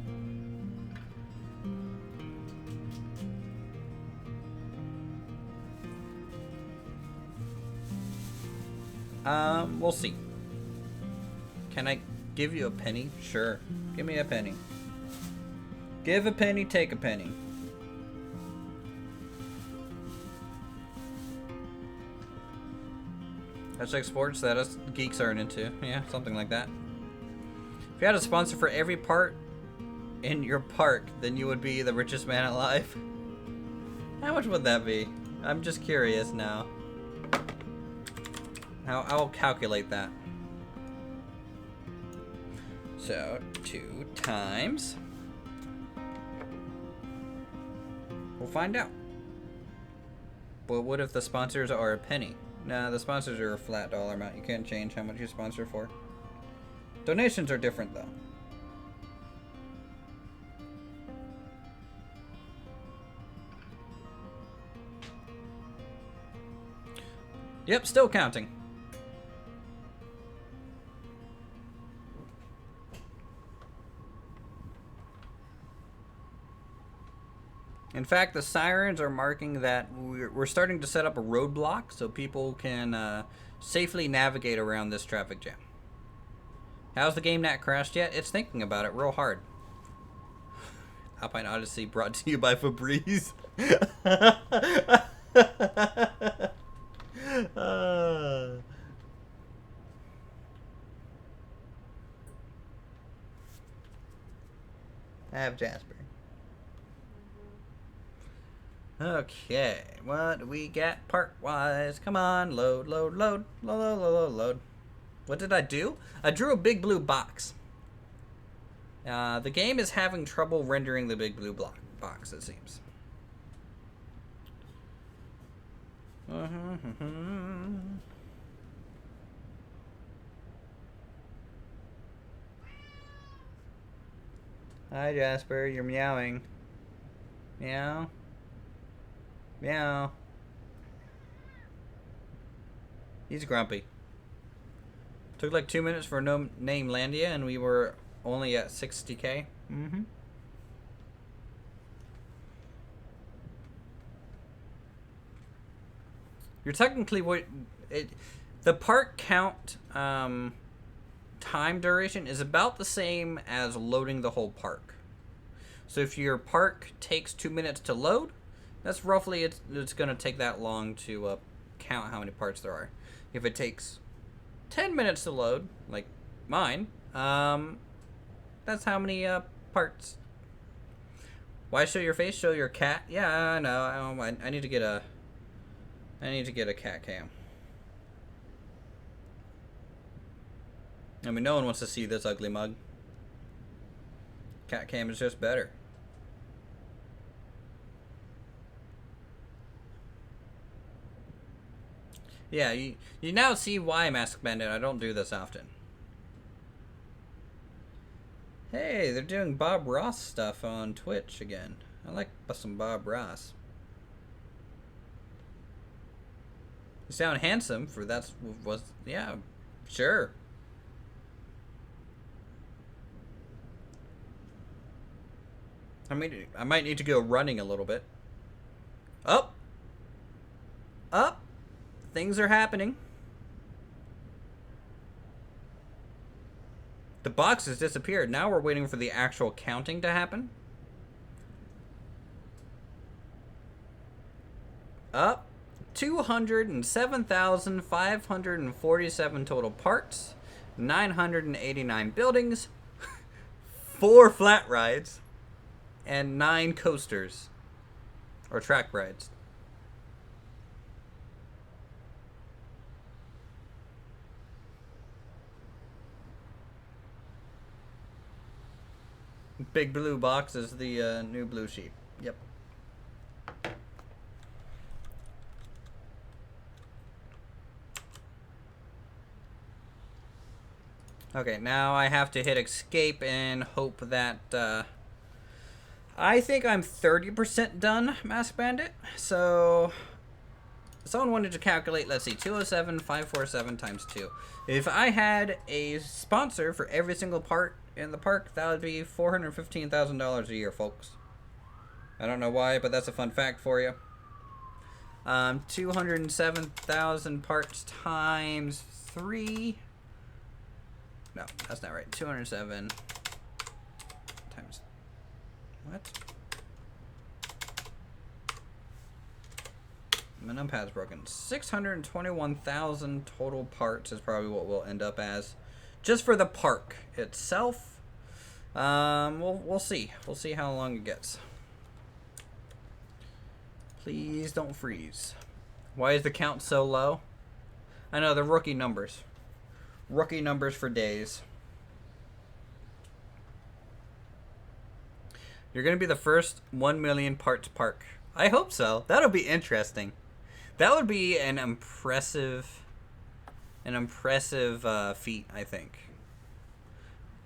We'll see. Can I give you a penny? Sure. Give me a penny. Give a penny, take a penny. Hashtag sports that us geeks aren't into. Yeah, something like that. If you had a sponsor for every part in your park, then you would be the richest man alive. How much would that be? I'm just curious now. I'll calculate that. So, 2 times. We'll find out. But what if the sponsors are a penny? Nah, the sponsors are a flat dollar amount. You can't change how much you sponsor for. Donations are different, though. Yep, still counting. In fact, the sirens are marking that we're starting to set up a roadblock so people can safely navigate around this traffic jam. How's the game not crashed yet? It's thinking about it real hard. Alpine Odyssey brought to you by Febreze. I have Jasper. Okay, what do we got part-wise? Come on, load. What did I do? I drew a big blue box. The game is having trouble rendering the big blue box, it seems. Hi, Jasper, you're meowing. Meow. Yeah. He's grumpy. Took like 2 minutes for a no name Landia, and we were only at 60K. Mm-hmm. You're technically the park count time duration is about the same as loading the whole park. So if your park takes 2 minutes to load, that's roughly it's going to take that long to count how many parts there are. If it takes 10 minutes to load, like mine, that's how many parts. Why show your face? Show your cat? Yeah, I know. I need to get a cat cam. I mean, no one wants to see this ugly mug. Cat cam is just better. Yeah, you now see why, Mask Bandit, I don't do this often. Hey, they're doing Bob Ross stuff on Twitch again. I like some Bob Ross. You sound handsome for yeah, sure. I mean, I might need to go running a little bit. Up. Things are happening. The box has disappeared. Now we're waiting for the actual counting to happen. Up. 207,547 total parts. 989 buildings. 4 flat rides. And 9 coasters. Or track rides. Big blue box is the new blue sheep. Yep. Okay, now I have to hit escape and hope that I think I'm 30% done, Mask Bandit. So someone wanted to calculate, let's see, 207,547 times 2. If I had a sponsor for every single part in the park, that would be $415,000 a year, folks. I don't know why, but that's a fun fact for you. 207,000 parts times 3. No, that's not right. 207 times... What? My numpad's broken. 621,000 total parts is probably what we'll end up as, just for the park itself. We'll see. We'll see how long it gets. Please don't freeze. Why is the count so low? I know, the rookie numbers. Rookie numbers for days. You're gonna be the first 1 million parts park. I hope so. That'll be interesting. That would be an impressive feat, I think.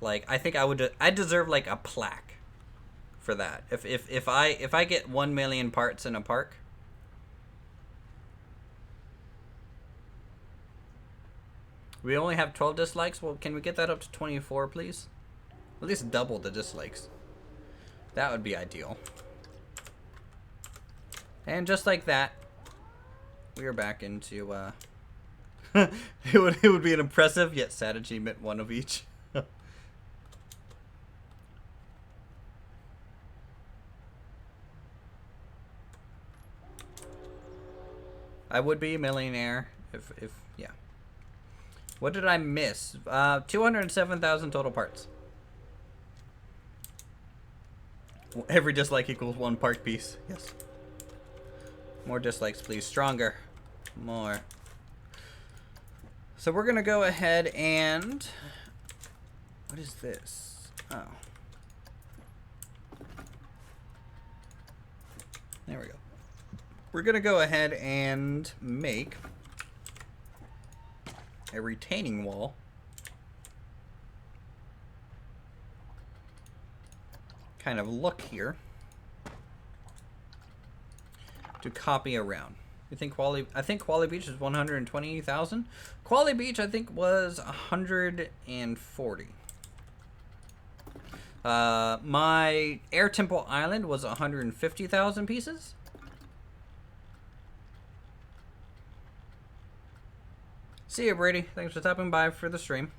Like, I think I deserve like a plaque for that. If I get 1 million parts in a park. We only have 12 dislikes. Well, can we get that up to 24, please? At least double the dislikes. That would be ideal. And just like that, we are back into it would be an impressive yet sad achievement, one of each. I would be a millionaire if yeah. What did I miss? 207,000 total parts. Every dislike equals 1 park piece. Yes. More dislikes, please. Stronger. More. So we're going to go ahead and... What is this? Oh. There we go. We're going to go ahead and make a retaining wall. Kind of look here. to copy around. You think Quali? I think Quali Beach is 120,000. Quali Beach, I think, was 140. My Air Temple Island was 150,000 pieces. See you, Brady. Thanks for stopping by for the stream.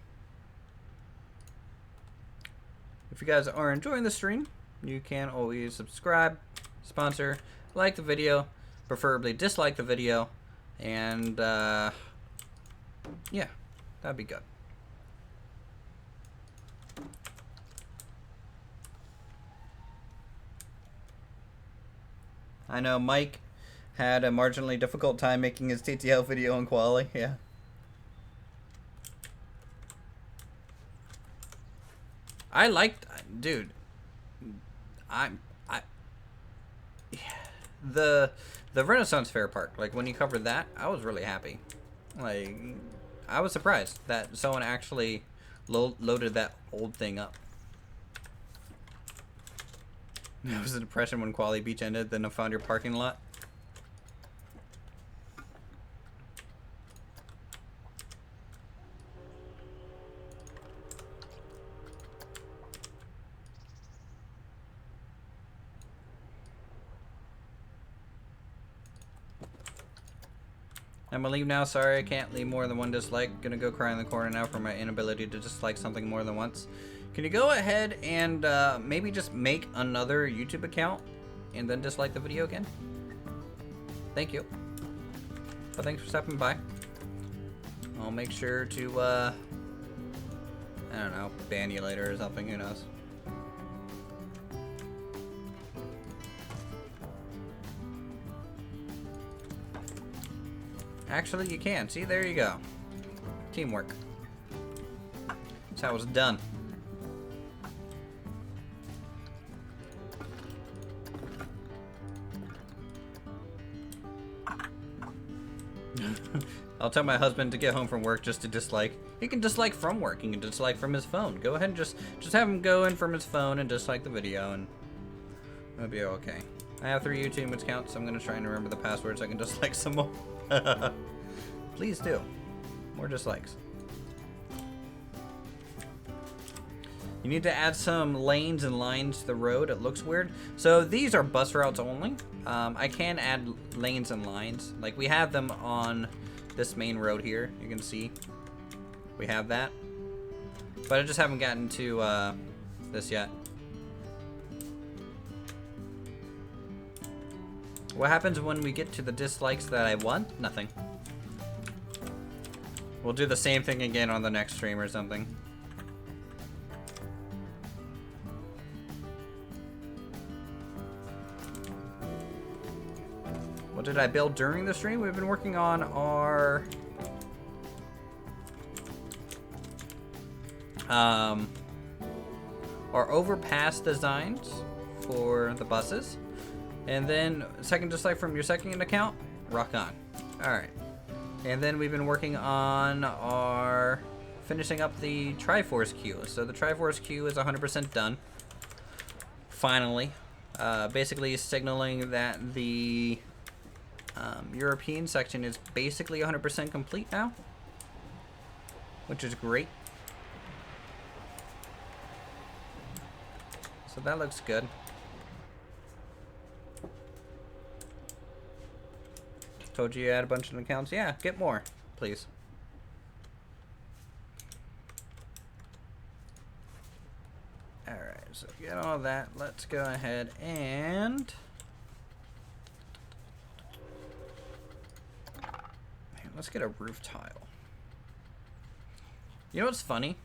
If you guys are enjoying the stream, you can always subscribe, sponsor, like the video, preferably dislike the video, and yeah, that'd be good. I know Mike had a marginally difficult time making his TTL video on Quali, yeah. I liked, dude, the Renaissance Fair Park, like when you covered that, I was really happy. Like, I was surprised that someone actually loaded that old thing up. It was a depression when Quali Beach ended, then I found your parking lot. I'm gonna leave now. Sorry, I can't leave more than one dislike. Gonna go cry in the corner now for my inability to dislike something more than once. Can you go ahead and maybe just make another YouTube account and then dislike the video again? Thank you. But thanks for stopping by. I'll make sure to, I don't know, ban you later or something. Who knows? Actually, you can. See, there you go. Teamwork. That's how it's done. I'll tell my husband to get home from work just to dislike. He can dislike from work. He can dislike from his phone. Go ahead and just have him go in from his phone and dislike the video, and it'll be okay. I have 3 YouTube accounts, so I'm gonna try and remember the password so I can dislike some more. Please do. More dislikes. You need to add some lanes and lines to the road. It looks weird. So these are bus routes only. I can add lanes and lines. Like we have them on this main road here. You can see we have that. But I just haven't gotten to this yet. What happens when we get to the dislikes that I want? Nothing. We'll do the same thing again on the next stream or something. What did I build during the stream? We've been working on our overpass designs for the buses. And then second dislike from your second account, rock on. All right. And then we've been working on our finishing up the Triforce queue. So the Triforce queue is 100% done. Finally, basically signaling that the European section is basically 100% complete now, which is great. So that looks good. Told you had a bunch of accounts. Yeah, get more, please. Alright, so get all that. Let's go ahead and... Man, let's get a roof tile. You know what's funny?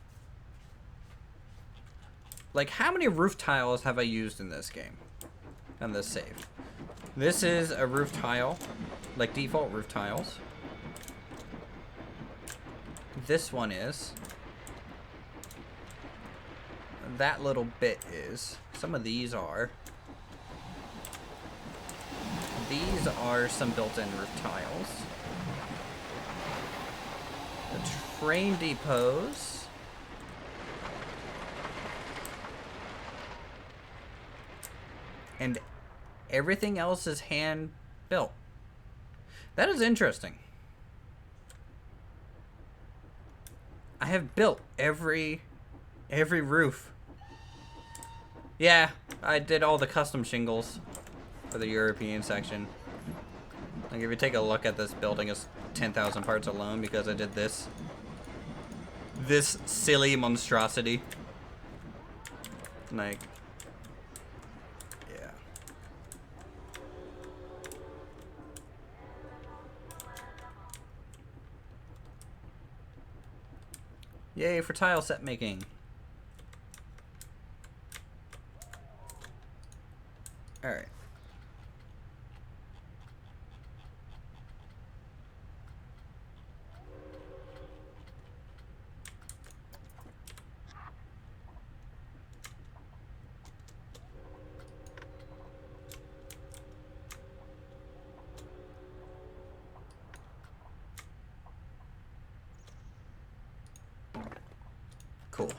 Like, how many roof tiles have I used in this game? On this save? This is a roof tile, like default roof tiles. This one is. That little bit is. Some of these are. These are some built-in roof tiles. The train depots. And everything else is hand built. That is interesting. I have built every roof. Yeah, I did all the custom shingles for the European section. Like, if you take a look at this building, it's 10,000 parts alone because I did this silly monstrosity. Like, yeah. Yay for tile set making. All right. Cool.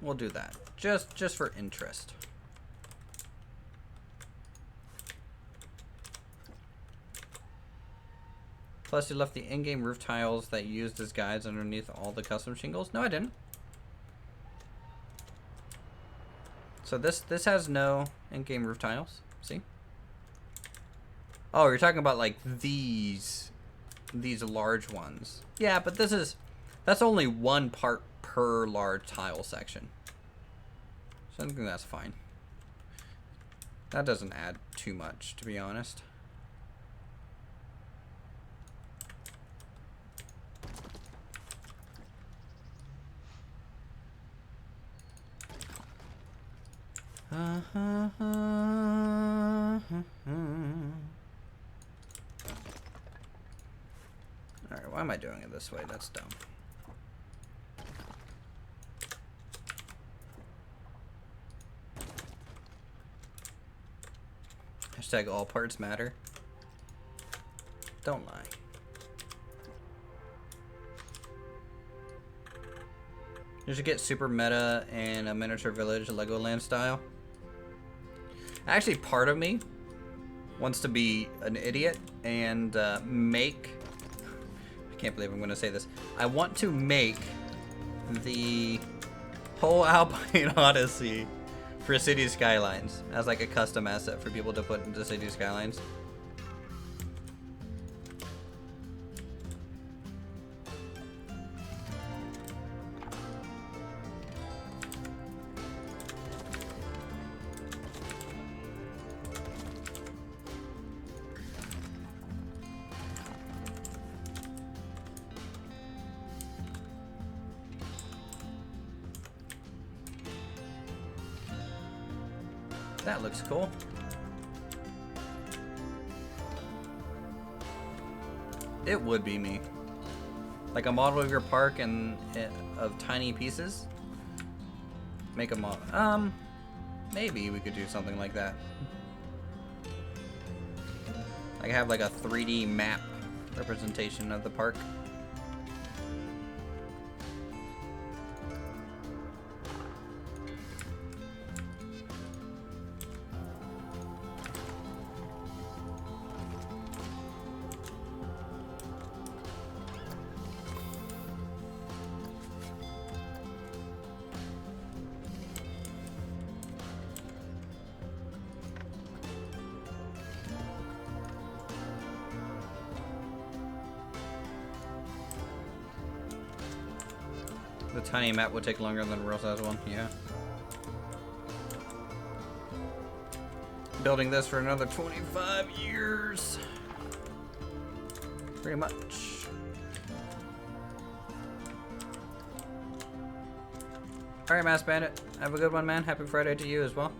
We'll do that. Just for interest. Plus, you left the in-game roof tiles that you used as guides underneath all the custom shingles. No, I didn't. So this has no in-game roof tiles. See? Oh, you're talking about like these large ones. Yeah, but that's only one part per large tile section. So I think that's fine. That doesn't add too much, to be honest. Alright, why am I doing it this way? That's dumb. Hashtag all parts matter. Don't lie. You should get super meta and a miniature village Legoland style. Actually, part of me wants to be an idiot and make... I can't believe I'm going to say this. I want to make the whole Alpine Odyssey for City Skylines as like a custom asset for people to put into City Skylines. That looks cool. It would be me. Like a model of your park and of tiny pieces. Make a model. Maybe we could do something like that. Like have like a 3D map representation of the park. The tiny map would take longer than the real size one, yeah. Building this for another 25 years. Pretty much. Alright, Mass Bandit. Have a good one, man. Happy Friday to you as well.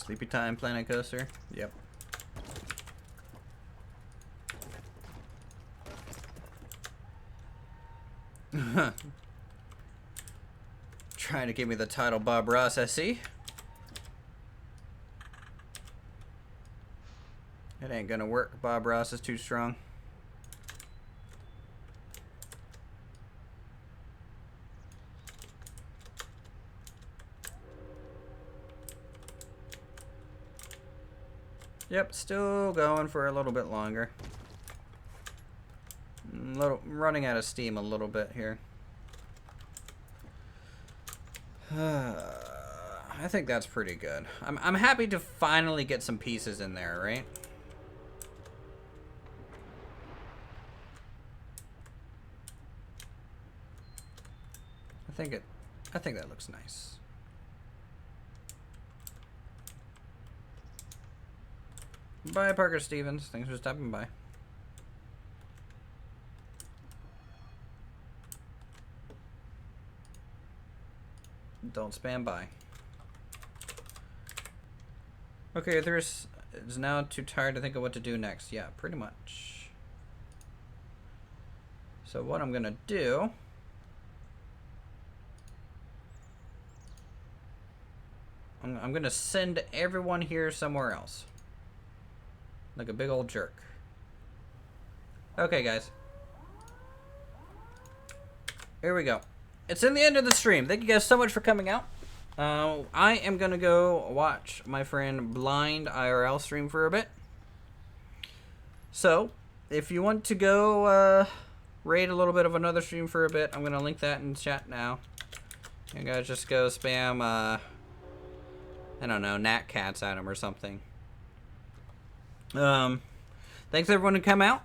Sleepy Time Planet Coaster. Yep. Trying to give me the title Bob Ross, I see. It ain't gonna work. Bob Ross is too strong. Yep, still going for a little bit longer. Running out of steam a little bit here. I think that's pretty good. I'm happy to finally get some pieces in there, right? I think that looks nice. Bye, Parker Stevens. Thanks for stopping by. Don't spam by. Okay, it's now too tired to think of what to do next. Yeah, pretty much. So what I'm gonna do, I'm gonna send everyone here somewhere else. Like a big old jerk. Okay, guys. Here we go. It's in the end of the stream. Thank you guys so much for coming out. I am going to go watch my friend Blind IRL stream for a bit. So, if you want to go raid a little bit of another stream for a bit, I'm going to link that in chat now. You guys just go spam, I don't know, Nat Cats at him or something. Thanks everyone to come out.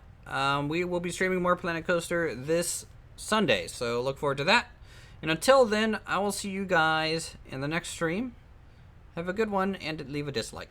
We will be streaming more Planet Coaster this Sunday, so look forward to that. And until then, I will see you guys in the next stream. Have a good one, and leave a dislike.